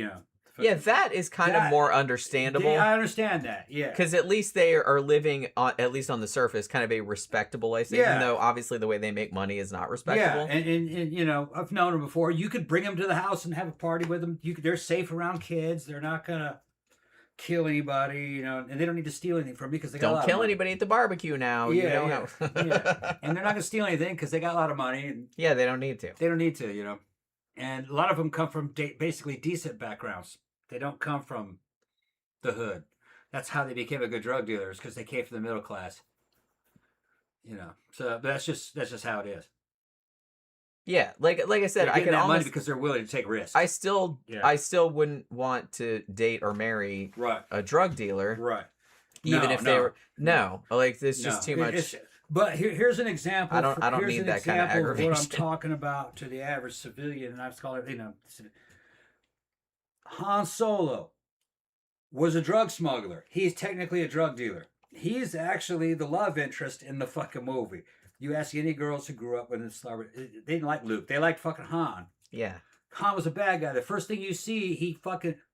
Yeah, that is kind of more understandable. I understand that, yeah. Because at least they are living, at least on the surface, kind of a respectable lifestyle. Even though, obviously, the way they make money is not respectable. Yeah, and I've known them before. You could bring them to the house and have a party with them. They're safe around kids. They're not going to kill anybody, and they don't need to steal anything from me because they got a lot of money. Don't kill anybody at the barbecue now. Yeah. And they're not going to steal anything because they got a lot of money. And yeah, they don't need to. They don't need to, And a lot of them come from basically decent backgrounds. They don't come from the hood. That's how they became a good drug dealers, because they came from the middle class. So but that's just how it is. Yeah, like I said, They're I getting could that money almost. because they're willing to take risks. I still Yeah. wouldn't want to date or marry Right. a drug dealer, Right. even if they were like it's just too much. But here's an example. I don't here's need an that kind of example of what I'm aggravation. talking about to the average civilian, and I've called it. Han Solo was a drug smuggler. He's technically a drug dealer. He's actually the love interest in the fucking movie. You ask any girls who grew up in the Star Wars, they didn't like Luke. They liked fucking Han. Yeah. Han was a bad guy. The first thing you see,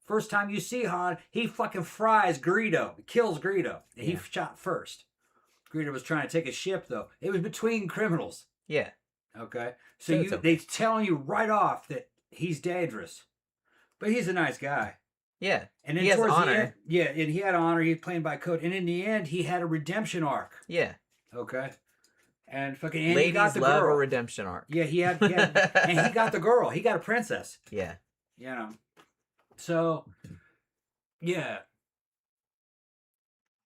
first time you see Han, he fucking fries Greedo. Kills Greedo. And he shot first. Greedo was trying to take a ship, though. It was between criminals. Yeah. Okay? So they telling you right off that he's dangerous. But he's a nice guy. Yeah. And then he has towards honor. the end, yeah, and he had honor. He was playing by code. And in the end, he had a redemption arc. Yeah. Okay? And fucking ladies he got the love girl. a redemption arc. Yeah, he had and he got the girl. He got a princess. Yeah. So, yeah.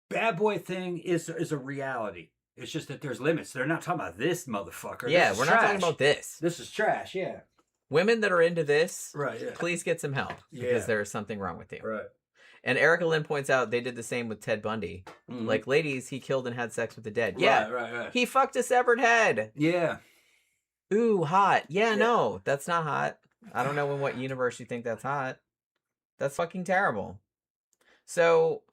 Bad boy thing is a reality. It's just that there's limits. They're not talking about this motherfucker. Yeah, this we're is not trash. talking about this. This is trash, yeah. Women that are into this, Right, yeah. please get some help because there is something wrong with you. Right. And Erica Lynn points out they did the same with Ted Bundy. Mm-hmm. Like, ladies, he killed and had sex with the dead. Yeah. Right. He fucked a severed head. Yeah. Ooh, hot. Yeah, no, that's not hot. I don't know in what universe you think that's hot. That's fucking terrible. So,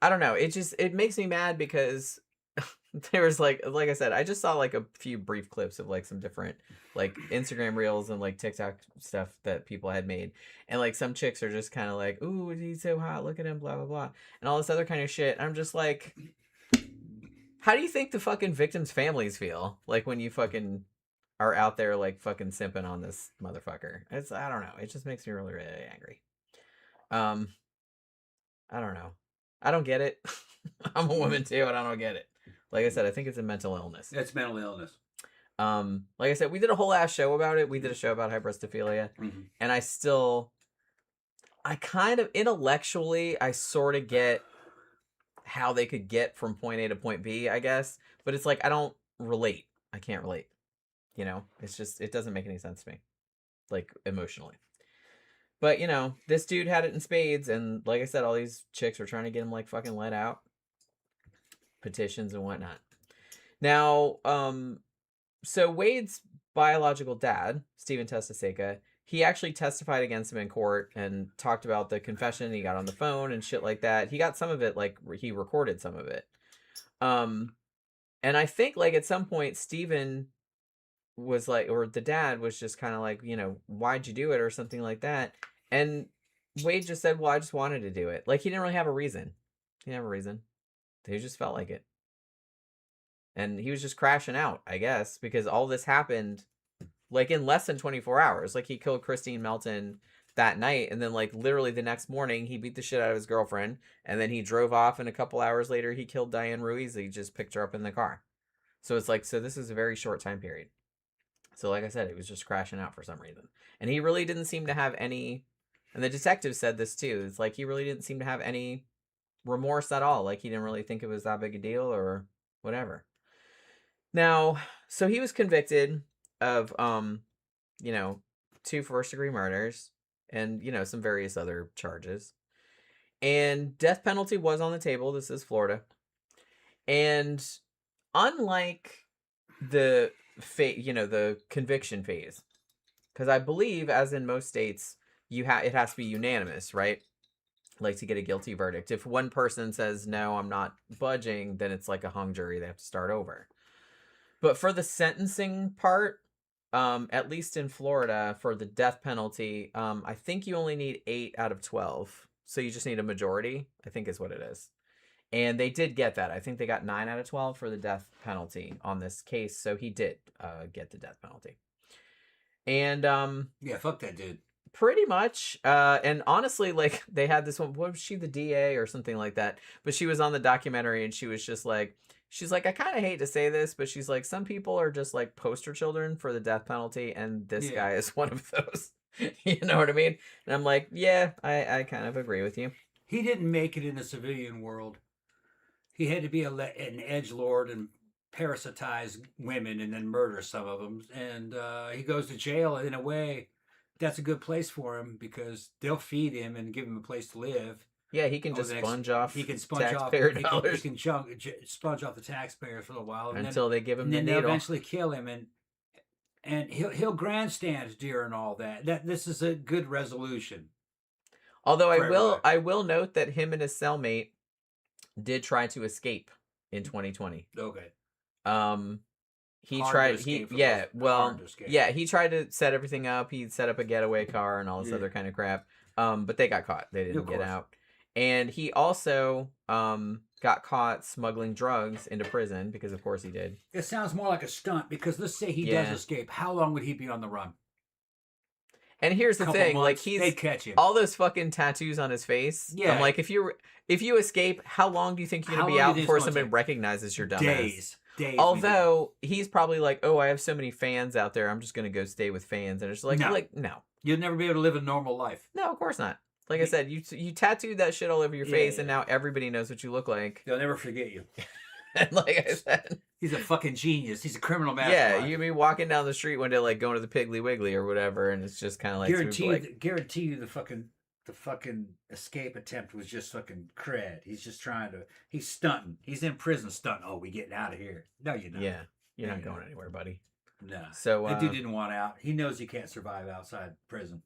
I don't know. It makes me mad because there was like I said, I just saw like a few brief clips of like some different like Instagram reels and like TikTok stuff that people had made. And like some chicks are just kind of like, ooh, he's so hot, look at him, blah, blah, blah. And all this other kind of shit. I'm just like, how do you think the fucking victims' families feel? Like when you fucking are out there like fucking simping on this motherfucker. I don't know. It just makes me really, really angry. I don't know. I don't get it. I'm a woman too, and I don't get it. Like I said, I think it's a mental illness. It's mental illness. Like I said, we did a whole ass show about it. We did a show about hybristophilia, and I kind of intellectually, I sort of get how they could get from point A to point B, I guess. But it's like I don't relate. I can't relate. It's just it doesn't make any sense to me, like emotionally. But this dude had it in spades, and like I said, all these chicks were trying to get him like fucking let out. Petitions and whatnot. Now, so Wade's biological dad, Stephen Testaseca, he actually testified against him in court and talked about the confession he got on the phone and shit like that. He got some of it, like he recorded some of it. And I think like at some point Stephen was like, or the dad was just kind of like, why'd you do it or something like that. And Wade just said, well, I just wanted to do it. Like he didn't really have a reason. He didn't have a reason. He just felt like it. And he was just crashing out, I guess, because all this happened like in less than 24 hours. Like he killed Kristine Melton that night, and then like literally the next morning he beat the shit out of his girlfriend, and then he drove off, and a couple hours later he killed Diane Ruiz. He just picked her up in the car. So it's like, so this is a very short time period. So like I said, it was just crashing out for some reason. And he really didn't seem to have any, and the detective said this too, it's like he really didn't seem to have any remorse at all. Like he didn't really think it was that big a deal or whatever. Now, so he was convicted of 2 first-degree murders and some various other charges, and death penalty was on the table. This is Florida, and unlike the the conviction phase, because I believe, as in most states, it has to be unanimous, right? Like to get a guilty verdict. If one person says no, I'm not budging, then it's like a hung jury. They have to start over. But for the sentencing part, at least in Florida, for the death penalty, I think you only need 8 out of 12. So you just need a majority, I think is what it is. And they did get that. I think they got 9 out of 12 for the death penalty on this case. So he did get the death penalty. And yeah, fuck that dude. Pretty much. And honestly, like they had this one, what was she, the DA or something like that? But she was on the documentary and she was just like, she's like, I kind of hate to say this, but she's like, some people are just like poster children for the death penalty, and this guy is one of those. You know what I mean? And I'm like, yeah, I kind of agree with you. He didn't make it in the civilian world. He had to be an edgelord and parasitize women and then murder some of them. And he goes to jail. In a way, that's a good place for him because they'll feed him and give him a place to live. Yeah, he can just sponge off. He can sponge taxpayer off. dollars. He can sponge off the taxpayers for a while until they give him and the then needle. they'll eventually kill him. And he'll grandstand during all that. This is a good resolution. Although I will note that him and his cellmate did try to escape in 2020. Okay. He Hard tried. to escape from Yeah. those- Well. hard to escape. Yeah. He tried to set everything up. He set up a getaway car and all this Yeah. other kind of crap. But they got caught. They didn't Of get course. out. And he also got caught smuggling drugs into prison because, of course, he did. It sounds more like a stunt because let's say he Yeah. does escape. How long would he be on the run? And here's the Couple thing, like months, he's they'd catch him. all those fucking tattoos on his face. Yeah. I'm like, if you escape, how long do you think you're How gonna be long do out you think before it's gonna somebody take? recognizes your dumbass? Days. Although he's probably like, oh, I have so many fans out there, I'm just gonna go stay with fans, and it's like, No. no, you'll never be able to live a normal life. no, of course not. Like I said, you tattooed that shit all over your face, and Yeah. now everybody knows what you look like. They'll never forget you. And like I said, He's a fucking genius. He's a criminal yeah, mastermind. you can be walking down the street one day, like going to the Piggly Wiggly or whatever, and it's just kind of like, guarantee you the fucking escape attempt was just fucking cred. He's just he's stunting. He's in prison stunting. Oh, we getting out of here. No, you're not. yeah, you're not Yeah. going anywhere, buddy. No. So That dude didn't want out. He knows he can't survive outside prison.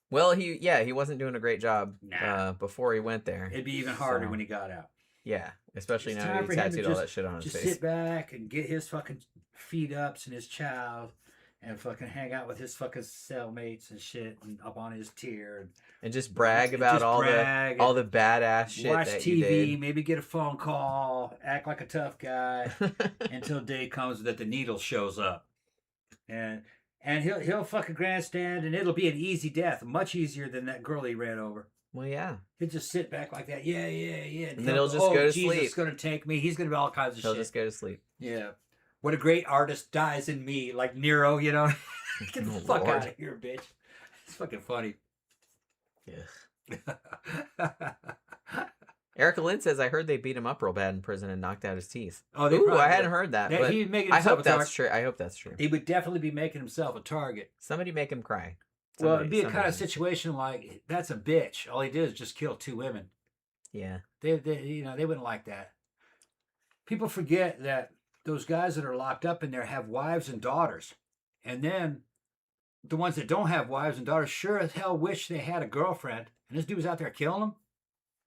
well, he wasn't doing a great job Nah. before he went there. It'd be even harder So, when he got out. yeah, especially It's now time he for him to tattooed all that shit on his Just face. sit back and get his fucking feet ups and his child and fucking hang out with his fucking cellmates and shit and up on his tier And just brag about just all brag the badass shit watch that TV, maybe get a phone call, act like a tough guy you did. until day comes that the needle shows up. And he'll fucking grandstand and it'll be an easy death, much easier than that girl he ran over. Well, yeah. He'll just sit back like that. Yeah. And then he'll just go to Jesus sleep. is going to take me. He's going to be all kinds of He'll shit. just go to sleep. Yeah. What a great artist dies in me, like Nero, you know? Get the Oh, fuck Lord. out of here, bitch. It's fucking funny. Yeah. Erica Lynn says, I heard they beat him up real bad in prison and knocked out his teeth. Oh, they Ooh, probably I hadn't did. heard that. Yeah, But he'd make I himself hope a that's target. true. I hope that's true. He would definitely be making himself a target. Somebody make him cry. Well, it'd be a Somebody. kind of situation like that's a bitch. All he did is just kill 2 women. Yeah. They wouldn't like that. People forget that those guys that are locked up in there have wives and daughters, and then the ones that don't have wives and daughters sure as hell wish they had a girlfriend. And this dude was out there killing them.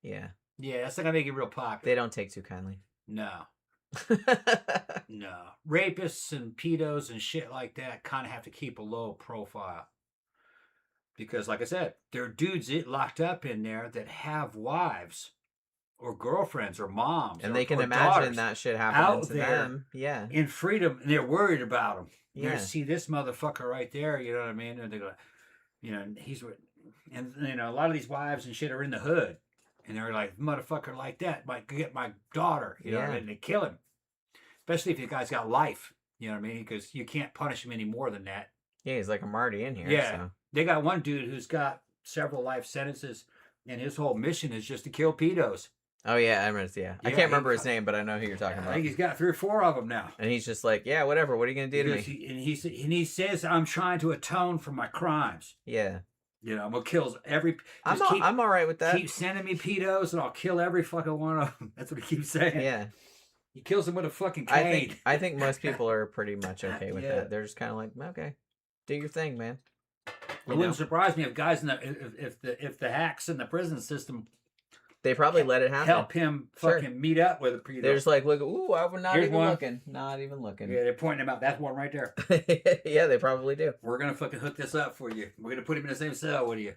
Yeah. Yeah, that's not gonna make it real popular. They don't take too kindly. No. No. Rapists and pedos and shit like that kind of have to keep a low profile. Because, like I said, there are dudes locked up in there that have wives or girlfriends or moms. And or, they can or imagine daughters that shit happening out to there them. Yeah. in freedom. And they're worried about them. Yeah. See this motherfucker right there, you know what I mean? And they go, he's with, and, a lot of these wives and shit are in the hood. And they're like, motherfucker like that might get my daughter, you know what I Yeah. mean? And they kill him. Especially if the guy's got life, you know what I mean? Because you can't punish him any more than that. Yeah, he's like, I'm already in here. Yeah. So. They got one dude who's got several life sentences, and his whole mission is just to kill pedos. Oh, yeah. I remember. Yeah. I Yeah, can't remember his name, but I know who you're talking I about. think he's got 3 or 4 of them now. And he's just like, yeah, whatever. What are you going to do to me? And he says, I'm trying to atone for my crimes. Yeah. I'm going to kill every... I'm all right with that. Keep sending me pedos, and I'll kill every fucking one of them. That's what he keeps saying. Yeah. He kills them with a fucking cane. I think most people are pretty much okay with Yeah. that. They're just kind of like, okay, do your thing, man. It wouldn't surprise me if guys if the hacks in the prison system They probably let it happen. help him Sure. fucking meet up with a pedo. They're just like, look, ooh, I was not Here's even one. looking. Not even looking. Yeah, they're pointing him out. That's one right there. Yeah, they probably do. We're gonna fucking hook this up for you. We're gonna put him in the same cell with you.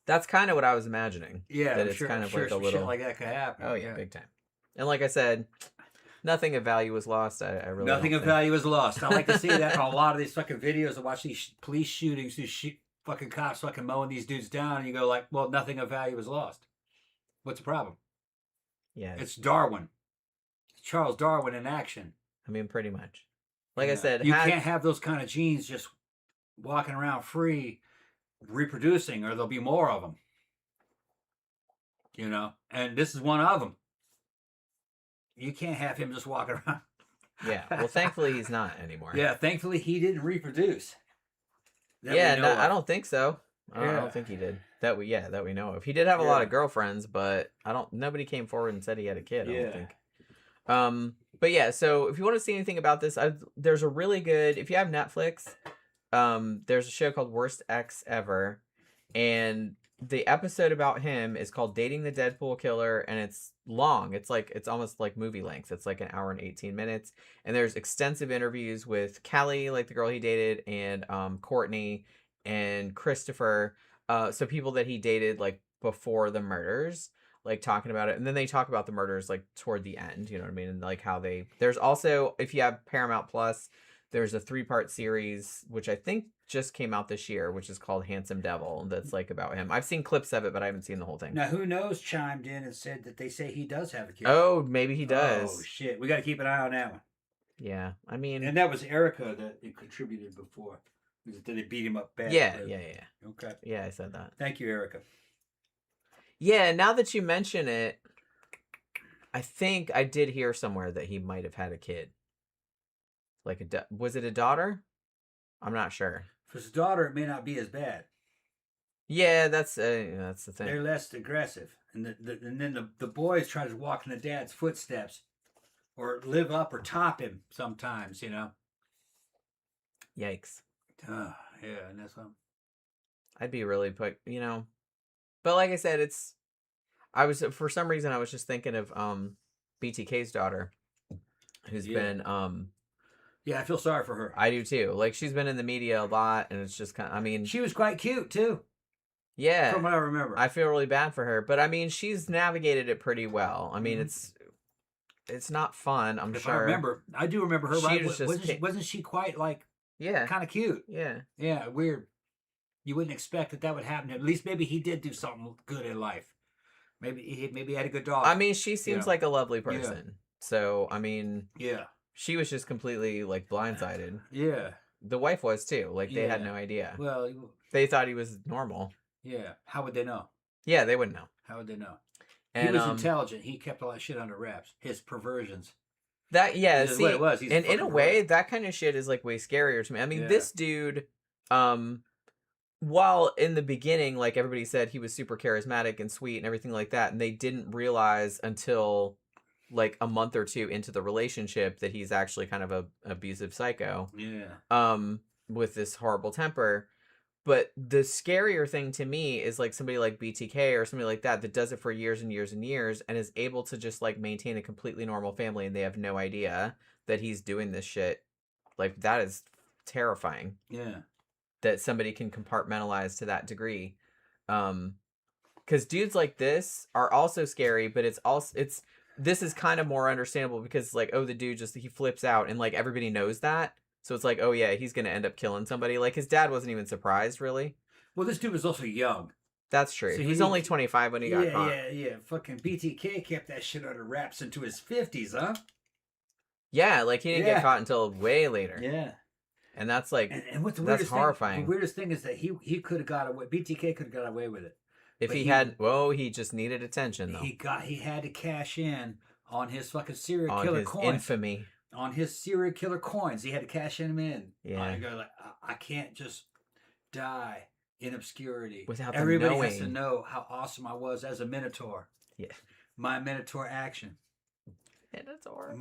That's kind of what I was imagining. Yeah, that I'm it's sure, kind of sure like a some little. shit like that could happen. Oh yeah, big time. And like I said, nothing of value was lost. I really Nothing don't of think. value is lost. I like to see that on a lot of these fucking videos. I watch these police shootings, these fucking cops fucking mowing these dudes down, and you go like, well, nothing of value is lost. What's the problem? Yeah, It's Darwin. It's Charles Darwin in action. I mean, pretty much. Like I said, you can't have those kind of genes just walking around free, reproducing, or there'll be more of them. You know, and this is one of them. You can't have him just walking around. Yeah. Well, thankfully he's not anymore. Yeah, thankfully he didn't reproduce. Yeah, no, I don't think so. I Yeah. don't think he did. That we know of. He did have a lot of girlfriends, but nobody came forward and said he had a kid, I don't think. But yeah, so if you want to see anything about this, there's a really good, if you have Netflix, there's a show called Worst Ex Ever, and the episode about him is called Dating the Deadpool Killer, and it's long. It's almost like movie length. It's like an hour and 18 minutes, and there's extensive interviews with Kelly, like the girl he dated, and Courtney and Christopher, so people that he dated like before the murders, like talking about it, and then they talk about the murders like toward the end, you know what I mean, and like how there's also, if you have Paramount Plus, there's a 3-part series which I think just came out this year, which is called Handsome Devil, that's like about him. I've seen clips of it, but I haven't seen the whole thing. Now, Who Knows chimed in and said that they say he does have a kid. Oh, maybe he does. Oh shit, we got to keep an eye on that one. Yeah, I mean, and that was Erica that contributed before. Did they beat him up bad? Yeah. Okay. Yeah, I said that. Thank you, Erica. Yeah, now that you mention it, I think I did hear somewhere that he might have had a kid. Like was it a daughter? I'm not sure. For his daughter, it may not be as bad. Yeah, that's the thing. They're less aggressive, and then the boys try to walk in the dad's footsteps, or live up or top him sometimes. You know. Yikes. Yeah, and that's what I'd be really put, you know. But like I said, for some reason I was just thinking of BTK's daughter, who's been yeah, I feel sorry for her. I do too. Like, she's been in the media a lot, and it's just kind of, I mean, she was quite cute too. Yeah, from what I remember. I feel really bad for her, but I mean, she's navigated it pretty well. I mean, it's not fun, I'm sure. I do remember her. She right? Wasn't she quite like kind of cute? Yeah, weird. You wouldn't expect that would happen to him. At least maybe he did do something good in life. Maybe he had a good dog. I mean, she seems like a lovely person. Yeah. So, I mean, yeah, she was just completely like blindsided. Yeah. The wife was too. Like, they had no idea. Well, they thought he was normal. Yeah. How would they know? Yeah, they wouldn't know. How would they know? And, he was intelligent. He kept all that shit under wraps. His perversions. That, yeah, see, what it was. And in a way, that kind of shit is like way scarier to me. I mean, this dude, while in the beginning, like everybody said, he was super charismatic and sweet and everything like that, and they didn't realize until like a month or two into the relationship that he's actually kind of a abusive psycho. Yeah. With this horrible temper. But the scarier thing to me is like somebody like BTK or somebody like that does it for years and years and years and is able to just like maintain a completely normal family, and they have no idea that he's doing this shit. Like, that is terrifying. Yeah. That somebody can compartmentalize to that degree. Because dudes like this are also scary, but this is kind of more understandable because, like, oh, the dude he flips out and like everybody knows that. So it's like, oh yeah, he's going to end up killing somebody. Like, his dad wasn't even surprised, really. Well, this dude was also young. That's true. So he was only 25 when he got caught. Yeah. Fucking BTK kept that shit under wraps into his 50s, huh? Yeah, like, he didn't get caught until way later. Yeah. And that's like, and what's the that's horrifying. The weirdest thing is that he could have got away. BTK could have got away with it. If he just needed attention, though. He had to cash in on his fucking serial killer coins. Infamy. On his serial killer coins, he had to cash them in. Yeah, I can't just die in obscurity without everybody has to know how awesome I was as a Minotaur. Yeah, my Minotaur action. Minotaur.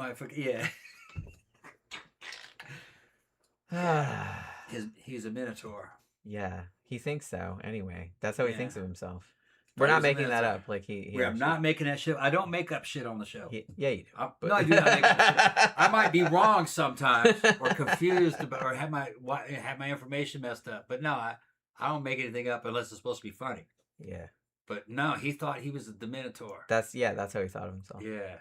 He's a Minotaur. Yeah, he thinks so. Anyway, that's how he thinks of himself. We're not making that up. Like I'm not making that shit. I don't make up shit on the show. Yeah, you do. No, I do not make up shit. I might be wrong sometimes, or confused about, or have my information messed up. But no, I don't make anything up unless it's supposed to be funny. Yeah. But no, he thought he was the Minotaur. That's how he thought of himself. Yeah.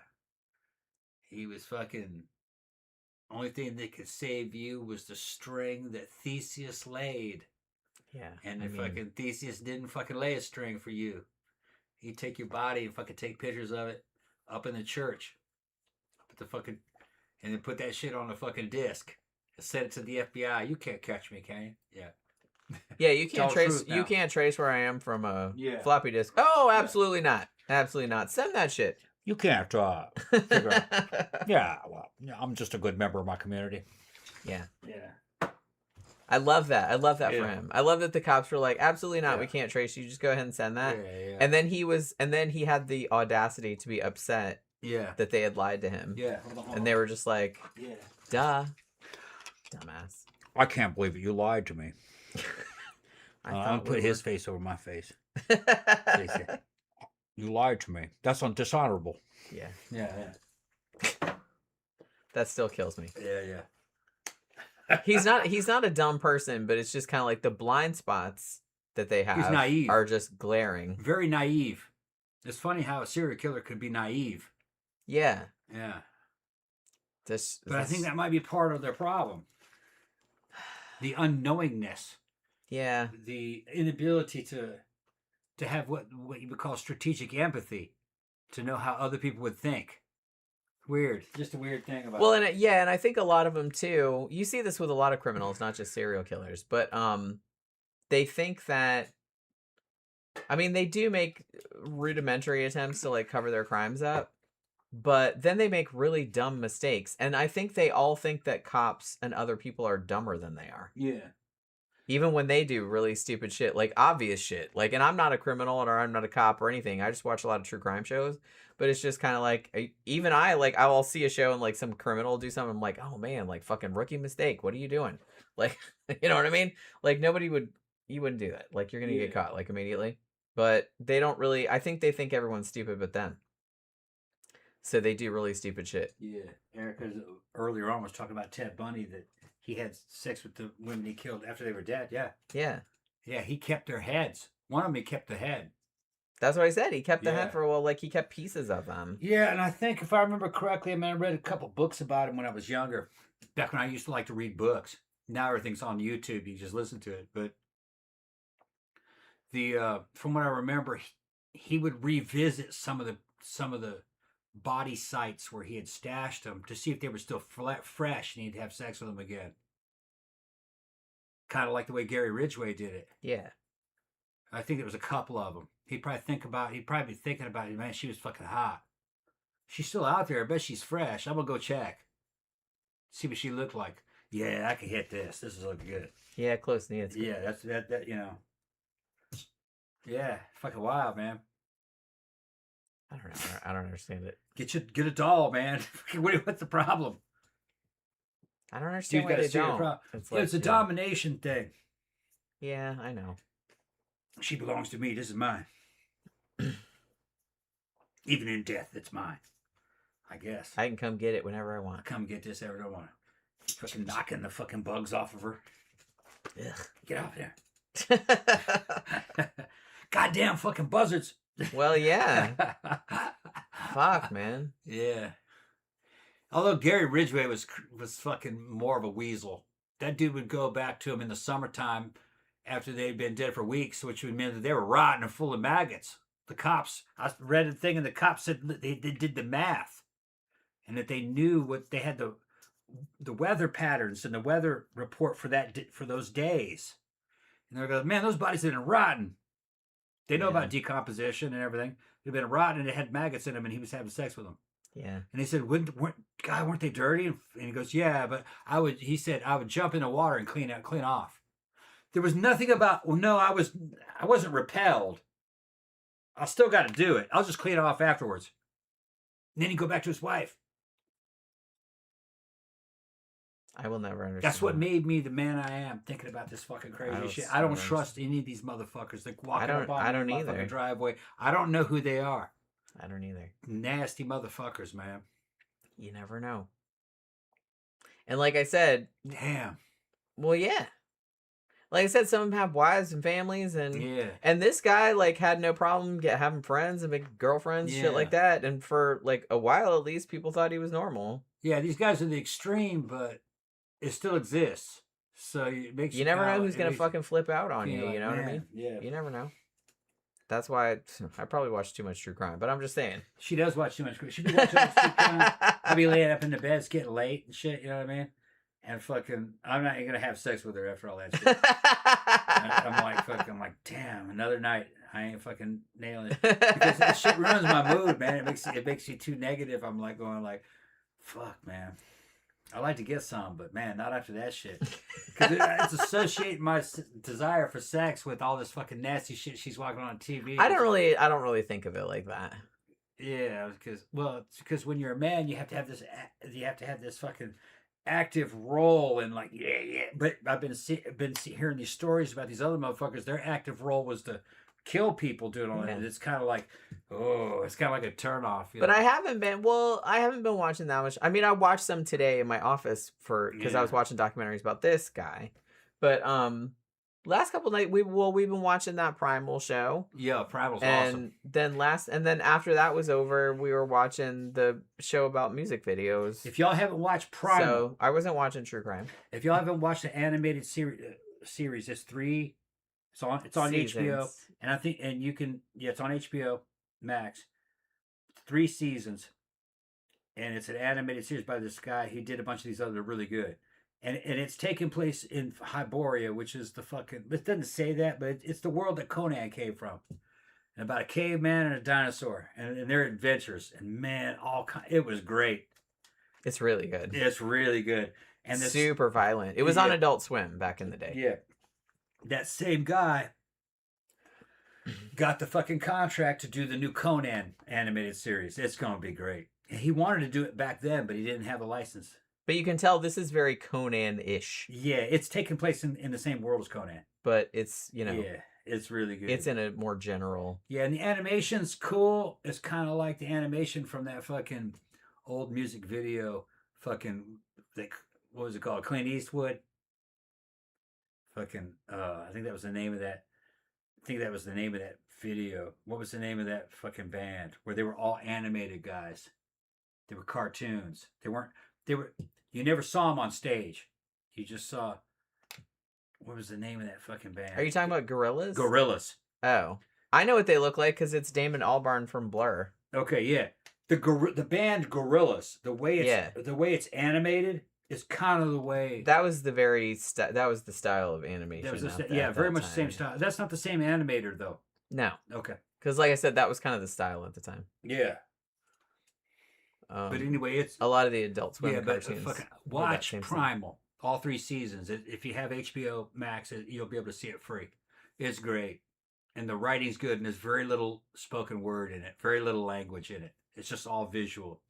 He was fucking. Only thing that could save you was the string that Theseus laid. Yeah. And fucking Theseus didn't fucking lay a string for you. He'd take your body and fucking take pictures of it up in the church. And then put that shit on a fucking disc and send it to the FBI. You can't catch me, can you? Yeah. Yeah, you can't trace where I am from a floppy disk. Oh, absolutely not. Absolutely not. Send that shit. You can't figure out. Yeah, well, I'm just a good member of my community. Yeah. Yeah. I love that. I love that for Yeah. him. I love that the cops were like, absolutely not. Yeah. We can't trace you. Just go ahead and send that. Yeah. And then he had the audacity to be upset Yeah. that they had lied to him. Yeah. Hold on. And they were just like, Yeah. duh. Dumbass. I can't believe it. You lied to me. I'll thought put we his were- face over my face. You lied to me. That's dishonorable. Yeah. Yeah. That still kills me. Yeah. He's not a dumb person, but it's just kind of like the blind spots that they have naive. are just glaring. Very naive. It's funny how a serial killer could be naive. Yeah. Yeah. But I think that might be part of their problem. The unknowingness. Yeah. The inability to have what you would call strategic empathy, to know how other people would think. Weird. Just a weird thing about Well, and I think a lot of them too. You see this with a lot of criminals, not just serial killers, but they think that. I mean, they do make rudimentary attempts to like cover their crimes up, but then they make really dumb mistakes, and I think they all think that cops and other people are dumber than they are. Yeah. Even when they do really stupid shit, like obvious shit. Like, and I'm not a criminal or I'm not a cop or anything. I just watch a lot of true crime shows. But it's just kind of like, even I'll see a show and like some criminal do something. I'm like, oh man, like fucking rookie mistake. What are you doing? Like, you know what I mean? Like you wouldn't do that. Like you're going to get caught like immediately. But they don't really, I think they think everyone's stupid but them. So they do really stupid shit. Yeah. Erica earlier on was talking about Ted Bundy, that he had sex with the women he killed after they were dead. Yeah. Yeah. Yeah, he kept their heads. One of them, he kept the head. That's what I said. He kept the Yeah. head for a while. Like he kept pieces of them. Yeah, and I think if I remember correctly, I mean, I read a couple books about him when I was younger. Back when I used to like to read books. Now everything's on YouTube. You just listen to it. But from what I remember, he would revisit some of the body sites where he had stashed them to see if they were still fresh, and he'd have sex with them again. Kind of like the way Gary Ridgway did it. Yeah. I think there was a couple of them. He'd probably be thinking about it. Man, she was fucking hot. She's still out there. I bet she's fresh. I'm gonna go check. See what she looked like. Yeah, I can hit this. This is looking good. Yeah, close knee. It's good. Yeah, that you know. Yeah, fucking wild, man. I don't know. I don't understand it. Get a doll, man. What's the problem? I don't understand why got a they serious don't. problem. It's a yeah. domination thing. Yeah, I know. She belongs to me. This is mine. Even in death, it's mine. I guess. I can come get it whenever I want. Come get this every time I want. Fucking knocking the fucking bugs off of her. Ugh. Get out there. Goddamn fucking buzzards. Well, yeah. Fuck, man. Yeah. Although Gary Ridgway was fucking more of a weasel. That dude would go back to him in the summertime after they'd been dead for weeks, which would mean that they were rotten and full of maggots. The cops, I read a thing, and the cops said they did the math, and that they knew what they had the weather patterns and the weather report for those days. And they're going, man, those bodies have been rotten. They know about decomposition and everything. They've been rotten, and it had maggots in them, and he was having sex with them. Yeah. And he said, weren't they dirty? And he goes, yeah, but I would jump in the water and clean off. There was nothing about, well, no, I wasn't repelled. I still got to do it. I'll just clean it off afterwards. And then he'd go back to his wife. I will never understand. That's what made me the man I am, thinking about this fucking crazy shit. I don't trust any of these motherfuckers that walking up on the motherfucking driveway. I don't know who they are. I don't either. Nasty motherfuckers, man. You never know. And like I said, damn. Well, yeah. Like I said, some of them have wives and families, and and this guy like had no problem having friends and big girlfriends, shit like that. And for like a while at least, people thought he was normal. Yeah, these guys are the extreme, but it still exists. So it makes you never know who's gonna fucking flip out on you. You know what I mean? Yeah. You never know. That's why I probably watch too much true crime, but I'm just saying. She does watch too much. She be watching too much true crime. I'll be laying up in the bed, it's getting late and shit. You know what I mean? And fucking, I'm not even gonna have sex with her after all that shit. I'm like, fucking, like, damn, another night. I ain't fucking nailing it. Because that shit ruins my mood, man. It makes you too negative. I'm like going like, fuck, man. I like to get some, but man, not after that shit. Because it's associating my desire for sex with all this fucking nasty shit she's walking on TV. I don't really think of it like that. Yeah, because when you're a man, you have to have this fucking active role and like yeah. But I've been hearing these stories about these other motherfuckers. Their active role was to kill people doing all that. And it's kind of like, it's kind of like a turnoff. But know? I haven't been watching that much. I mean, I watched some today in my office because I was watching documentaries about this guy. But last couple nights we've been watching that Primal show. Yeah, Primal's awesome. And then after that was over, we were watching the show about music videos. If y'all haven't watched Primal, so I wasn't watching true crime. If y'all haven't watched the animated series, it's 3. It's on HBO, and you can it's on HBO Max. 3 seasons, and it's an animated series by this guy. He did a bunch of these other really good, and it's taking place in Hyboria, which is the fucking. It doesn't say that, but it's the world that Conan came from, and about a caveman and a dinosaur, and their adventures. And man, it was great. It's really good. It's really good, and super violent. It was on Adult Swim back in the day. Yeah. That same guy got the fucking contract to do the new Conan animated series. It's going to be great. He wanted to do it back then, but he didn't have a license. But you can tell this is very Conan-ish. Yeah, it's taking place in the same world as Conan. But it's, Yeah, it's really good. It's in a more general... Yeah, and the animation's cool. It's kind of like the animation from that fucking old music video. Fucking, what was it called? Clint Eastwood. Fucking, I think that was the name of that. I think that was the name of that video. What was the name of that fucking band where they were all animated guys? They were cartoons. You never saw them on stage. You just saw. What was the name of that fucking band? Are you talking about Gorillaz? Gorillaz. Oh, I know what they look like because it's Damon Albarn from Blur. Okay, yeah. The band Gorillaz. The way it's animated. It's kind of the way that was that was the style of animation. Very much the same style. That's not the same animator though. No. Okay. Because like I said, that was kind of the style at the time. Yeah. But anyway, it's a lot of the Adult Swim cartoons. Watch Primal, all 3 seasons. If you have HBO Max, you'll be able to see it free. It's great, and the writing's good, and there's very little spoken word in it, very little language in it. It's just all visual.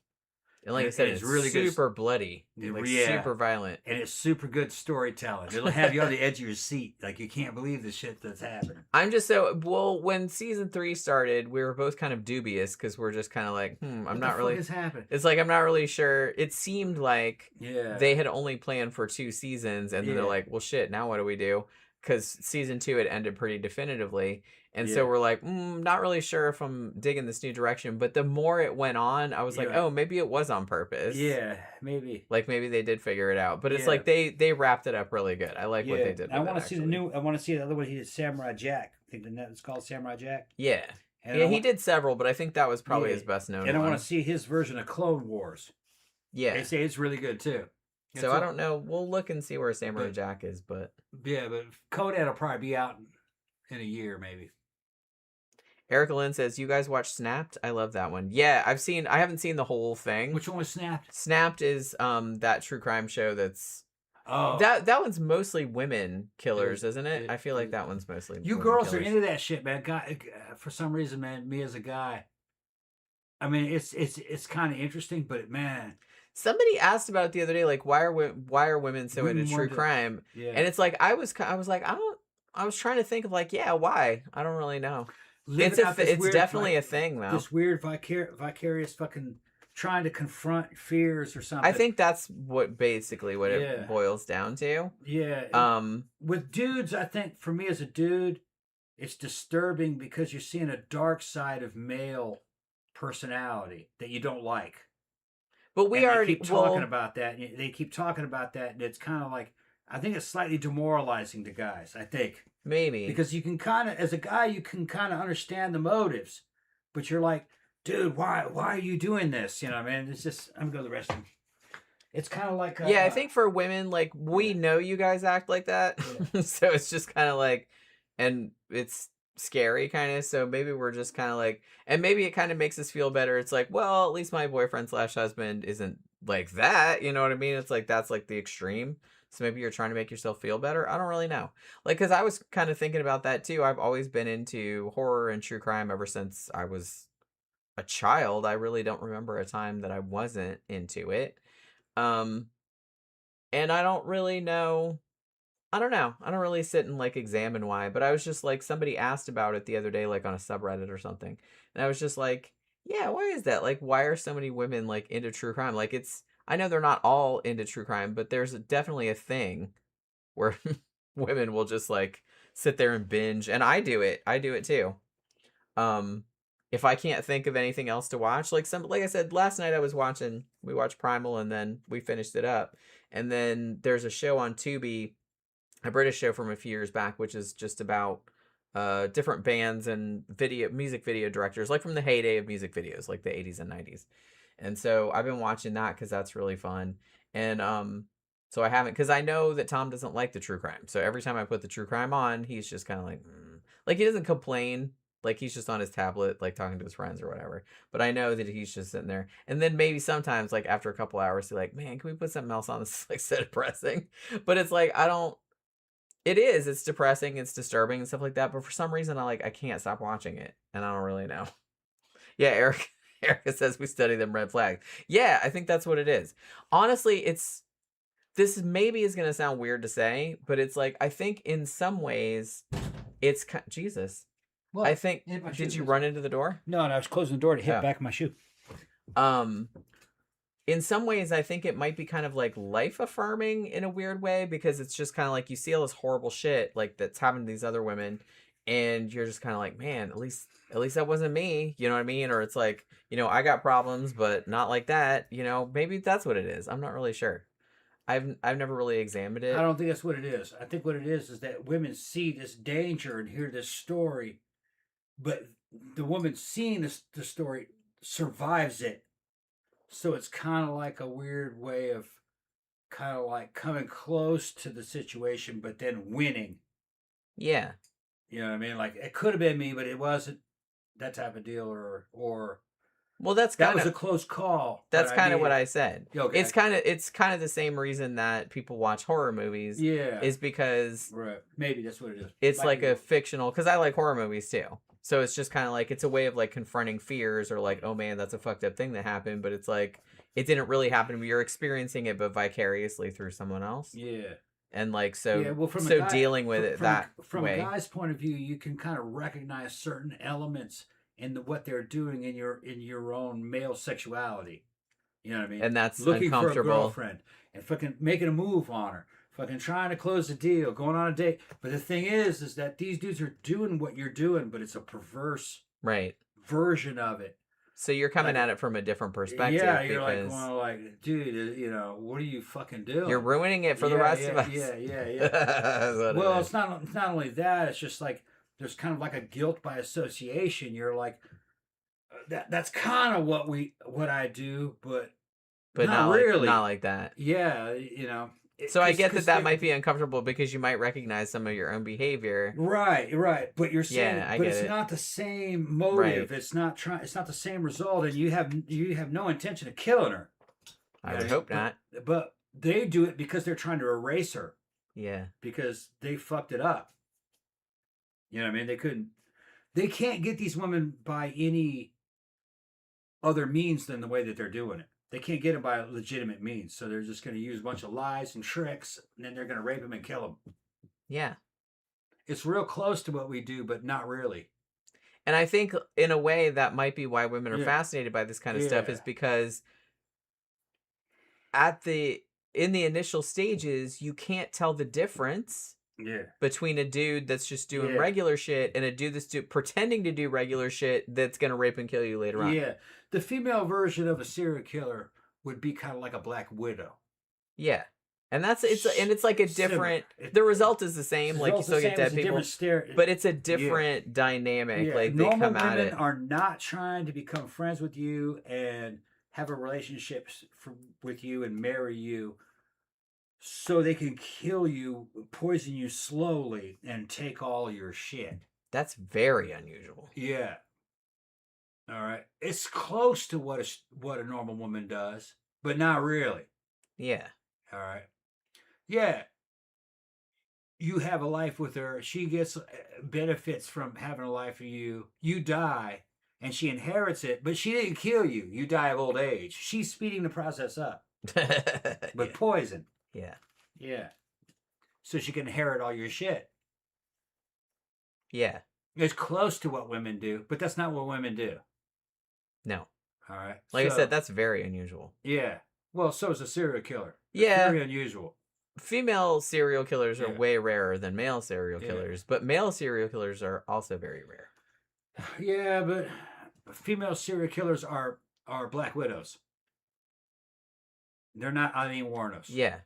And like I said, it's really super bloody, super violent, and it's super good storytelling. It'll have you on the edge of your seat, like you can't believe the shit that's happening. I'm just when season 3 started, we were both kind of dubious because we're just kind of like, I'm not really. What is happening? It's like I'm not really sure. It seemed like they had only planned for 2 seasons, and then they're like, well, shit, now what do we do? Because season 2 had ended pretty definitively. And so we're like, not really sure if I'm digging this new direction. But the more it went on, I was like, oh, maybe it was on purpose. Yeah, maybe. Like maybe they did figure it out. But it's like they wrapped it up really good. I like what they did. I want to see I want to see the other one he did, Samurai Jack. I think it's called Samurai Jack. Yeah. And he did several, but I think that was probably his best known. And I want to see his version of Clone Wars. Yeah. They say it's really good too. So I don't know. We'll look and see where Samurai Jack is, but but Conan will probably be out in a year, maybe. Erica Lynn says, "You guys watch Snapped? I love that one. Yeah, I haven't seen the whole thing. Which one was Snapped? Snapped is that true crime show that's that one's mostly women killers, isn't it? I feel like that one's mostly. You girls killers. Are into that shit, man. For some reason, man, me as a guy, I mean, it's kind of interesting, but man. Somebody asked about it the other day, like why are women so into true crime? Yeah. And it's like I was like I was trying to think of like why? I don't really know. It's definitely a thing though. This weird vicarious fucking trying to confront fears or something. I think that's basically what it boils down to. Yeah. With dudes, I think for me as a dude, it's disturbing because you're seeing a dark side of male personality that you don't like. But we already keep talking about that. And they keep talking about that, and it's kind of like I think it's slightly demoralizing to guys. I think maybe because you can kind of, as a guy, you can kind of understand the motives, but you're like, dude, why are you doing this? You know, man. It's just I'm gonna go to the restroom. It's kind of like I think for women, like, we know you guys act like that, so it's just kind of like, and it's scary kind of, so maybe we're just kind of like, and maybe it kind of makes us feel better. It's like, well, at least my boyfriend slash husband isn't like that, you know what I mean? It's like, that's like the extreme, so maybe you're trying to make yourself feel better. I don't really know, like, because I was kind of thinking about that too. I've always been into horror and true crime ever since I was a child. I really don't remember a time that I wasn't into it. um and I don't really know. I don't know. I don't really sit and like examine why, but I was just like, somebody asked about it the other day, like on a subreddit or something. And I was just like, yeah, why is that? Like, why are so many women like into true crime? Like, I know they're not all into true crime, but there's definitely a thing where women will just like sit there and binge. And I do it. I do it too. Um, if I can't think of anything else to watch, like I said, last night we watched Primal and then we finished it up. And then there's a show on Tubi, a British show from a few years back, which is just about different bands and music video directors, like from the heyday of music videos, like the 80s and 90s. And so I've been watching that because that's really fun. And so I haven't, because I know that Tom doesn't like the true crime. So every time I put the true crime on, he's just kind of like, like, he doesn't complain. Like, he's just on his tablet, like talking to his friends or whatever. But I know that he's just sitting there. And then maybe sometimes, like after a couple hours, he's like, man, can we put something else on? This is like so depressing. But it's like, it's depressing, it's disturbing and stuff like that. But for some reason, I can't stop watching it. And I don't really know. Yeah, Erica says we study them red flags. Yeah, I think that's what it is. Honestly, this maybe is going to sound weird to say, but it's like, I think in some ways, it's Jesus. What? I think, did you run into the door? No, I was closing the door to hit back of my shoe. In some ways, I think it might be kind of like life affirming in a weird way, because it's just kind of like you see all this horrible shit like that's happening to these other women, and you're just kind of like, man, at least that wasn't me, you know what I mean? Or it's like, I got problems, but not like that, maybe that's what it is. I'm not really sure. I've never really examined it. I don't think that's what it is. I think what it is that women see this danger and hear this story, but the woman seeing the story survives it. So it's kind of like a weird way of kind of like coming close to the situation, but then winning. Yeah. You know what I mean? Like, it could have been me, but it wasn't, that type of deal, or well, that was a close call. That's kind of what I said. Okay. It's kind of the same reason that people watch horror movies. Yeah. Is because right. Maybe that's what it is. It's like a fictional, because I like horror movies too. So it's just kind of like, it's a way of like confronting fears, or like, oh man, that's a fucked up thing that happened, but it's like, it didn't really happen to me. You're experiencing it, but vicariously through someone else. Yeah. And like, so, yeah, well, dealing with it that way. From a guy's point of view, you can kind of recognize certain elements in what they're doing in your own male sexuality. You know what I mean? And that's looking uncomfortable. For a girlfriend and fucking making a move on her, fucking trying to close the deal, going on a date. But the thing is that these dudes are doing what you're doing, but it's a perverse version of it. So you're coming at it from a different perspective. Yeah, you're like, dude, what are you fucking doing? You're ruining it for the rest of us. Yeah. Well, it's not only that. It's just like there's kind of like a guilt by association. You're like, that's kind of what I do, but not really, not like that. Yeah, So I get that might be uncomfortable because you might recognize some of your own behavior. Right. But you're saying, but it's not the same motive. Right. It's not the same result, and you have no intention of killing her. I would hope not. But they do it because they're trying to erase her. Yeah. Because they fucked it up. You know what I mean? They can't get these women by any other means than the way that they're doing it. They can't get them by legitimate means, so they're just going to use a bunch of lies and tricks, and then they're going to rape them and kill them. Yeah. It's real close to what we do, but not really. And I think, in a way, that might be why women are fascinated by this kind of stuff, is because in the initial stages, you can't tell the difference between a dude that's just doing regular shit and a dude that's pretending to do regular shit that's going to rape and kill you later on. Yeah. The female version of a serial killer would be kind of like a Black Widow. Yeah. And it's like a different, the result is the same, like you still get dead people, but it's a different dynamic. Like, they come at it. Normal women are not trying to become friends with you and have a relationship with you and marry you so they can kill you, poison you slowly, and take all your shit. That's very unusual. Yeah. All right. It's close to what a normal woman does, but not really. Yeah. All right. Yeah. You have a life with her. She gets benefits from having a life with you. You die, and she inherits it, but she didn't kill you. You die of old age. She's speeding the process up with poison. Yeah. Yeah. So she can inherit all your shit. Yeah. It's close to what women do, but that's not what women do. No. All right. Like I said, that's very unusual. Yeah. Well, so is a serial killer. Yeah. Very unusual. Female serial killers are way rarer than male serial killers, but male serial killers are also very rare. Yeah, but female serial killers are black widows. They're not Eileen Wuornos. Yeah.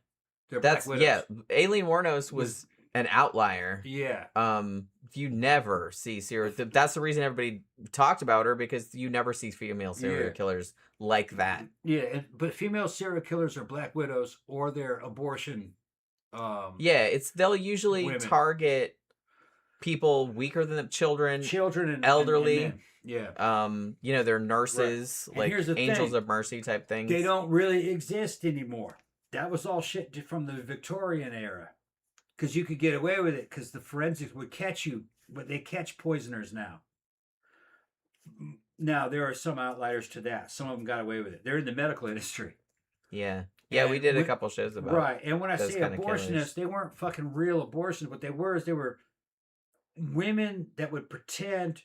They're black widows. Yeah. Aileen Wuornos was an outlier. Yeah. You never see serial. That's the reason everybody talked about her, because you never see female serial killers like that. Yeah, but female serial killers are black widows or they're abortion. They'll usually target people weaker than them, children and elderly. And yeah. They're nurses, right. like Angels of Mercy type things. They don't really exist anymore. That was all shit from the Victorian era. Because you could get away with it because the forensics would catch you, but they catch poisoners now. Now, there are some outliers to that. Some of them got away with it. They're in the medical industry. Yeah. Yeah, we did a couple shows about right. And when I say abortionists, they weren't fucking real abortionists. What they were women that would pretend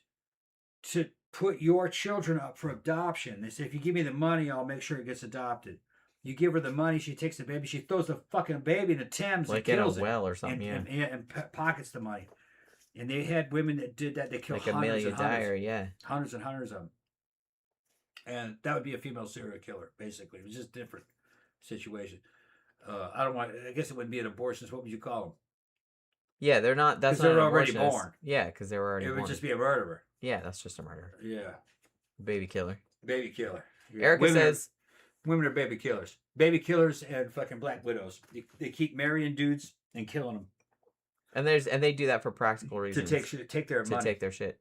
to put your children up for adoption. They say, if you give me the money, I'll make sure it gets adopted. You give her the money, she takes the baby, she throws the fucking baby in the Thames like and kills in a well or something, and pockets the money. And they had women that did that. They killed like hundreds Amelia Dyer, hundreds and hundreds of them. And that would be a female serial killer, basically. It was just a different situation. I guess it wouldn't be an abortionist. What would you call them? Yeah, they're not. That's not. They're already born. Yeah, because they were already born. It would just be a murderer. Yeah, that's just a murder. Yeah. Baby killer. Baby killer. Yeah. Erica says, women are baby killers. Baby killers and fucking black widows. They keep marrying dudes and killing them. And they do that for practical reasons. To take their money. To take their shit.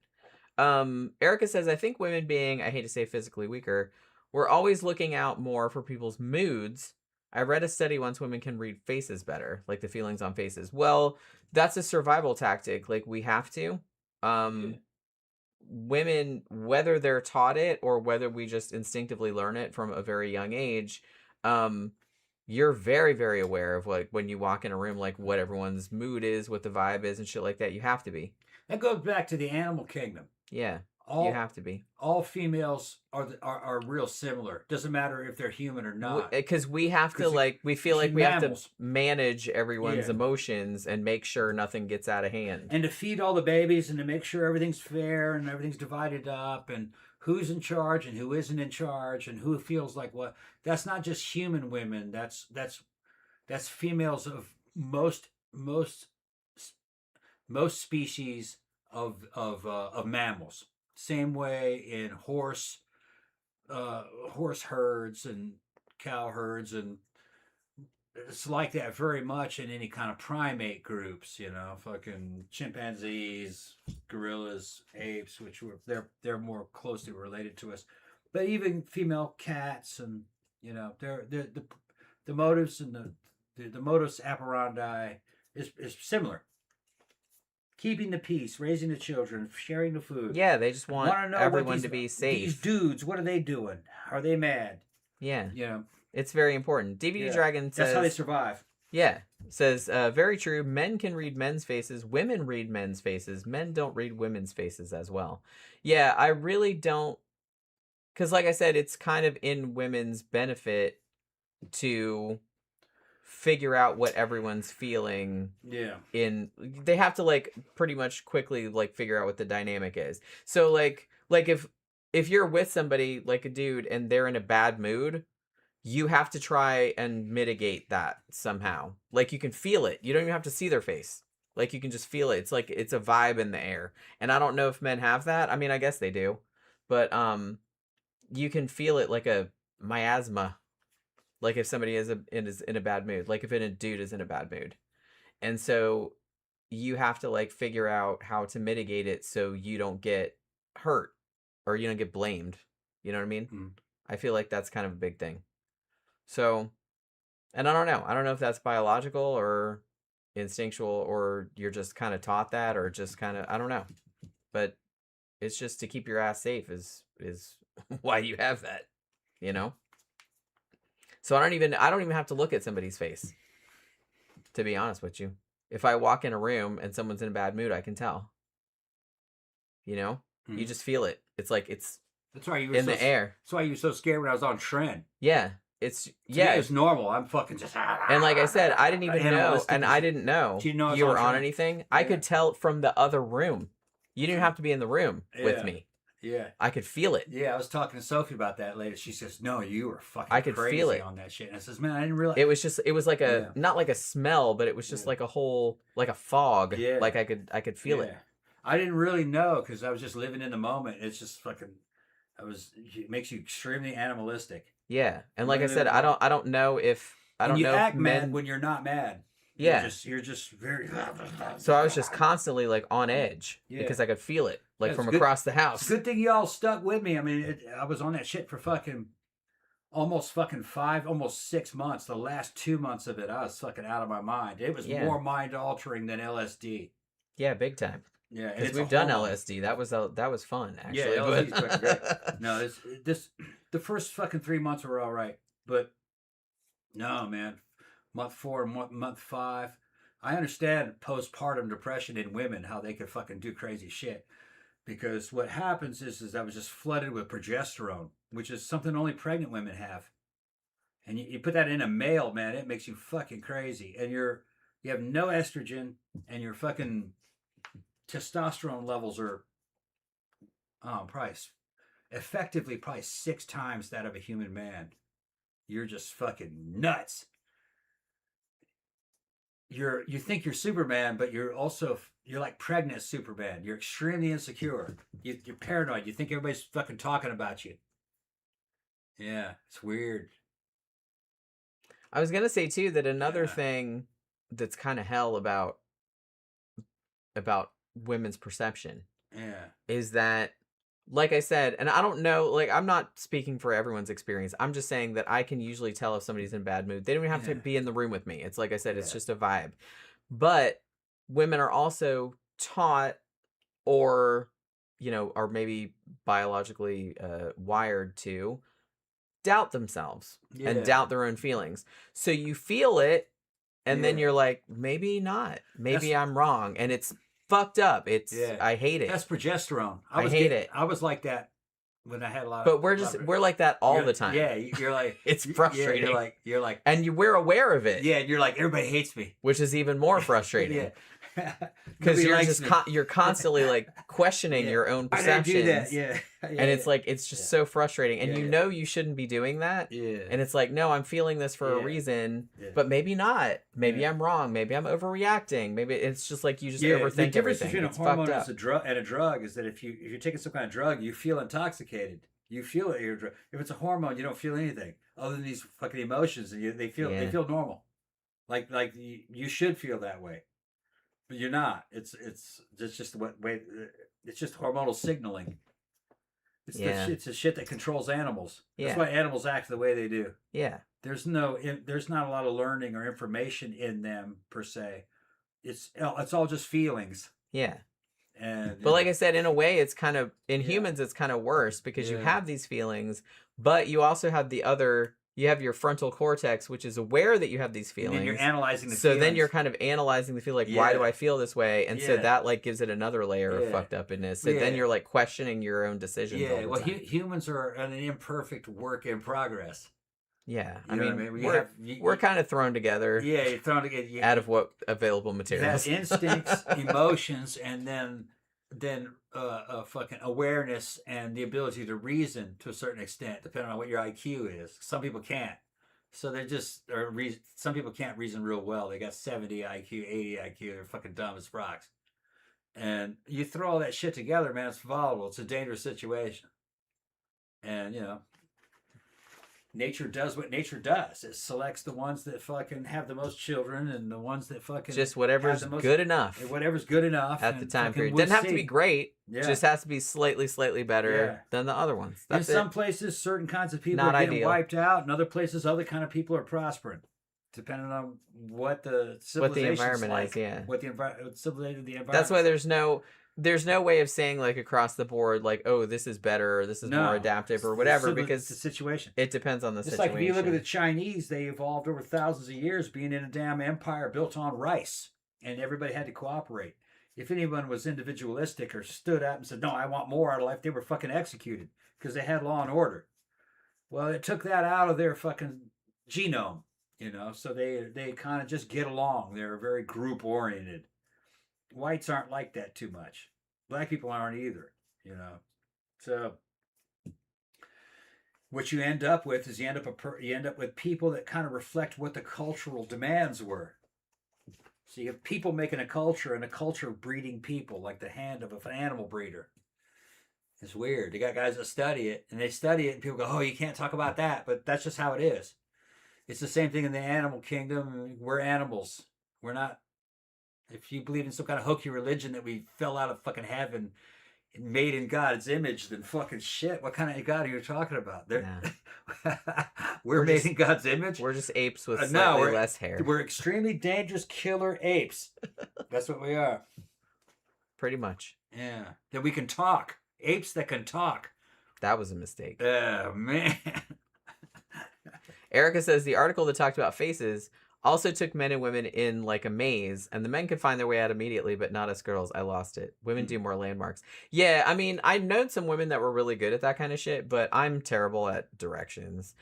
Erica says, I think women being, I hate to say physically weaker, we're always looking out more for people's moods. I read a study once women can read faces better, like the feelings on faces. Well, that's a survival tactic. Like, we have to. Women, whether they're taught it or whether we just instinctively learn it from a very young age, you're very, very aware of, like, when you walk in a room, like, what everyone's mood is, what the vibe is, and shit like that. You have to be. That goes back to the animal kingdom. Yeah, you have to be. All females are real similar. Doesn't matter if they're human or not. Because we have to, like, we feel like we have to manage everyone's emotions and make sure nothing gets out of hand. And to feed all the babies and to make sure everything's fair and everything's divided up and who's in charge and who isn't in charge and who feels like what. That's not just human women. That's females of most species of mammals. Same way in horse herds and cow herds, and it's like that very much in any kind of primate groups. Fucking chimpanzees, gorillas, apes, which they're more closely related to us. But even female cats, and they're the motives and the modus operandi is similar. Keeping the peace, raising the children, sharing the food. Yeah, they just want everyone to be safe. These dudes, what are they doing? Are they mad? Yeah. It's very important. DVD Dragon says... That's how they survive. Yeah. Says, very true. Men can read men's faces. Women read men's faces. Men don't read women's faces as well. Yeah, I really don't... Because like I said, it's kind of in women's benefit to figure out what everyone's feeling. They have to, like, pretty much quickly, like, figure out what the dynamic is. So like if you're with somebody, like a dude, and they're in a bad mood, you have to try and mitigate that somehow. Like, you can feel it. You don't even have to see their face. Like, you can just feel it. It's like it's a vibe in the air. And I don't know if men have that. I mean, I guess they do. But you can feel it like a miasma. Like if somebody is in a bad mood, like if a dude is in a bad mood, and so you have to like figure out how to mitigate it so you don't get hurt or you don't get blamed. You know what I mean? Mm. I feel like that's kind of a big thing. So, and I don't know. I don't know if that's biological or instinctual or you're just kind of taught that or just kind of I don't know. But it's just to keep your ass safe is why you have that, you know? So I don't even have to look at somebody's face, to be honest with you. If I walk in a room and someone's in a bad mood, I can tell. You know? You just feel it. It's like it's That's why you were in the air. That's why you were so scared when I was on Shred. Yeah. To me, it's normal. I'm fucking just. And like I said, I didn't even know, and I didn't know you were on anything. I could tell from the other room. You didn't have to be in the room with me. Yeah. I could feel it. Yeah, I was talking to Sophie about that later. She says, "No, you were fucking I could crazy feel it on that shit." And I says, "Man, I didn't realize." It was like a not like a smell, but it was just like a whole like a fog. Yeah. Like I could feel it. I didn't really know because I was just living in the moment. It's just fucking. It makes you extremely animalistic. Yeah, and like I said, I don't know if you act mad when you're not mad. Yeah, you're just very. So I was just constantly like on edge because I could feel it like from across the house. It's a good thing y'all stuck with me. I mean, I was on that shit for almost 6 months. The last 2 months of it, I was fucking out of my mind. It was more mind altering than LSD. Yeah, big time. Yeah, because we've done LSD. That was fun actually. Yeah, LSD's fucking great. No, the first fucking 3 months were all right, but no, man, month 4, month 5, I understand postpartum depression in women, how they could fucking do crazy shit, because what happens is I was just flooded with progesterone, which is something only pregnant women have, and you put that in a male, man, it makes you fucking crazy, and you have no estrogen, and your fucking testosterone levels are effectively probably 6 times that of a human man. You're just fucking nuts. You think you're Superman, but you're like pregnant Superman. You're extremely insecure. You're paranoid. You think everybody's fucking talking about you. Yeah, it's weird. I was gonna say too that another thing that's kind of hell about women's perception is that, like I said, and I don't know, like I'm not speaking for everyone's experience, I'm just saying that I can usually tell if somebody's in a bad mood. They don't even have to be in the room with me. It's like I said, it's just a vibe. But women are also taught or are maybe biologically wired to doubt themselves and doubt their own feelings. So you feel it and then you're like, maybe not, maybe I'm wrong, and it's fucked up. I hate it. That's progesterone. I hate it. I was like that when I had a lot. But we're like that all the time. Yeah, you're like it's frustrating. Yeah, you're like, and we're aware of it. Yeah, you're like, everybody hates me, which is even more frustrating. Because you're constantly like questioning your own perceptions. I do that. And it's like it's just so frustrating, and you shouldn't be doing that. And it's like, no, I'm feeling this for a reason, but maybe not. Maybe I'm wrong. Maybe I'm overreacting. Maybe it's just like you just overthink the difference everything. Between a hormone and a drug is that if you're taking some kind of drug, you feel intoxicated. You feel it. If it's a hormone, you don't feel anything other than these fucking emotions, and they feel normal. Like you should feel that way. But you're not. It's just the way. It's just hormonal signaling. It's the shit that controls animals. That's why animals act the way they do. Yeah. There's not a lot of learning or information in them per se. It's all just feelings. Yeah. But like I said, in a way, it's kind of in humans, it's kind of worse because you have these feelings, but you also have you have your frontal cortex, which is aware that you have these feelings. And then you're analyzing the feelings. So then you're kind of analyzing the feeling, like, why do I feel this way? And so that like gives it another layer of fucked upness. So then you're like questioning your own decisions. Yeah, well, humans are an imperfect work in progress. Yeah, I mean we're kind of thrown together. Yeah, you're thrown together out of what available materials. You have instincts, emotions, and then fucking awareness and the ability to reason to a certain extent, depending on what your IQ is. Some people can't, so they're just some people can't reason real well. They got 70 IQ, 80 IQ. They're fucking dumb as rocks. And you throw all that shit together, man. It's volatile. It's a dangerous situation. And nature does what nature does. It selects the ones that fucking have the most children and the ones that fucking Just whatever's good enough. Whatever's good enough at the and time fucking period. we'll Doesn't have to see. be great. Yeah. Just has to be slightly better Yeah. than the other ones. In That's some it. places, certain kinds of people Not are getting ideal. wiped out. In other places, other kind of people are prospering, depending on what the civilization's environment like, is, yeah. What the environment. That's why there's no way of saying like across the board like, oh, this is better, or this is more adaptive or whatever, because the situation. it depends on the It's situation. like if you look at the Chinese, they evolved over thousands of years being in a damn empire built on rice, and everybody had to cooperate. If anyone was individualistic or stood up and said, no, I want more out of life, they were fucking executed because they had law and order. Well, it took that out of their fucking genome, so they kind of just get along. They're very group oriented. Whites aren't like that too much. Black people aren't either, So what you end up with is you end up with people that kind of reflect what the cultural demands were. So you have people making a culture and a culture breeding people, like the hand of an animal breeder. It's weird. They got guys that study it, and they study it, and people go, oh, you can't talk about that, but that's just how it is. It's the same thing in the animal kingdom. We're animals. We're not, if you believe in some kind of hokey religion that we fell out of fucking heaven and made in God's image, then fucking shit. What kind of God are you talking about? We're made in God's image. We're just apes with slightly less hair. We're extremely dangerous killer apes. That's what we are. Pretty much. Yeah. That we can talk. Apes that can talk. That was a mistake. Oh, man. Erica says the article that talked about faces also took men and women in like a maze, and the men could find their way out immediately, but not us girls. I lost it. Women do more landmarks. Yeah, I mean, I've known some women that were really good at that kind of shit, but I'm terrible at directions.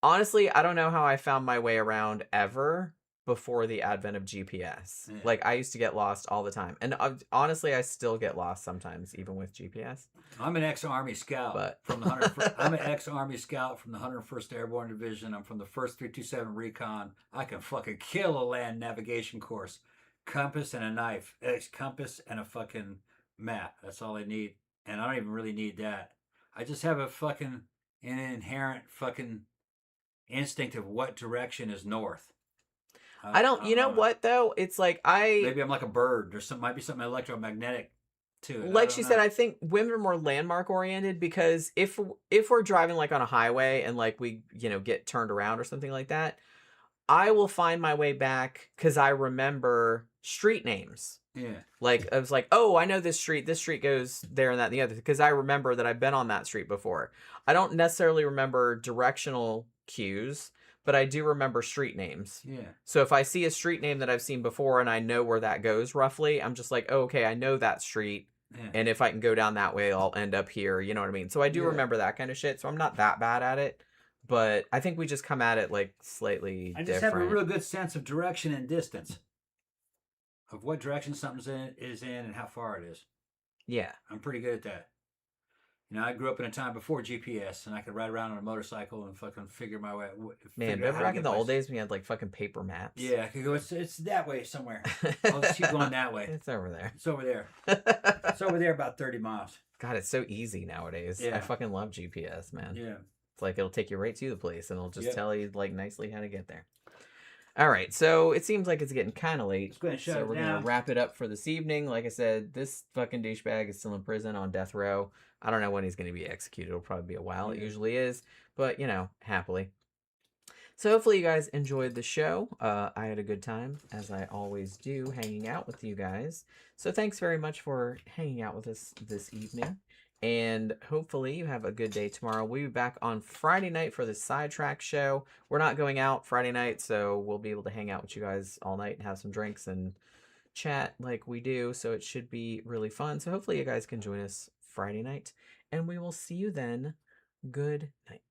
Honestly, I don't know how I found my way around ever before the advent of GPS. Yeah. Like, I used to get lost all the time. And honestly, I still get lost sometimes, even with GPS. I'm an ex-Army scout from the 101st. I'm an ex-Army scout from the 101st Airborne Division. I'm from the 1st 327 Recon. I can fucking kill a land navigation course. Compass and a knife. Compass and a fucking map. That's all I need. And I don't even really need that. I just have an inherent fucking instinct of what direction is north. I don't, you know what though? It's like maybe I'm like a bird. Might be something electromagnetic to it. Like she said, I think women are more landmark oriented, because if we're driving like on a highway and like we, get turned around or something like that, I will find my way back because I remember street names. Yeah. Like I was like, oh, I know this street goes there and that and the other, because I remember that I've been on that street before. I don't necessarily remember directional cues, but I do remember street names. Yeah. So if I see a street name that I've seen before and I know where that goes roughly, I'm just like, oh, okay, I know that street. Yeah. And if I can go down that way, I'll end up here. You know what I mean? So I do remember that kind of shit. So I'm not that bad at it. But I think we just come at it like slightly different. I just have a real good sense of direction and distance. Of what direction something is in and how far it is. Yeah. I'm pretty good at that. I grew up in a time before GPS, and I could ride around on a motorcycle and fucking figure my way. Man, remember back in the old days when you had like fucking paper maps? Yeah, I could go. It's that way somewhere. I'll just keep going that way. It's over there. It's over there. It's over there about 30 miles. God, it's so easy nowadays. Yeah. I fucking love GPS, man. Yeah. It's like it'll take you right to the place, and it'll just tell you like nicely how to get there. All right, so it seems like it's getting kind of late. So we're going to wrap it up for this evening. Like I said, this fucking douchebag is still in prison on death row. I don't know when he's going to be executed. It'll probably be a while. It usually is. But, happily. So hopefully you guys enjoyed the show. I had a good time, as I always do, hanging out with you guys. So thanks very much for hanging out with us this evening. And hopefully you have a good day tomorrow. We'll be back on Friday night for the Sidetrack show. We're not going out Friday night, so we'll be able to hang out with you guys all night and have some drinks and chat like we do. So it should be really fun. So hopefully you guys can join us Friday night. And we will see you then. Good night.